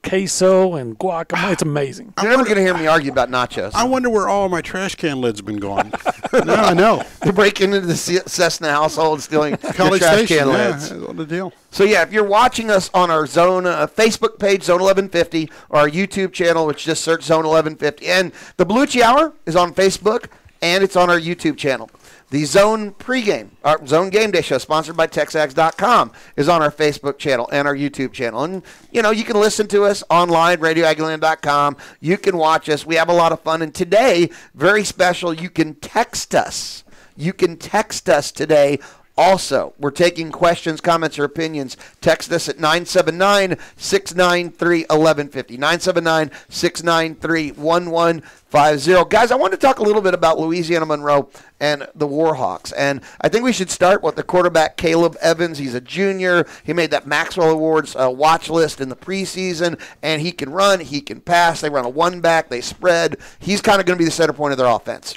queso and guacamole. It's amazing. You're never going to hear me argue about nachos. I wonder where all my trash can lids have been gone. Now I know. They're breaking into the Cessna household, stealing College trash Station, can yeah, lids. what the deal? So, yeah, if you're watching us on our Zone Facebook page, Zone 1150, or our YouTube channel, which just search Zone 1150, and the Belucci Hour is on Facebook, and it's on our YouTube channel. The Zone pregame, our Zone Game Day show, sponsored by TexAgs.com, is on our Facebook channel and our YouTube channel. And, you know, you can listen to us online, radioaggieland.com. You can watch us. We have a lot of fun. And today, very special, you can text us. You can text us today. Also, we're taking questions, comments, or opinions. Text us at 979-693-1150. 979-693-1150. Guys, I want to talk a little bit about Louisiana Monroe and the Warhawks. And I think we should start with the quarterback, Caleb Evans. He's a junior. He made that Maxwell Awards watch list in the preseason. And he can run. He can pass. They run a one-back. They spread. He's kind of going to be the center point of their offense.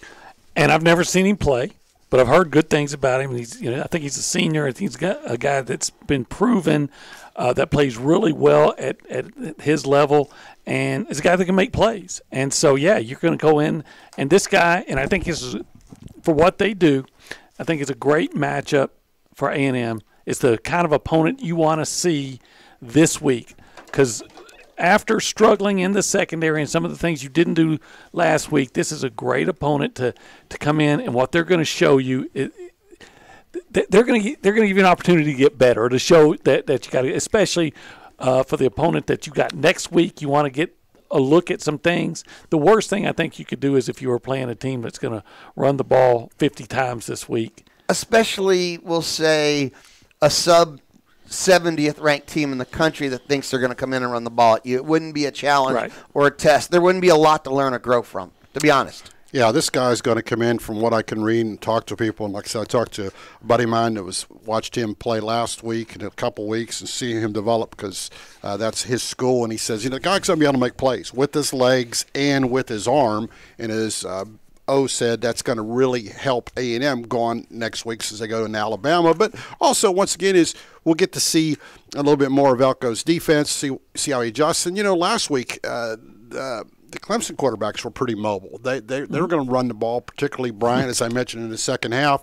And I've never seen him play, but I've heard good things about him. He's, I think he's a senior. I think he's got a guy that's been proven that plays really well at his level, and is a guy that can make plays. And so, yeah, you're going to go in, and this guy, and I think for what they do, I think it's a great matchup for A&M. It's the kind of opponent you want to see this week, because after struggling in the secondary and some of the things you didn't do last week, this is a great opponent to come in, and what they're going to show you, they're going to give you an opportunity to get better, to show that you got to, especially for the opponent that you got next week. You want to get a look at some things. The worst thing I think you could do is if you were playing a team that's going to run the ball 50 times this week. Especially, we'll say, a sub-70th ranked team in the country that thinks they're going to come in and run the ball at you. It wouldn't be a challenge or a test. There wouldn't be a lot to learn or grow from, to be honest. Yeah, this guy's going to come in, from what I can read and talk to people. And like I said, I talked to a buddy of mine that watched him play last week and a couple weeks and seeing him develop, because that's his school. And he says, the guy's going to be able to make plays with his legs and with his arm. And his O said that's going to really help A&M go on next week since they go to Alabama. But also, once again, we'll get to see a little bit more of Elko's defense, see how he adjusts. And, last week the Clemson quarterbacks were pretty mobile. They were going to run the ball, particularly Bryant, as I mentioned, in the second half.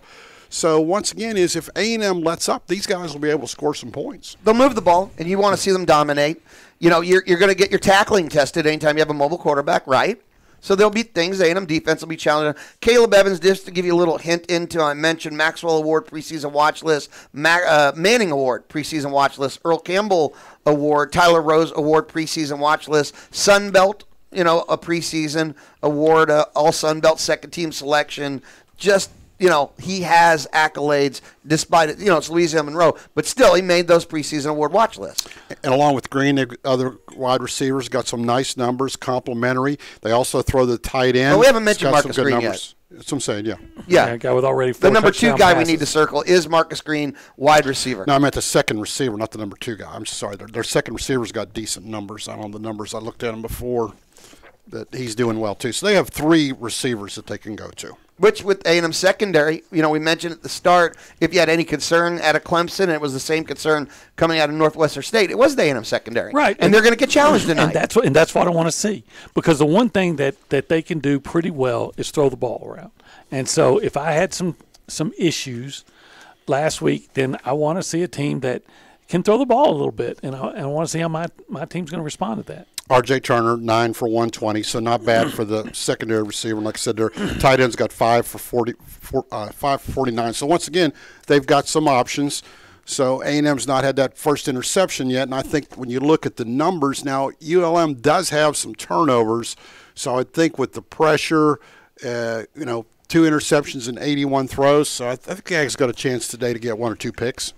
So, once again, if A&M lets up, these guys will be able to score some points. They'll move the ball, and you want to see them dominate. You're going to get your tackling tested anytime you have a mobile quarterback, right? So there'll be things A&M defense will be challenging. Caleb Evans, just to give you a little hint into, I mentioned Maxwell Award preseason watch list, Manning Award preseason watch list, Earl Campbell Award, Tyler Rose Award preseason watch list, Sun Belt, a preseason award, all Sun Belt second team selection. Just, he has accolades despite it. It's Louisiana Monroe, but still he made those preseason award watch lists. And along with Green, the other wide receivers got some nice numbers, complimentary. They also throw the tight end. Oh, we haven't mentioned Marcus Green yet. That's what I'm saying, yeah. Yeah, a guy with already 4 the number 2 guy passes. we need to circle is Marcus Green, wide receiver. No, I meant the second receiver, not the number 2 guy. I'm sorry. Their second receiver's got decent numbers. I don't know the numbers. I looked at him before. That he's doing well, too. So they have 3 receivers that they can go to. Which, with A&M secondary, we mentioned at the start, if you had any concern out of Clemson, and it was the same concern coming out of Northwestern State, it was the A&M secondary. Right. And they're going to get challenged tonight. And that's what I want to see. Because the one thing that they can do pretty well is throw the ball around. And so if I had some issues last week, then I want to see a team that can throw the ball a little bit. And I want to see how my team's going to respond to that. R.J. Turner, 9 for 120, so not bad for the secondary receiver. Like I said, their tight end's got 5 for 49. So once again, they've got some options. So A&M's not had that first interception yet, and I think when you look at the numbers now, ULM does have some turnovers. So I think with the pressure, 2 interceptions and 81 throws. So I think Ag's got a chance today to get 1 or 2 picks.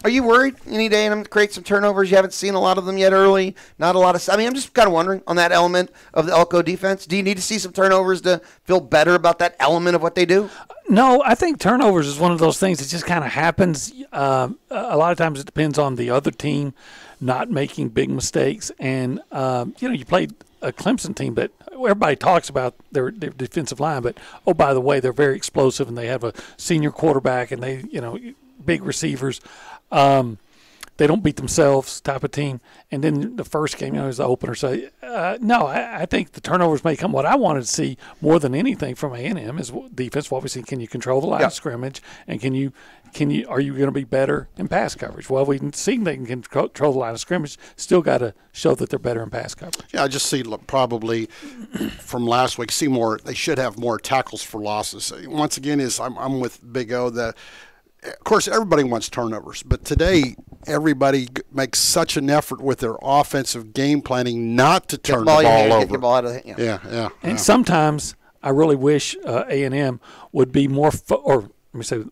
Are you worried you need A&M to create some turnovers? You haven't seen a lot of them yet early. Not a lot of. I mean, I'm just kind of wondering on that element of the Elko defense. Do you need to see some turnovers to feel better about that element of what they do? No, I think turnovers is one of those things that just kind of happens. A lot of times it depends on the other team not making big mistakes. And, you played a Clemson team that everybody talks about their defensive line, but, oh, by the way, they're very explosive and they have a senior quarterback and they, big receivers. They don't beat themselves type of team. And then the first game, is the opener. So, no, I think the turnovers may come. What I wanted to see more than anything from A&M is defense. Obviously, can you control the line of scrimmage? And are you going to be better in pass coverage? Well, we've seen they can control the line of scrimmage. Still got to show that they're better in pass coverage. Yeah, I just see probably from last week, they should have more tackles for losses. Once again, I'm with Big O that – of course, everybody wants turnovers, but today everybody makes such an effort with their offensive game planning not to turn the ball over. Get your ball out of the hand. Yeah. And sometimes I really wish A&M would be more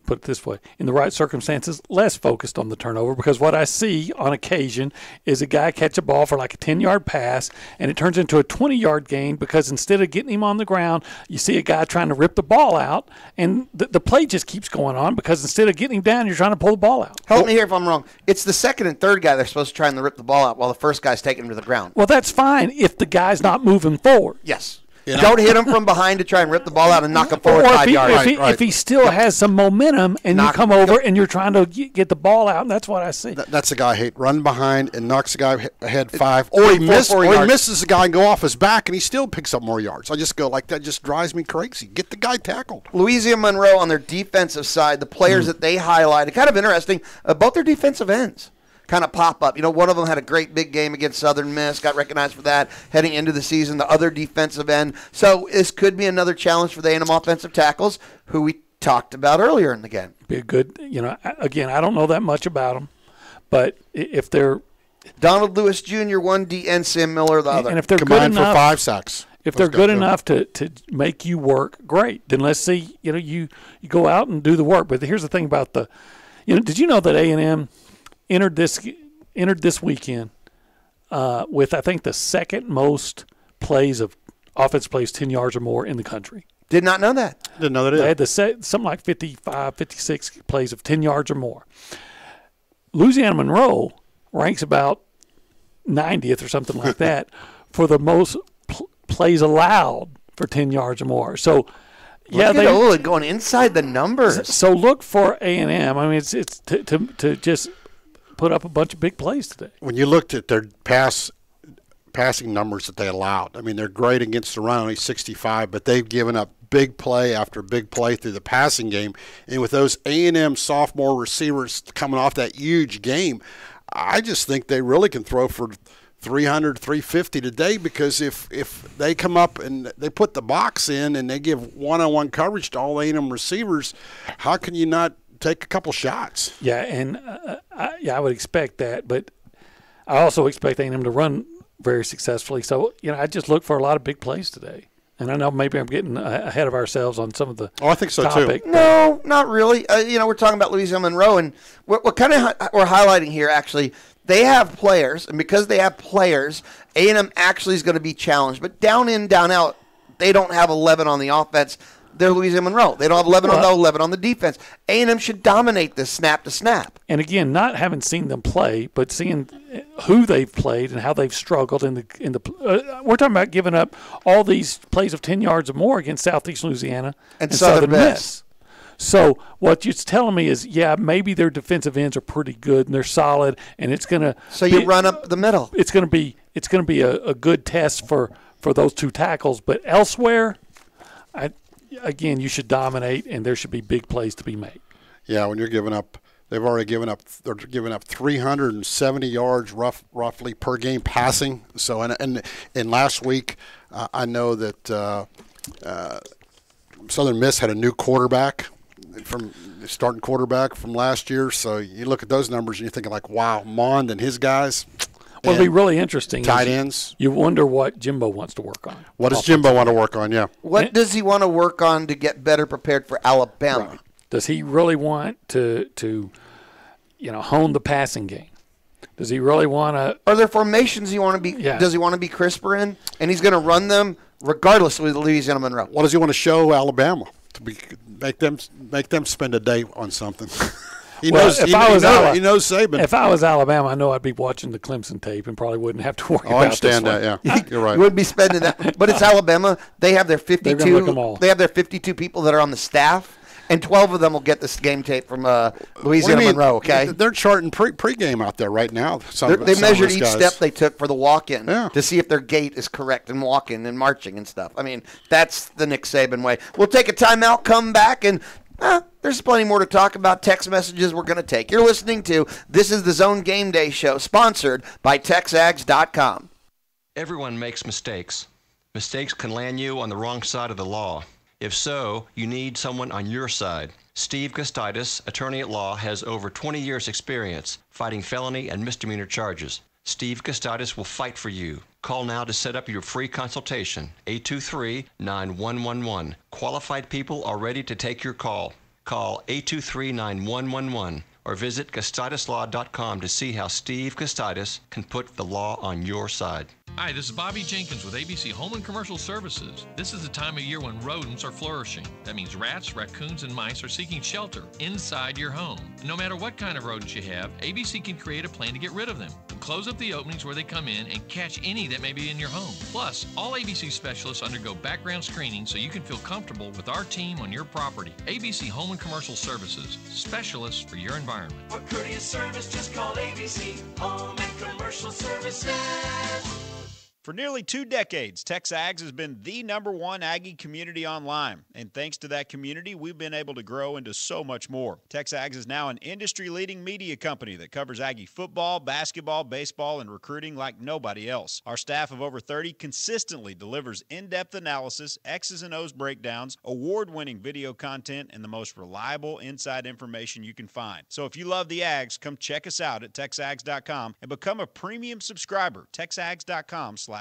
put it this way, in the right circumstances, less focused on the turnover, because what I see on occasion is a guy catch a ball for like a 10-yard pass, and it turns into a 20-yard gain because instead of getting him on the ground, you see a guy trying to rip the ball out, and the play just keeps going on because instead of getting him down, you're trying to pull the ball out. Help me here if I'm wrong. It's the second and third guy they're supposed to try and rip the ball out while the first guy's taking him to the ground. Well, that's fine if the guy's not moving forward. Yes. Don't hit him from behind to try and rip the ball out and knock him forward 5 yards. If he still has some momentum and you come over and you're trying to get the ball out, and that's what I see. That's the guy I hate. Run behind and knocks the guy ahead 5. Or he misses the guy and go off his back and he still picks up more yards. I just go like that just drives me crazy. Get the guy tackled. Louisiana Monroe on their defensive side, the players that they highlighted, kind of interesting, both their defensive ends kind of pop up. One of them had a great big game against Southern Miss, got recognized for that heading into the season, the other defensive end. So this could be another challenge for the A&M offensive tackles, who we talked about earlier in the game. Be a good, again, I don't know that much about them, but if they're Donald Lewis Jr., one D, and Sam Miller, the other. And if they're combined good enough, for 5 sacks. If they're good enough to make you work, great. Then let's see, you go out and do the work. But here's the thing about did you know that A&M entered this weekend with, I think, the second most plays of offensive plays 10 yards or more in the country. Did not know that. Didn't know that either. They had something like 55, 56 plays of 10 yards or more. Louisiana Monroe ranks about 90th or something like that for the most plays allowed for 10 yards or more. So, they're going inside the numbers. So look for A&M. I mean, it's to just put up a bunch of big plays today. When you looked at their passing numbers that they allowed, I mean, they're great against the run, only 65, but they've given up big play after big play through the passing game. And with those A&M sophomore receivers coming off that huge game, I just think they really can throw for 300, 350 today, because if they come up and they put the box in and they give one-on-one coverage to all A&M receivers, how can you not take a couple shots? Yeah, and I would expect that, but I also expect A&M to run very successfully. So, I just look for a lot of big plays today. And I know maybe I'm getting ahead of ourselves on some of the I think so topic. Too. No, not really. We're talking about Louisiana Monroe, and what kind of we're highlighting here, actually, they have players, and because they have players, A&M actually is going to be challenged. But down in, down out, they don't have 11 on the offense. They're Louisiana Monroe. They don't have 11 on the 11 on the defense. A&M should dominate this snap to snap. And again, not having seen them play, but seeing who they've played and how they've struggled in the. We're talking about giving up all these plays of 10 yards or more against Southeast Louisiana and Southern Miss. So what you're telling me is, maybe their defensive ends are pretty good and they're solid, and it's gonna. So you run up the middle. It's gonna be a good test for those two tackles, but elsewhere, Again, you should dominate, and there should be big plays to be made. Yeah, when you're giving up, they're giving up 370 yards roughly per game passing. So, and last week, I know that Southern Miss had a new quarterback starting quarterback from last year. So you look at those numbers and you're thinking like, wow, Mond and his guys. What'll be really interesting tight ends. You wonder what Jimbo wants to work on. What does Jimbo want to work on? Yeah. What does he want to work on to get better prepared for Alabama? Right. Does he really want to hone the passing game? Does he really want to? Are there formations he want to be? Yeah. Does he want to be crisper in? And he's going to run them regardless of Louisiana Monroe. What does he want to show Alabama to make them spend a day on something? He knows Saban. If I was Alabama, I know I'd be watching the Clemson tape and probably wouldn't have to worry about I understand this that. one. Yeah, you're right. You wouldn't be spending that. But it's Alabama. They have their 52. They're gonna look 'em all. They have their 52 people that are on the staff, and 12 of them will get this game tape from Louisiana Monroe. Okay, they're charting pregame out there right now. They measured each guys. step they took for the walk-in Yeah. to see if their gait is correct and walking and marching and stuff. I mean, that's the Nick Saban way. We'll take a timeout, come back, and there's plenty more to talk about. Text messages we're going to take. You're listening to This is the Zone Game Day Show, sponsored by TexAgs.com. Everyone makes mistakes. Mistakes can land you on the wrong side of the law. If so, you need someone on your side. Steve Gustitis, attorney at law, has over 20 years' experience fighting felony and misdemeanor charges. Steve Gustitis will fight for you. Call now to set up your free consultation, 823-9111. Qualified people are ready to take your call. Call 823-9111 or visit GustitisLaw.com to see how Steve Gustitis can put the law on your side. Hi, this is Bobby Jenkins with ABC Home and Commercial Services. This is the time of year when rodents are flourishing. That means rats, raccoons, and mice are seeking shelter inside your home. No matter what kind of rodents you have, ABC can create a plan to get rid of them. Close up the openings where they come in and catch any that may be in your home. Plus, all ABC specialists undergo background screening so you can feel comfortable with our team on your property. ABC Home and Commercial Services, specialists for your environment. For courteous service, just call ABC Home and Commercial Services. For nearly 2 decades, TexAgs has been the #1 Aggie community online. And thanks to that community, we've been able to grow into so much more. TexAgs is now an industry-leading media company that covers Aggie football, basketball, baseball, and recruiting like nobody else. Our staff of over 30 consistently delivers in-depth analysis, X's and O's breakdowns, award-winning video content, and the most reliable inside information you can find. So if you love the Ags, come check us out at TexAgs.com and become a premium subscriber. TexAgs.com/subscribe.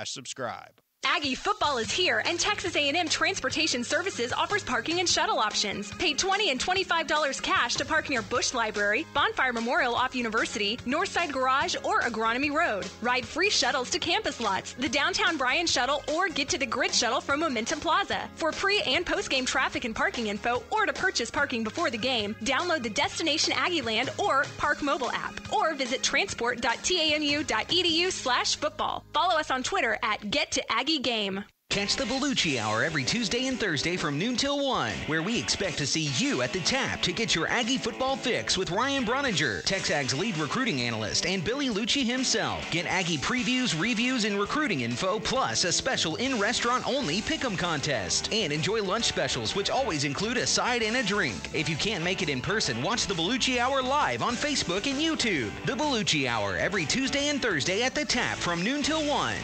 Aggie football is here, and Texas A&M Transportation Services offers parking and shuttle options. Pay $20 and $25 cash to park near Bush Library, Bonfire Memorial off University, Northside Garage, or Agronomy Road. Ride free shuttles to campus lots, the downtown Bryan shuttle, or get to the Grid shuttle from Momentum Plaza. For pre- and post-game traffic and parking info, or to purchase parking before the game, download the Destination Aggieland or Park mobile app, or visit transport.tanu.edu/football. Follow us on Twitter at GetToAggieGame. Catch the Bellucci Hour every Tuesday and Thursday from noon till 1, where we expect to see you at the tap to get your Aggie football fix with Ryan Broninger, TexAg's lead recruiting analyst, and Billy Lucci himself. Get Aggie previews, reviews, and recruiting info, plus a special in-restaurant-only pick'em contest. And enjoy lunch specials, which always include a side and a drink. If you can't make it in person, watch the Bellucci Hour live on Facebook and YouTube. The Bellucci Hour every Tuesday and Thursday at the tap from noon till 1.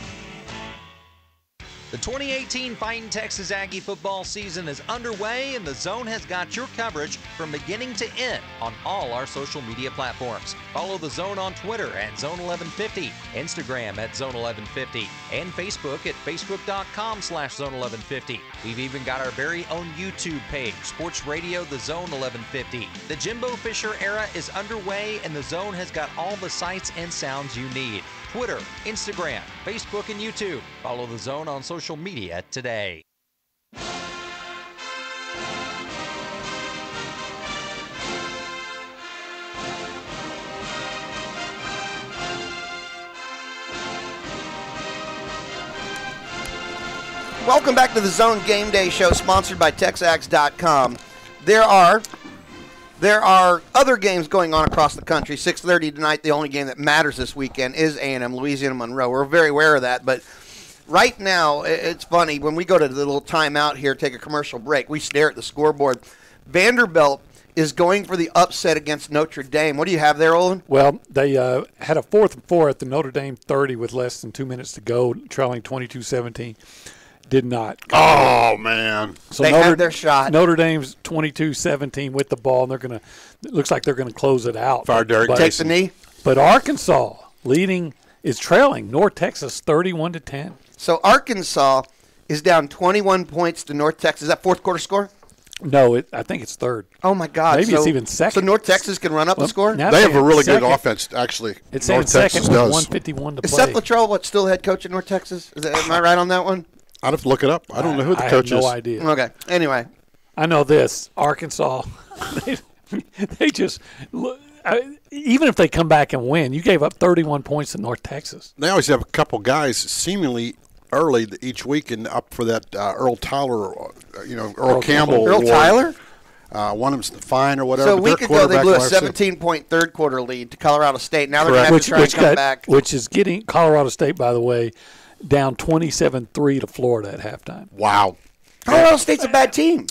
The 2018 Fighting Texas Aggie football season is underway, and the Zone has got your coverage from beginning to end on all our social media platforms. Follow the Zone on Twitter at Zone1150, Instagram at Zone1150, and Facebook at Facebook.com/Zone1150. We've even got our very own YouTube page, Sports Radio The Zone 1150. The Jimbo Fisher era is underway, and the Zone has got all the sights and sounds you need. Twitter, Instagram, Facebook, and YouTube. Follow the Zone on social media today. Welcome back to the Zone Game Day Show, sponsored by TexAgs.com. There are other games going on across the country. 6:30 tonight, the only game that matters this weekend is A&M, Louisiana Monroe. We're very aware of that, but right now, it's funny. When we go to the little timeout here, take a commercial break, we stare at the scoreboard. Vanderbilt is going for the upset against Notre Dame. What do you have there, Olin? Well, they had a 4th and 4 at the Notre Dame 30 with less than 2 minutes to go, trailing 22-17. Did not. Oh, man. So they had their shot. Notre Dame's 22-17 with the ball, and it looks like they're going to close it out. Fire Derek Take the knee. But Arkansas is trailing North Texas 31-10. So Arkansas is down 21 points to North Texas. Is that fourth quarter score? No, I think it's third. Oh, my God. Maybe it's even second. So North Texas can run up the score? They have a really good offense, actually. It's North Texas second does. with 1:51 to Is play. Seth Luttrell still head coach at North Texas? Am I right on that one? I'd have to look it up. I don't know who the coach is. I have no idea. Okay. Anyway. I know this. Arkansas, they just even if they come back and win, you gave up 31 points to North Texas. They always have a couple guys seemingly early each week and up for that Earl Tyler, Earl Campbell. Earl Tyler? One of them's fine or whatever. So a week ago they blew a 17-point third-quarter lead to Colorado State. Now they're going to have to try and come back. Which is getting Colorado State, by the way, down 27-3 to Florida at halftime. Wow. Colorado State's a bad team.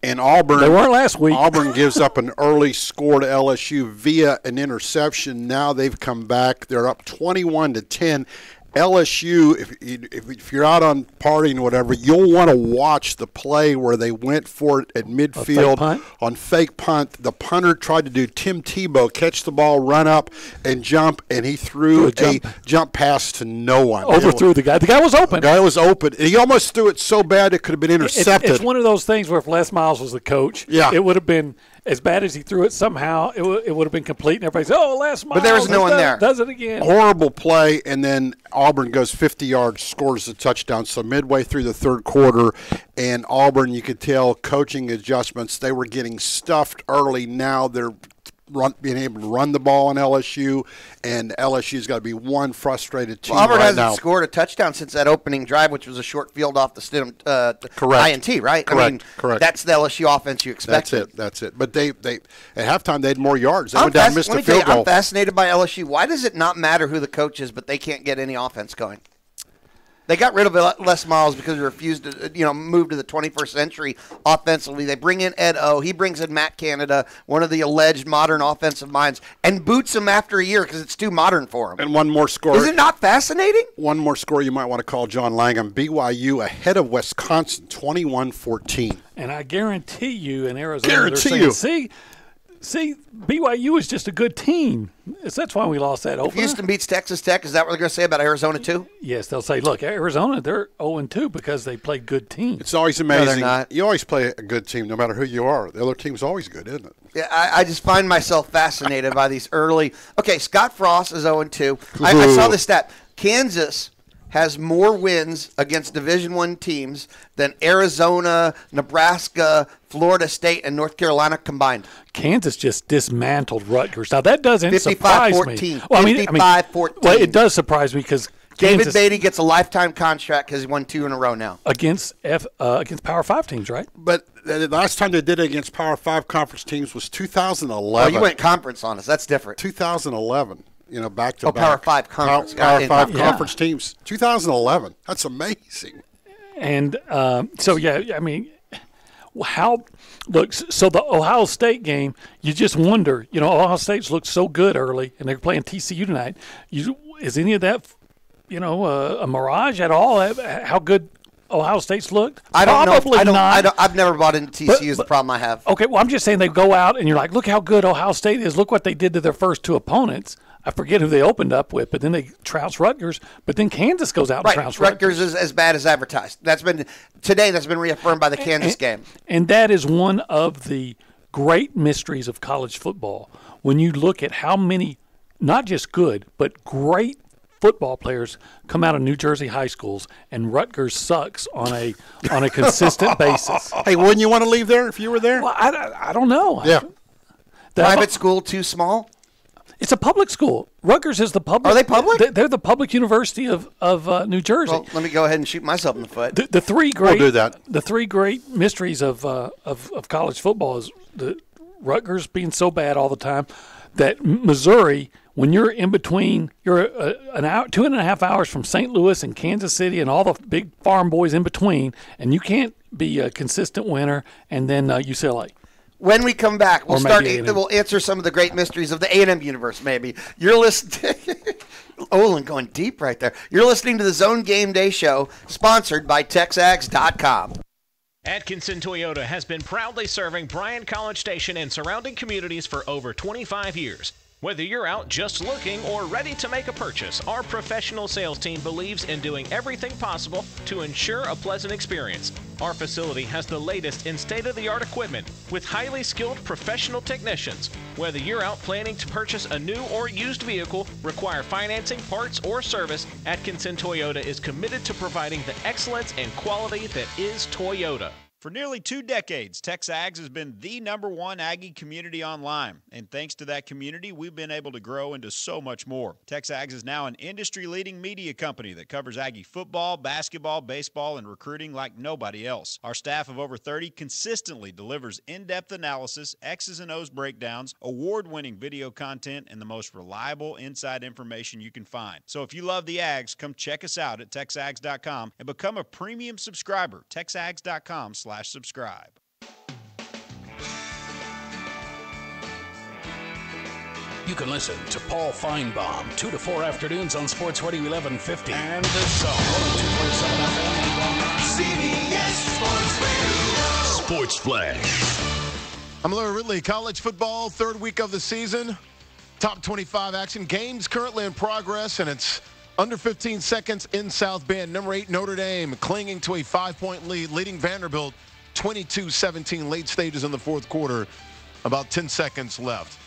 And Auburn. They weren't last week. Auburn gives up an early score to LSU via an interception. Now they've come back. They're up 21-10. LSU, if you're out on partying or whatever, you'll want to watch the play where they went for it at midfield on fake punt. The punter tried to do Tim Tebow, catch the ball, run up, and jump, and he threw a jump pass to no one. Overthrew the guy. The guy was open. The guy was open. He almost threw it so bad it could have been intercepted. It's one of those things where if Les Miles was the coach, it would have been as bad as he threw it. Somehow it would have been complete, and everybody says, Les Miles. But there was no one there. Does it again. Horrible play, and then Auburn goes 50 yards, scores a touchdown. So midway through the third quarter, and Auburn, you could tell coaching adjustments. They were getting stuffed early. Now they're being able to run the ball on LSU, and LSU's got to be one frustrated team Auburn right now. hasn't scored a touchdoand since that opening drive, which was a short field off the Stidham INT, right? Correct. Correct. That's the LSU offense you expected. That's it. But they at halftime they had more yards. They went down and missed a field goal. I'm fascinated by LSU. Why does it not matter who the coach is, but they can't get any offense going? They got rid of Les Miles because he refused to, move to the 21st century offensively. They bring in Ed O. He brings in Matt Canada, one of the alleged modern offensive minds, and boots him after a year because it's too modern for him. And one more score. Is it not fascinating? One more score you might want to call John Langham. BYU ahead of Wisconsin, 21-14. And I guarantee you in Arizona, they're saying, See, BYU is just a good team. That's why we lost that opener. If Houston beats Texas Tech, is that what they're going to say about Arizona too? Yes, they'll say, look, Arizona, they're 0-2 because they play good teams. It's always amazing. No, they're not. You always play a good team no matter who you are. The other team's always good, isn't it? Yeah, I just find myself fascinated by these early. Okay, Scott Frost is 0-2. I saw this stat. Kansas has more wins against Division I teams than Arizona, Nebraska, Florida State, and North Carolina combined. Kansas just dismantled Rutgers. Now, that doesn't surprise 55-14. me. Well, 55-14. Well, it does surprise me because David Beatty gets a lifetime contract because he won 2 in a row now. Against Power 5 teams, right? But the last time they did it against Power 5 conference teams was 2011. Oh, you went conference on us. That's different. 2011. Back to back. Power 5 conference. Power 5 conference teams. 2011. That's amazing. And so the Ohio State game, you just wonder, Ohio State's looked so good early, and they're playing TCU tonight. Is any of that, a mirage at all? How good Ohio State's looked? I don't Probably know. not. I've never bought into TCU is the problem I have. Okay, well, I'm just saying they go out, and you're like, look how good Ohio State is. Look what they did to their first two opponents. I forget who they opened up with, but then they trounced Rutgers. But then Kansas goes out and trounced Rutgers. Rutgers is as bad as advertised. That's been reaffirmed by the Kansas game. And that is one of the great mysteries of college football. When you look at how many, not just good, but great football players come out of New Jersey high schools, and Rutgers sucks on a consistent basis. Hey, wouldn't you want to leave there if you were there? Well, I don't know. Yeah. Private school too small? It's a public school. Rutgers is the public. Are they public? They're the public university of New Jersey. Well, let me go ahead and shoot myself in the foot. The three great. We'll do that. The three great mysteries of college football is the Rutgers being so bad all the time that Missouri, when you're in between, you're an hour, 2.5 hours from St. Louis and Kansas City and all the big farm boys in between, and you can't be a consistent winner. And then UCLA. When we come back, we'll answer some of the great mysteries of the A&M universe, maybe. You're listening Olin going deep right there. You're listening to the Zone Game Day Show, sponsored by TexAgs.com. Atkinson Toyota has been proudly serving Bryan College Station and surrounding communities for over 25 years. Whether you're out just looking or ready to make a purchase, our professional sales team believes in doing everything possible to ensure a pleasant experience. Our facility has the latest in state-of-the-art equipment with highly skilled professional technicians. Whether you're out planning to purchase a new or used vehicle, require financing, parts, or service, Atkinson Toyota is committed to providing the excellence and quality that is Toyota. For nearly 2 decades, TexAgs has been the #1 Aggie community online. And thanks to that community, we've been able to grow into so much more. TexAgs is now an industry-leading media company that covers Aggie football, basketball, baseball, and recruiting like nobody else. Our staff of over 30 consistently delivers in-depth analysis, X's and O's breakdowns, award-winning video content, and the most reliable inside information you can find. So if you love the Ags, come check us out at texags.com and become a premium subscriber. texags.com/subscribe. You can listen to Paul Feinbaum 2 to 4 afternoons on Sports Radio 1150 and the Zone 102.7 FM. CBS Sports Radio. Sports Flash. I'm Louie Ridley. College football, 3rd week of the season. Top 25 action. Games currently in progress, and it's under 15 seconds in South Bend. Number 8, Notre Dame, clinging to a 5-point lead, leading Vanderbilt 22-17, late stages in the 4th quarter. About 10 seconds left.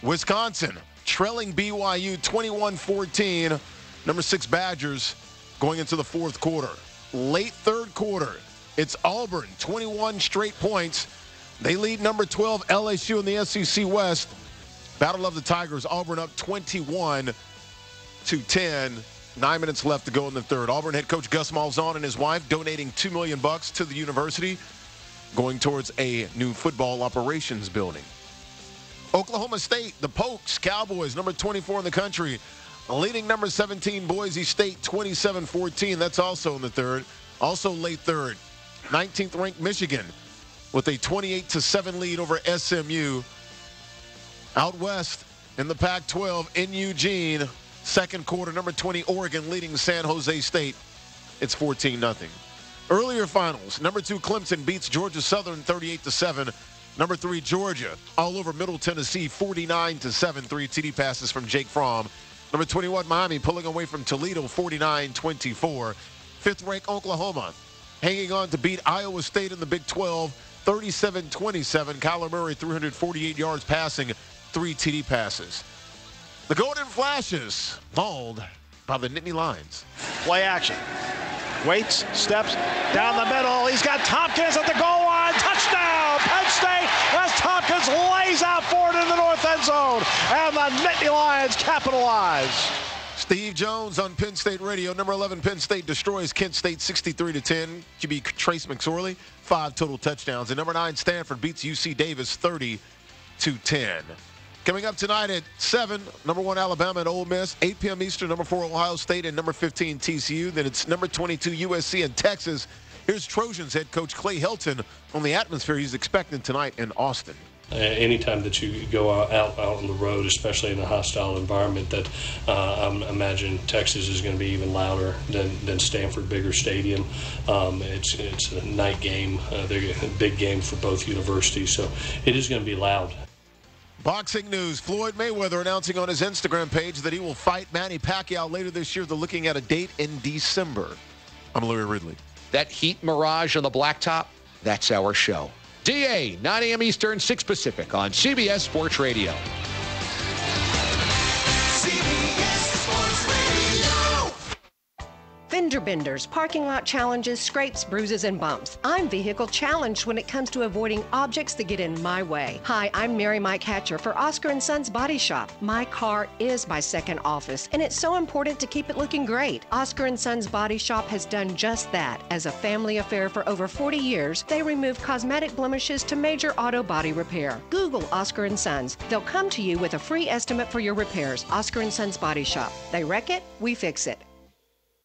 Wisconsin, trailing BYU 21-14. Number 6, Badgers, going into the 4th quarter. Late 3rd quarter, it's Auburn, 21 straight points. They lead number 12, LSU in the SEC West. Battle of the Tigers, Auburn up 21-10. 9 minutes left to go in the 3rd. Auburn head coach Gus Malzahn and his wife donating $2 million to the university, going towards a new football operations building. Oklahoma State, the Pokes, Cowboys, number 24 in the country, leading number 17, Boise State, 27-14. That's also in the 3rd. Also late 3rd. 19th ranked Michigan with a 28-7 lead over SMU. Out west in the Pac-12 in Eugene, 2nd quarter, number 20, Oregon leading San Jose State. It's 14-0. Earlier finals, number 2, Clemson beats Georgia Southern 38-7. Number 3, Georgia all over Middle Tennessee 49-7. 3 TD passes from Jake Fromm. Number 21, Miami pulling away from Toledo 49-24. 5th ranked Oklahoma hanging on to beat Iowa State in the Big 12 37-27. Kyler Murray 348 yards passing, 3 TD passes. The Golden Flashes, mauled by the Nittany Lions. Play action. Waits, steps down the middle. He's got Tompkins at the goal line. Touchdown, Penn State, as Tompkins lays out for it in the north end zone. And the Nittany Lions capitalize. Steve Jones on Penn State Radio. Number 11, Penn State destroys Kent State 63-10. QB Trace McSorley, 5 total touchdowns. And number 9, Stanford beats UC Davis 30-10. Coming up tonight at 7, number 1, Alabama at Ole Miss. 8 p.m. Eastern, number 4, Ohio State, and number 15, TCU. Then it's number 22, USC and Texas. Here's Trojans head coach Clay Helton on the atmosphere he's expecting tonight in Austin. Anytime that you go out on the road, especially in a hostile environment, that I imagine Texas is going to be even louder than Stanford, bigger stadium. It's a night game. They're a big game for both universities, so it is going to be loud. Boxing news, Floyd Mayweather announcing on his Instagram page that he will fight Manny Pacquiao later this year. They're looking at a date in December. I'm Louie Ridley. That heat mirage on the blacktop, that's our show. DA, 9 a.m. Eastern, 6 Pacific on CBS Sports Radio. CBS Sports Radio. Fender benders, parking lot challenges, scrapes, bruises, and bumps. I'm vehicle challenged when it comes to avoiding objects that get in my way. Hi, I'm Mary Mike Hatcher for Oscar & Sons Body Shop. My car is my second office, and it's so important to keep it looking great. Oscar & Sons Body Shop has done just that. As a family affair for over 40 years, they remove cosmetic blemishes to major auto body repair. Google Oscar & Sons. They'll come to you with a free estimate for your repairs. Oscar & Sons Body Shop. They wreck it, we fix it.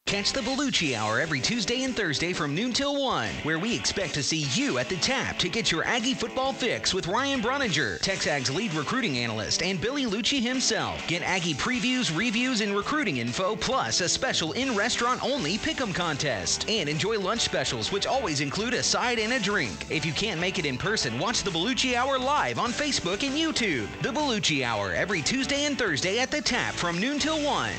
Catch the Bellucci Hour every Tuesday and Thursday from noon till 1, where we expect to see you at the tap to get your Aggie football fix with Ryan Brunninger, Texag's lead recruiting analyst, and Billy Lucci himself. Get Aggie previews, reviews, and recruiting info, plus a special in-restaurant-only pick'em contest. And enjoy lunch specials, which always include a side and a drink. If you can't make it in person, watch the Bellucci Hour live on Facebook and YouTube. The Bellucci Hour every Tuesday and Thursday at the tap from noon till 1.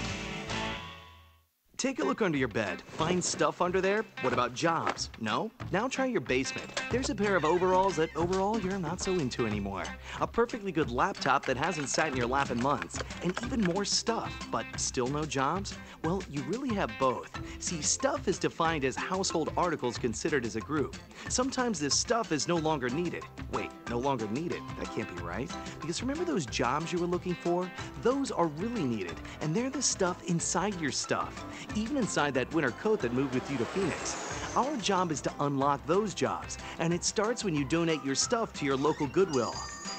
Take a look under your bed. Find stuff under there? What about jobs? No? Now try your basement. There's a pair of overalls that overall you're not so into anymore. A perfectly good laptop that hasn't sat in your lap in months. And even more stuff, but still no jobs? Well, you really have both. See, stuff is defined as household articles considered as a group. Sometimes this stuff is no longer needed. Wait, no longer needed? That can't be right. Because remember those jobs you were looking for? Those are really needed, and they're the stuff inside your stuff. Even inside that winter coat that moved with you to Phoenix. Our job is to unlock those jobs, and it starts when you donate your stuff to your local Goodwill.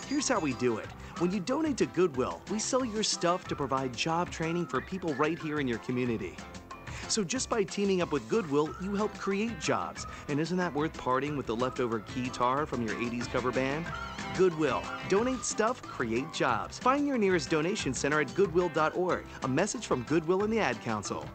Here's how we do it. When you donate to Goodwill, we sell your stuff to provide job training for people right here in your community. So just by teaming up with Goodwill, you help create jobs. And isn't that worth parting with the leftover keytar from your 80s cover band? Goodwill. Donate stuff, create jobs. Find your nearest donation center at goodwill.org. A message from Goodwill and the Ad Council.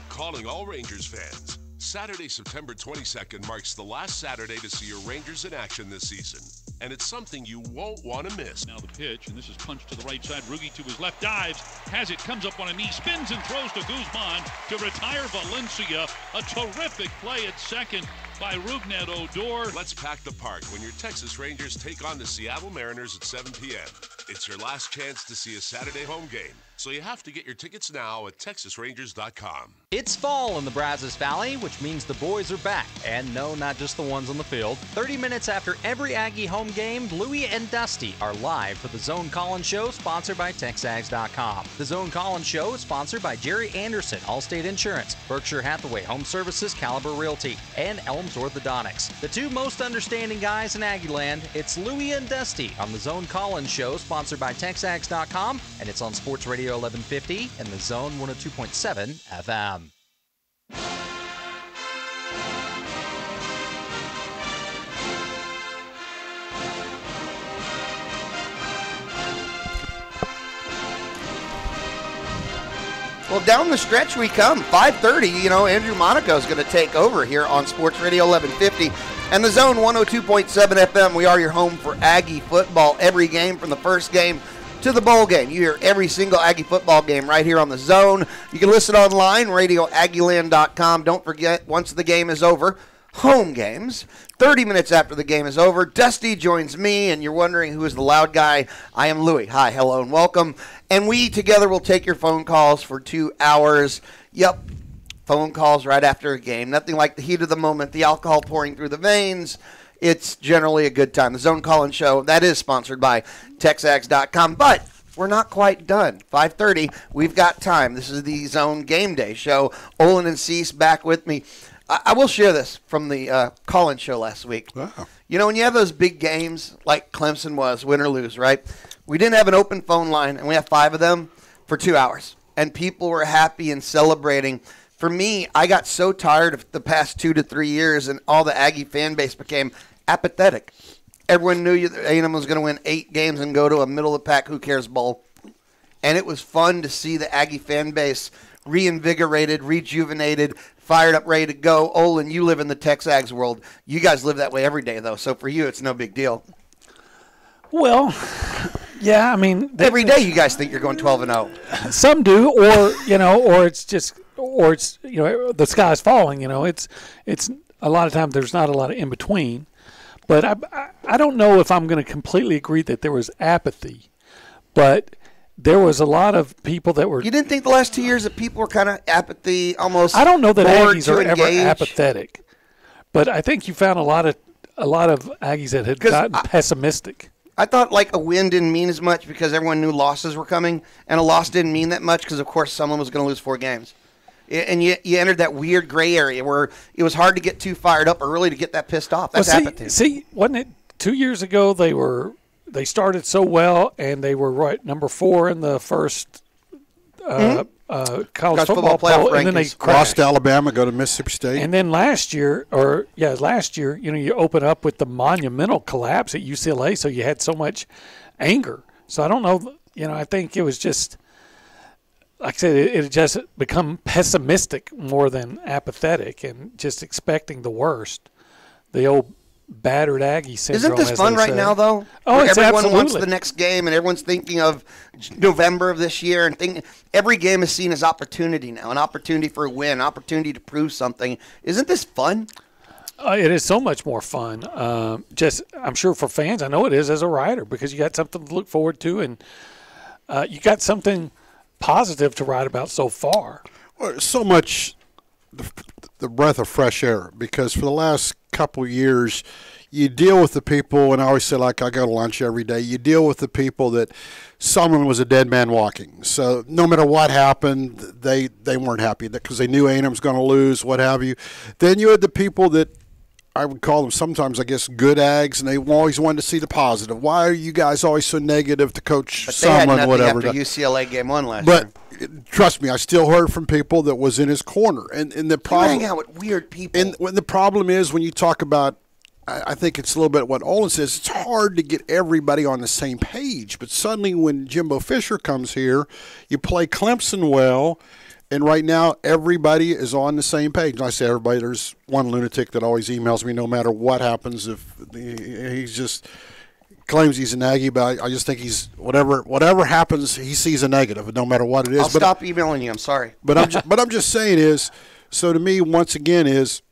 Calling all Rangers fans. Saturday, September 22nd marks the last Saturday to see your Rangers in action this season. And it's something you won't want to miss. Now the pitch, and this is punched to the right side. Rugi to his left, dives, has it, comes up on a knee, spins and throws to Guzman to retire Valencia. A terrific play at second by Rugnet Odor. Let's pack the park when your Texas Rangers take on the Seattle Mariners at 7 p.m. It's your last chance to see a Saturday home game. So you have to get your tickets now at TexasRangers.com. It's fall in the Brazos Valley, which means the boys are back. And no, not just the ones on the field. 30 minutes after every Aggie home game, Louie and Dusty are live for the Zone Collins Show, sponsored by TexAgs.com. The Zone Collins Show is sponsored by Jerry Anderson, Allstate Insurance, Berkshire Hathaway Home Services, Caliber Realty, and Elms Orthodontics. The two most understanding guys in Aggieland, it's Louie and Dusty on the Zone Collins Show, sponsored by TexAgs.com, and it's on Sports Radio 1150 and the Zone 102.7 FM. Well, down the stretch we come. 5:30, Andrew Monaco is going to take over here on Sports Radio 1150 and the Zone 102.7 FM. We are your home for Aggie football. Every game from the first game to the bowl game. You hear every single Aggie football game right here on the Zone. You can listen online, radioaggieland.com. Don't forget, once the game is over, home games. 30 minutes after the game is over, Dusty joins me, and you're wondering who is the loud guy. I am Louie. Hi, hello, and welcome. And we together will take your phone calls for 2 hours. Yep, phone calls right after a game. Nothing like the heat of the moment, the alcohol pouring through the veins. It's generally a good time. The Zone Collins Show, that is sponsored by TexAgs.com, but we're not quite done. 5:30, we've got time. This is the Zone Game Day Show. Olin and Cease back with me. I will share this from the Collins Show last week. Wow. When you have those big games like Clemson was, win or lose, right? We didn't have an open phone line, and we have 5 of them for 2 hours, and people were happy and celebrating. For me, I got so tired of the past 2 to 3 years, and all the Aggie fan base became apathetic. Everyone knew A&M was going to win 8 games and go to a middle-of-the-pack who cares bowl. And it was fun to see the Aggie fan base reinvigorated, rejuvenated, fired up, ready to go. Olin, you live in the TexAgs world. You guys live that way every day, though. So for you, it's no big deal. Well, yeah, I mean, every day you guys think you're going 12-0. Some do, or it's the sky's falling. It's a lot of times there's not a lot of in between. But I don't know if I'm going to completely agree that there was apathy, but there was a lot of people that were. You didn't think the last 2 years that people were kind of apathy, almost. I don't know that Aggies are engage? ever apathetic, but I think you found a lot of Aggies that had gotten pessimistic. I thought like a win didn't mean as much because everyone knew losses were coming, and a loss didn't mean that much because, of course, someone was going to lose 4 games. And you entered that weird gray area where it was hard to get too fired up early to get that pissed off. That's apathy. See, wasn't it 2 years ago they started so well and they were number 4 in the first college football poll, and then they crashed. Lost to Alabama, go to Mississippi State. And then last year, you open up with the monumental collapse at UCLA, so you had so much anger. So I don't know, I think it was just, like I said, it had just become pessimistic more than apathetic and just expecting the worst. The old battered Aggie syndrome. Isn't this fun right now, though? Oh, it's everyone absolutely. wants the next game, and everyone's thinking of November of this year, and every game is seen as opportunity now, an opportunity for a win, opportunity to prove something. Isn't this fun? It is so much more fun. I'm sure for fans, I know it is as a writer, because you got something to look forward to, and you got something positive to write about so far. Well, so much the breath of fresh air, because for the last couple of years you deal with the people, and I always say, like, I go to lunch every day, you deal with the people that someone was a dead man walking. So no matter what happened, they weren't happy because they knew A&M was going to lose, what have you. Then you had the people that I would call them sometimes, I guess, good Ags, and they always wanted to see the positive. Why are you guys always so negative to coach someone, whatever? After UCLA game 1 last year. But trust me, I still heard from people that was in his corner. And the problem, you hang out with weird people. And the problem is when you talk about, I think it's a little bit what Olin says, it's hard to get everybody on the same page. But suddenly when Jimbo Fisher comes here, you play Clemson well, and right now everybody is on the same page. And I say everybody, there's one lunatic that always emails me no matter what happens. If he's just claims he's an Aggie, but I just think he's whatever happens, he sees a negative, no matter what it is. I'll stop emailing you. I'm sorry, but I'm just saying is, so to me, once again, it's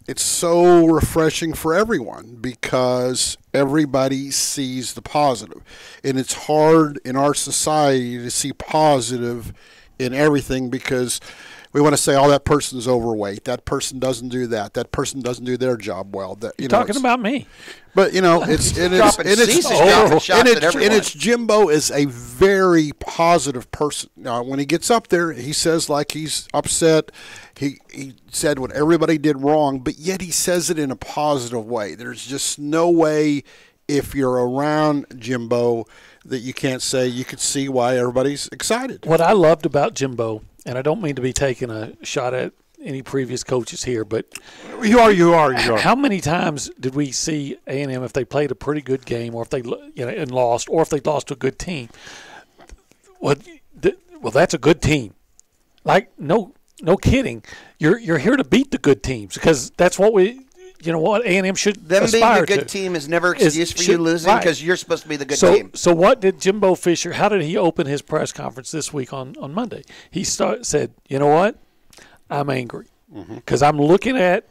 it's so refreshing for everyone because everybody sees the positive, and it's hard in our society to see positive in everything because we want to say, oh, that person's overweight. That person doesn't do that. That person doesn't do their job well. You're talking about me. But, it's Jimbo is a very positive person. Now, when he gets up there, he says like he's upset. He said what everybody did wrong, but yet he says it in a positive way. There's just no way if you're around Jimbo that you can't say you could see why everybody's excited. What I loved about Jimbo, and I don't mean to be taking a shot at any previous coaches here, but you are. How many times did we see A&M if they played a pretty good game, or if they and lost, or if they lost to a good team? Well, that's a good team. Like no kidding. You're here to beat the good teams because that's what we. What A&M should them aspire being a good to. team is never excuse for you losing because you're supposed to be the good team. So what did Jimbo Fisher? How did he open his press conference this week on Monday? He said, "You know what? I'm angry because I'm looking at,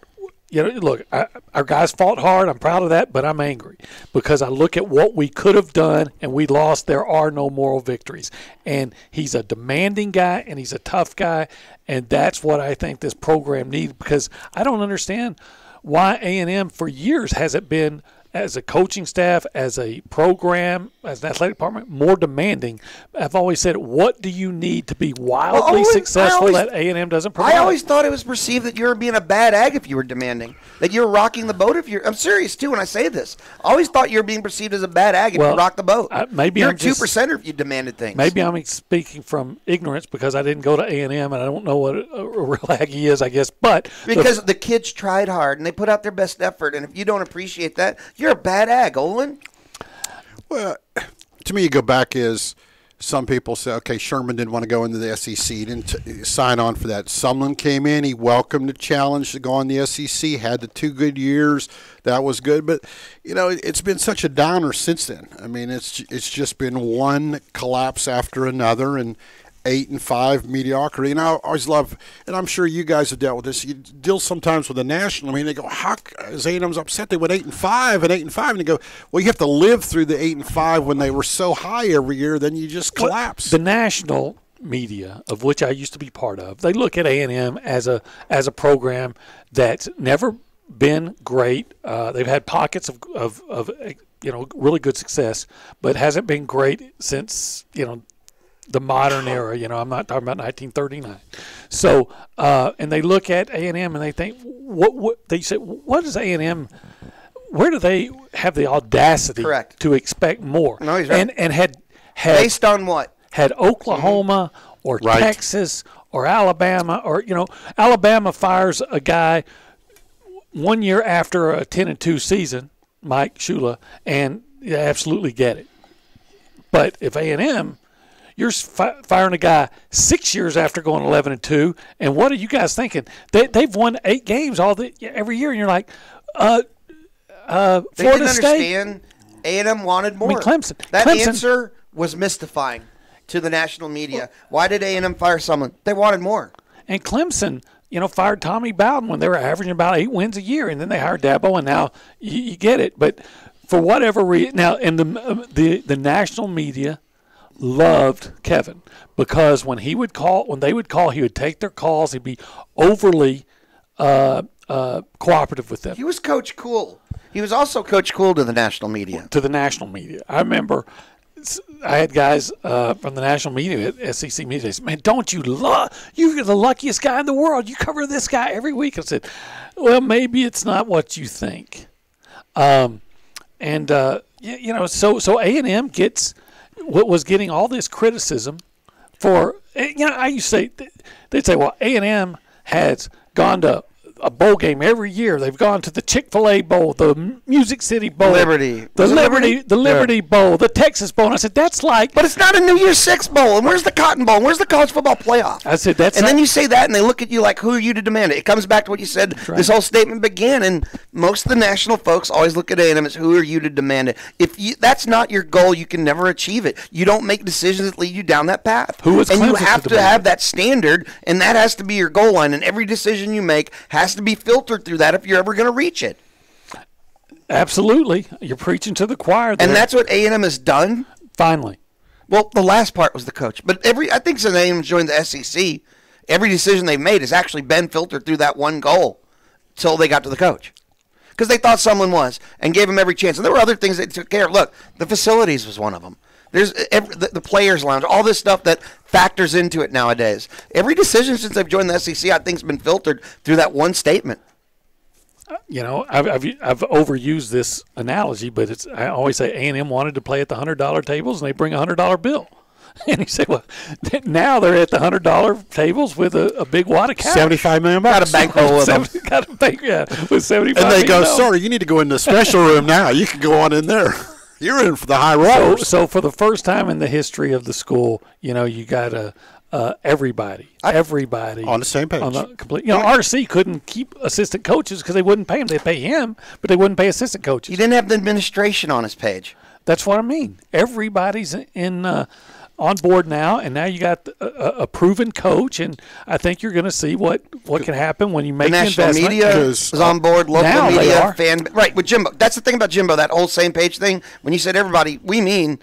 look, our guys fought hard. I'm proud of that, but I'm angry because I look at what we could have done and we lost. There are no moral victories." And he's a demanding guy and he's a tough guy, and that's what I think this program needs because I don't understand why A&M for years hasn't been, as a coaching staff, as a program, as an athletic department, more demanding. I've always said, what do you need to be wildly successful that A&M doesn't provide? I always thought it was perceived that you were being a bad Ag if you were demanding, that you were rocking the boat. I'm serious, too, when I say this. I always thot you were being perceived as a bad Ag if you rocked the boat. You're a 2%er if you demanded things. Maybe I'm speaking from ignorance because I didn't go to A&M and I don't know what a real Aggie is, I guess. But because the kids tried hard and they put out their best effort, and if you don't appreciate that, you're a bad Ag, Olin. Well, to me, you go back is some people say, okay, Sherman didn't want to go into the SEC. He didn't sign on for that. Sumlin came in. He welcomed the challenge to go on the SEC, had the 2 good years. That was good. But, it's been such a downer since then. I mean, it's just been one collapse after another, and 8-5 mediocrity. And I always love, and I'm sure you guys have dealt with this, you deal sometimes with the national. I mean, they go, how is A&M's upset? They went 8-5 and 8-5. And they go, well, you have to live through the 8-5 when they were so high every year, then you just collapse. The national media, of which I used to be part of, they look at A&M as a program that's never been great. They've had pockets of really good success, but hasn't been great since, the modern era. I'm not talking about 1939. So, and they look at A&M and they think, what they say, what is A&M? Where do they have the audacity to expect more? No, he's right. And had based on what? had Oklahoma or Texas or Alabama, or Alabama fires a guy 1 year after a 10-2 season, Mike Shula, and you absolutely get it. But if A&M, you're firing a guy 6 years after going 11-2, and what are you guys thinking? They've won 8 games every year, and you're like, they Florida didn't State. understand. A&M wanted more. I mean, Clemson. That Clemson, answer was mystifying to the national media. Why did A&M fire someone? They wanted more. And Clemson, fired Tommy Bowden when they were averaging about 8 wins a year, and then they hired Dabo, and now you get it. But for whatever reason, now, and the national media loved Kevin because when they would call, he would take their calls. He'd be overly cooperative with them. He was Coach Cool. He was also Coach Cool to the national media. To the national media. I remember I had guys from the national media at SEC Media Days. Man, don't you you're the luckiest guy in the world. You cover this guy every week. I said, well, maybe it's not what you think. So A&M was getting all this criticism for, I used to say, they'd say, well, A&M has gone to a bowl game every year. They've gone to the Chick-fil-A Bowl, the Music City Bowl, the Liberty Bowl, the Texas Bowl. And I said, that's like... But it's not a New Year's Six Bowl. And where's the Cotton Bowl? And where's the college football playoff? I said, that's... And then you say that, and they look at you like, who are you to demand it? It comes back to what you said. Right. This whole statement began, and most of the national folks always look at A&M as, who are you to demand it? If that's not your goal, you can never achieve it. You don't make decisions that lead you down that path. Who is Clemson? And you have to have that standard, and that has to be your goal line. And every decision you make has to be filtered through that if you're ever going to reach it. Absolutely. You're preaching to the choir there. And that's what A&M has done. Finally. Well, the last part was the coach. But I think since A&M joined the SEC, every decision they've made has actually been filtered through that one goal until they got to the coach. Because they thought someone was and gave them every chance. And there were other things they took care of. Look, the facilities was one of them. There's the players' lounge, all this stuff that factors into it nowadays. Every decision since they've joined the SEC, I think, has been filtered through that one statement. I've overused this analogy, but I always say A&M wanted to play at the $100 tables, and they bring a $100 bill. And you say, well, now they're at the $100 tables with a big wad of cash. $75 million. Got a bankroll with them. Got a bank, with $75 million. And they go, sorry, you need to go in the special room now. You can go on in there. You're in for the high rollers. So for the first time in the history of the school, you got everybody on the same page. On the complete, RC couldn't keep assistant coaches because they wouldn't pay him. They'd pay him, but they wouldn't pay assistant coaches. He didn't have the administration on his page. That's what I mean. Everybody's on board now, and now you got a proven coach, and I think you're going to see what can happen when you make the investment. The national media is on board, local media, right, with Jimbo. That's the thing about Jimbo, that whole same page thing. When you said everybody, we mean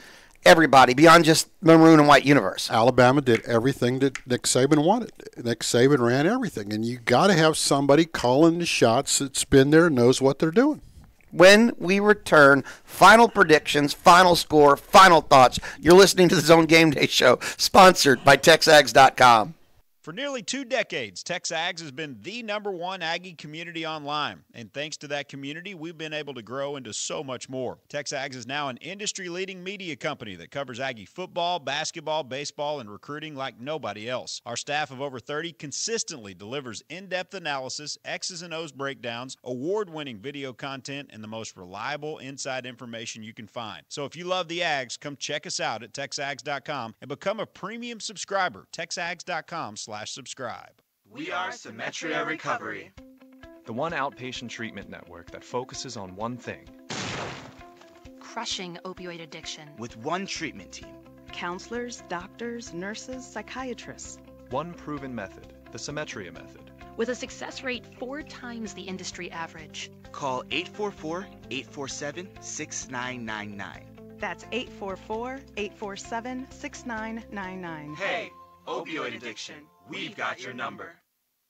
everybody beyond just maroon and white universe. Alabama did everything that Nick Saban wanted. Nick Saban ran everything, and you got to have somebody calling the shots that's been there and knows what they're doing. When we return, final predictions, final score, final thoughts. You're listening to the Zone Game Day Show, sponsored by TexAgs.com. For nearly 2 decades, TexAgs has been the #1 Aggie community online. And thanks to that community, we've been able to grow into so much more. TexAgs is now an industry-leading media company that covers Aggie football, basketball, baseball, and recruiting like nobody else. Our staff of over 30 consistently delivers in-depth analysis, X's and O's breakdowns, award-winning video content, and the most reliable inside information you can find. So if you love the Ags, come check us out at TexAgs.com and become a premium subscriber. TexAgs.com/subscribe. We are Symetria Recovery, the one outpatient treatment network that focuses on one thing: crushing opioid addiction. with one treatment team. Counselors, doctors, nurses, psychiatrists. One proven method, the Symetria method. With a success rate 4 times the industry average. Call 844-847-6999. That's 844-847-6999. Hey, opioid addiction, we've got your number.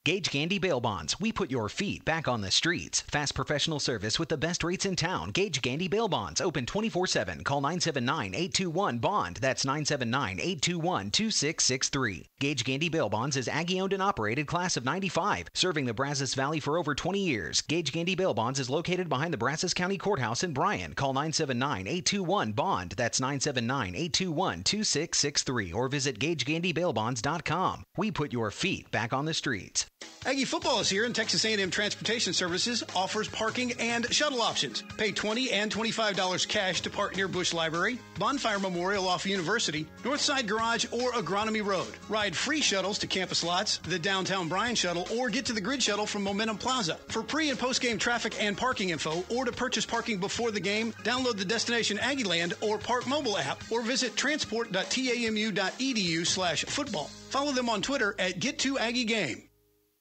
Gage Gandy Bail Bonds. We put your feet back on the streets. Fast professional service with the best rates in town. Gage Gandy Bail Bonds. Open 24/7. Call 979-821-BOND. That's 979-821-2663. Gage Gandy Bail Bonds is Aggie-owned and operated, class of 95, serving the Brazos Valley for over 20 years. Gage Gandy Bail Bonds is located behind the Brazos County Courthouse in Bryan. Call 979-821-BOND. That's 979-821-2663. Or visit GageGandyBailBonds.com. We put your feet back on the streets. Aggie football is here, and Texas A&M Transportation Services offers parking and shuttle options. Pay $20 and $25 cash to park near Bush Library, Bonfire Memorial off University, Northside Garage, or Agronomy Road. Ride free shuttles to campus lots, the downtown Bryan shuttle, or get to the grid shuttle from Momentum Plaza. For pre- and post-game traffic and parking info, or to purchase parking before the game, download the Destination Aggieland or Park Mobile app, or visit transport.tamu.edu/football. Follow them on Twitter at Get2AggieGame.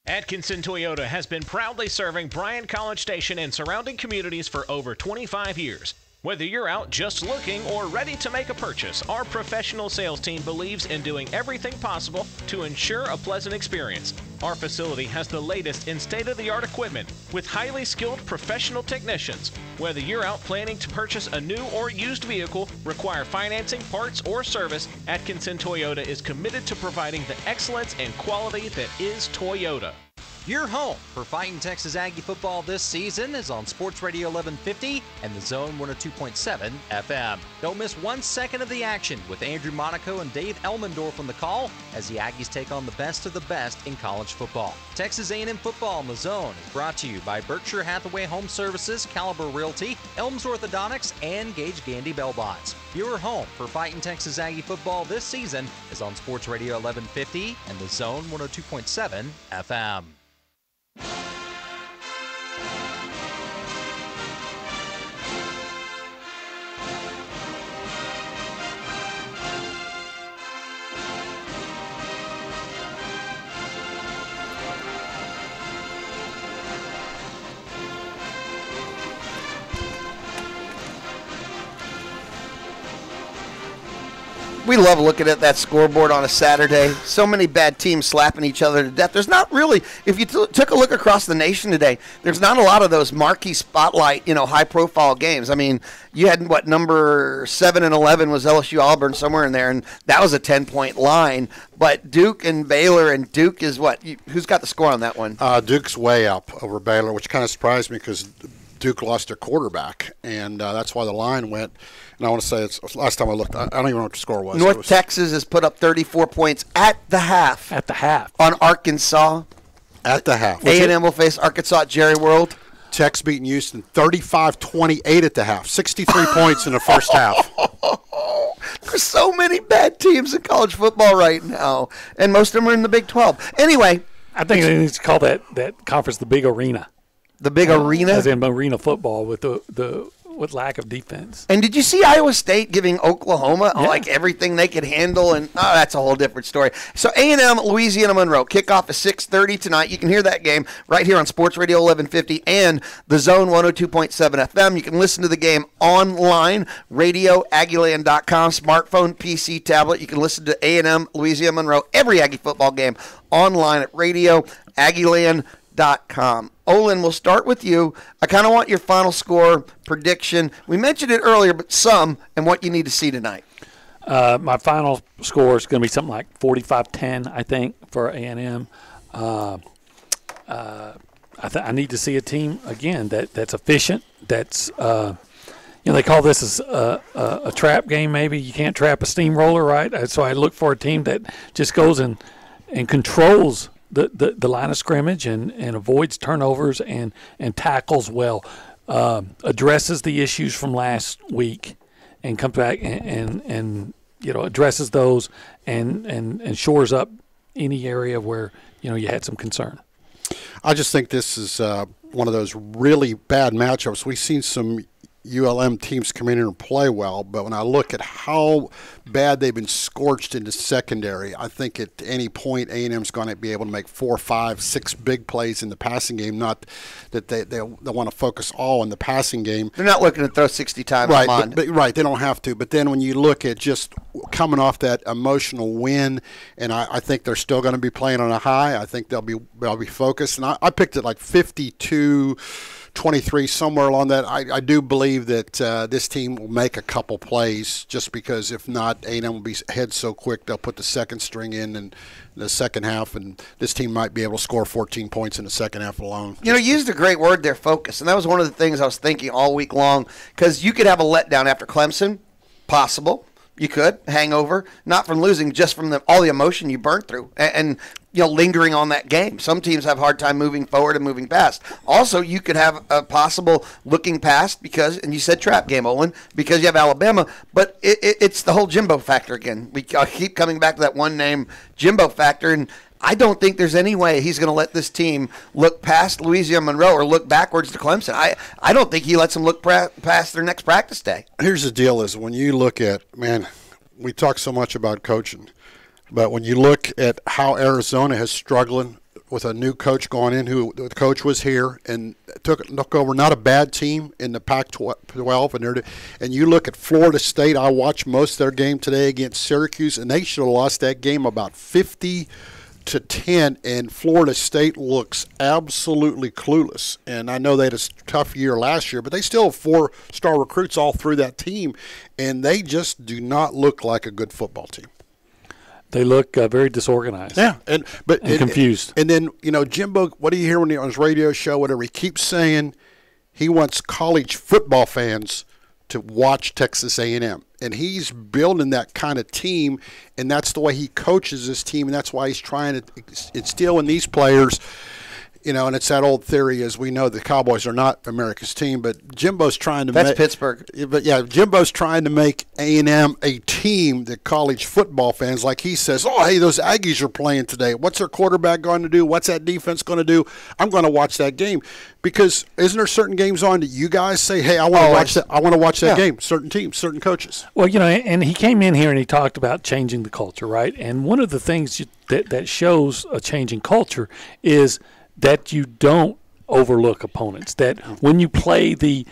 Atkinson Toyota has been proudly serving Bryan College Station and surrounding communities for over 25 years. Whether you're out just looking or ready to make a purchase, our professional sales team believes in doing everything possible to ensure a pleasant experience. Our facility has the latest in state-of-the-art equipment with highly skilled professional technicians. Whether you're out planning to purchase a new or used vehicle, require financing, parts, or service, Atkinson Toyota is committed to providing the excellence and quality that is Toyota. Your home for Fighting Texas Aggie football this season is on Sports Radio 1150 and the Zone 102.7 FM. Don't miss 1 second of the action with Andrew Monaco and Dave Elmendorf on the call as the Aggies take on the best of the best in college football. Texas A&M football on the Zone is brought to you by Berkshire Hathaway Home Services, Caliber Realty, Elms Orthodontics, and Gage Gandy Bail Bonds. Your home for Fighting Texas Aggie football this season is on Sports Radio 1150 and the Zone 102.7 FM. We love looking at that scoreboard on a Saturday. So many bad teams slapping each other to death. There's not really, if you took a look across the nation today, there's not a lot of those marquee spotlight, high-profile games. I mean, you had, number 7 and 11 was LSU Auburn, somewhere in there, and that was a 10-point line. But Duke and Baylor, and Duke is what? Who's got the score on that one? Duke's way up over Baylor, which kind of surprised me because Duke lost their quarterback, and that's why the line went. And I want to say it's last time I looked, I don't even know what the score was. North Texas has put up 34 points at the half. At the half. On Arkansas. At the half. A&M will face Arkansas at Jerry World. Tech's beating Houston 35-28 at the half. 63 points in the first half. There's so many bad teams in college football right now, and most of them are in the Big 12. Anyway. I think they need to call that conference the Big Arena. The Big Arena? As in arena football with with lack of defense. And did you see Iowa State giving Oklahoma everything they could handle? And that's a whole different story. So A&M, Louisiana Monroe, kickoff at 6:30 tonight. You can hear that game right here on Sports Radio 1150 and the Zone 102.7 FM. You can listen to the game online, radioaggieland.com, smartphone, PC, tablet. You can listen to A&M, Louisiana Monroe, every Aggie football game online at radioaggieland.com. Olin, we'll start with you. I kind of want your final score prediction. We mentioned it earlier, but and what you need to see tonight. My final score is going to be something like 45-10, I think, for A&M. I need to see a team, again, that's efficient, that's they call this a trap game maybe. You can't trap a steamroller, right? So I look for a team that just goes and controls the line of scrimmage and avoids turnovers and tackles well, addresses the issues from last week and comes back and addresses those and shores up any area where you had some concern. I just think this is one of those really bad matchups. We've seen some ULM teams come in here and play well, but when I look at how bad they've been scorched in the secondary, I think at any point A&M's going to be able to make 4, 5, 6 big plays in the passing game. Not that they want to focus all in the passing game. They're not looking to throw 60 times. Right, right. They don't have to. But then when you look at just coming off that emotional win, and I think they're still going to be playing on a high. I think they'll be focused. And I picked it like 52-23, somewhere along that. I do believe that this team will make a couple plays, just because if not, A&M will be ahead so quick they'll put the second string in the second half, and this team might be able to score 14 points in the second half alone. You used a great word there, focus, and that was one of the things I was thinking all week long, because you could have a letdown after Clemson, possible. You could hangover, not from losing, just from all the emotion you burnt through, and lingering on that game. Some teams have a hard time moving forward and moving past. Also, you could have a possible looking past because, and you said trap game, Olin, because you have Alabama, but it's the whole Jimbo factor again. We keep coming back to that one name, Jimbo factor, and I don't think there's any way he's going to let this team look past Louisiana Monroe or look backwards to Clemson. I don't think he lets them look past their next practice day. Here's the deal is when you look at, we talk so much about coaching, but when you look at how Arizona has struggled with a new coach going in, who the coach was here and took over not a bad team in the Pac-12, and you look at Florida State. I watched most of their game today against Syracuse, and they should have lost that game about 50-10, and Florida State looks absolutely clueless. And I know they had a tough year last year, but they still have 4-star recruits all through that team, and they just do not look like a good football team. They look very disorganized. Yeah, and confused. And then, Jimbo, what do you hear when on his radio show, whatever, he keeps saying he wants college football fans to watch Texas A&M. And he's building that kind of team, and that's the way he coaches his team, and that's why he's trying to instill in these players, and it's that old theory, as we know, the Cowboys are not America's team, but Jimbo's trying to That's Pittsburgh. But, yeah, Jimbo's trying to make A&M a team that college football fans, like he says, oh, hey, those Aggies are playing today. What's their quarterback going to do? What's that defense going to do? I'm going to watch that game. Because isn't there certain games on that you guys say, hey, I want to watch that. I want to watch that game. Certain teams, certain coaches. Well, and he came in here and he talked about changing the culture, right? And one of the things that shows a changing culture is that you don't overlook opponents. That when you play the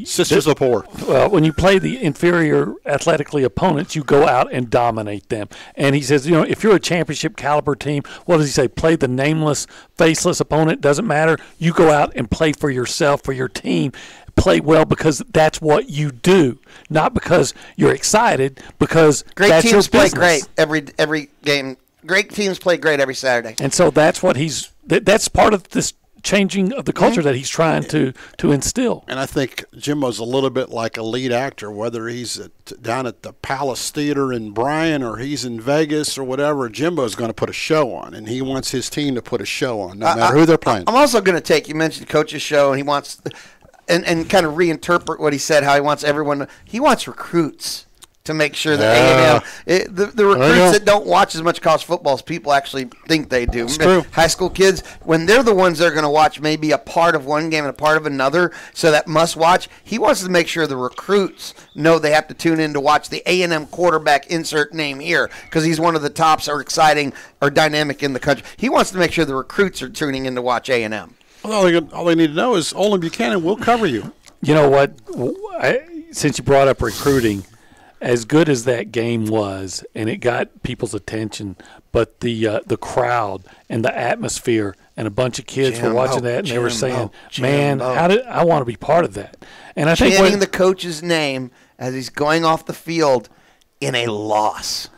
sisters of poor, when you play the inferior athletically opponents, you go out and dominate them. And he says, if you're a championship caliber team, what does he say? Play the nameless, faceless opponent. Doesn't matter. You go out and play for yourself, for your team. Play well because that's what you do, not because you're excited. Because great that's teams your play business. great every game. Great teams play great every Saturday. And so that's what that's part of this changing of the culture that he's trying to instill. And I think Jimbo's a little bit like a lead actor, whether he's down at the Palace Theater in Bryan or he's in Vegas or whatever. Jimbo's going to put a show on, and he wants his team to put a show on, no matter who they're playing. I'm also going to you mentioned coach's show, and he wants and kind of reinterpret what he said, how he wants everyone he wants recruits to make sure that A&M, the recruits that don't watch as much college football as people actually think they do. That's true. High school kids, when they're the ones that are going to watch maybe a part of one game and a part of another, so that must watch, he wants to make sure the recruits know they have to tune in to watch the A&M quarterback, insert name here, because he's one of the tops or exciting or dynamic in the country. He wants to make sure the recruits are tuning in to watch A&M. Well, all they need to know is Olin Buchanan will cover you. You know what? Since you brought up recruiting, as good as that game was, and it got people's attention, but the crowd and the atmosphere and a bunch of kids were watching that, and they were saying, "Man, I want to be part of that." And I think chanting the coach's name as he's going off the field in a loss.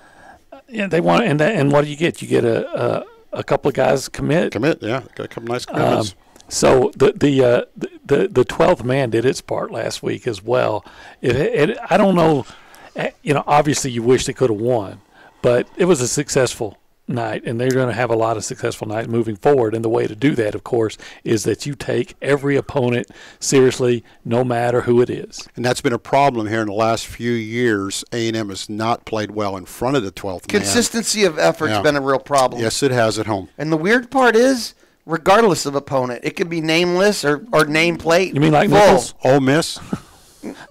Yeah, they want, and what do you get? You get a couple of guys commit. Yeah, got a couple nice commitments. So the 12th man did its part last week as well. I don't know. Obviously you wish they could have won, but it was a successful night, and they're going to have a lot of successful nights moving forward. And the way to do that, of course, is that you take every opponent seriously, no matter who it is. And that's been a problem here in the last few years. A&M has not played well in front of the 12th man. Consistency of effort has been a real problem. Yes, it has at home. And the weird part is, regardless of opponent, it could be nameless or nameplate. You mean like Nichols? Ole Miss?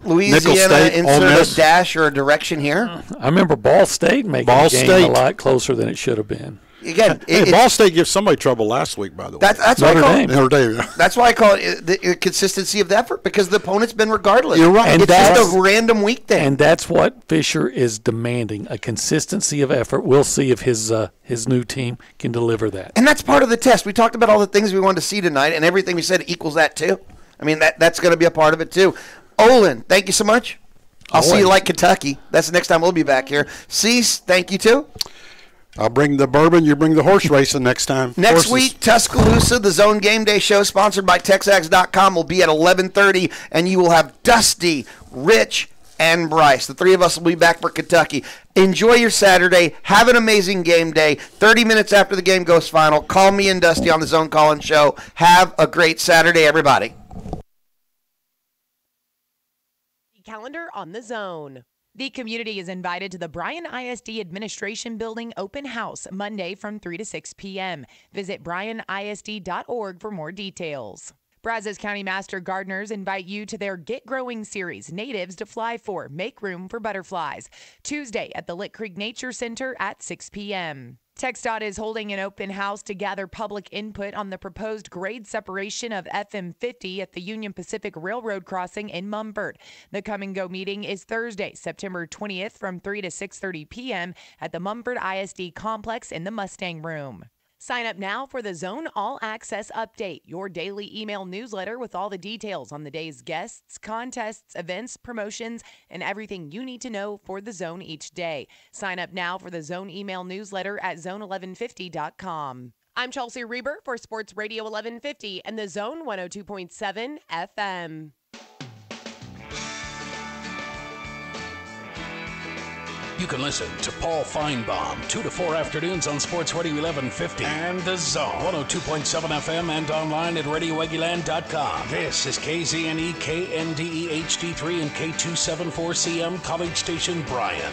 Louisiana insert a dash or a direction here. I remember Ball State making the game a lot closer than it should have been. Again, Ball State gave somebody trouble last week, by the way. That's why I call it Notre Dame. That's why I call it the consistency of the effort, because the opponent's been regardless. You're right. And It's just a random week thing. And that's what Fisher is demanding, a consistency of effort. We'll see if his new team can deliver that. And that's part of the test. We talked about all the things we wanted to see tonight, and everything we said equals that too. I mean, that's going to be a part of it too. Olin, thank you so much. I'll see you like Kentucky. That's the next time we'll be back here. Cease, thank you too. I'll bring the bourbon, you bring the horse racing next time. Next week, Tuscaloosa, the Zone Game Day show, sponsored by TexAgs.com, will be at 11:30, and you will have Dusty, Rich, and Bryce. The three of us will be back for Kentucky. Enjoy your Saturday. Have an amazing game day. 30 minutes after the game goes final, call me and Dusty on the Zone Call-In Show. Have a great Saturday, everybody. Calendar on the Zone. The community is invited to the Bryan ISD Administration Building Open House Monday from 3 to 6 p.m. Visit bryanisd.org for more details. Brazos County Master Gardeners invite you to their Get Growing series, Natives to Fly For, Make Room for Butterflies, Tuesday at the Lick Creek Nature Center at 6 p.m. TxDOT is holding an open house to gather public input on the proposed grade separation of FM 50 at the Union Pacific Railroad crossing in Mumford. The Come and Go meeting is Thursday, September 20th from 3 to 6:30 p.m. at the Mumford ISD Complex in the Mustang Room. Sign up now for the Zone All Access Update, your daily email newsletter with all the details on the day's guests, contests, events, promotions, and everything you need to know for the Zone each day. Sign up now for the Zone email newsletter at zone1150.com. I'm Chelsea Reber for Sports Radio 1150 and the Zone 102.7 FM. You can listen to Paul Feinbaum 2 to 4 afternoons on Sports Radio 1150 and The Zone 102.7 FM and online at RadioAguilan.com. This is KZNE, KNDE HD3 and K274CM College Station, Bryan.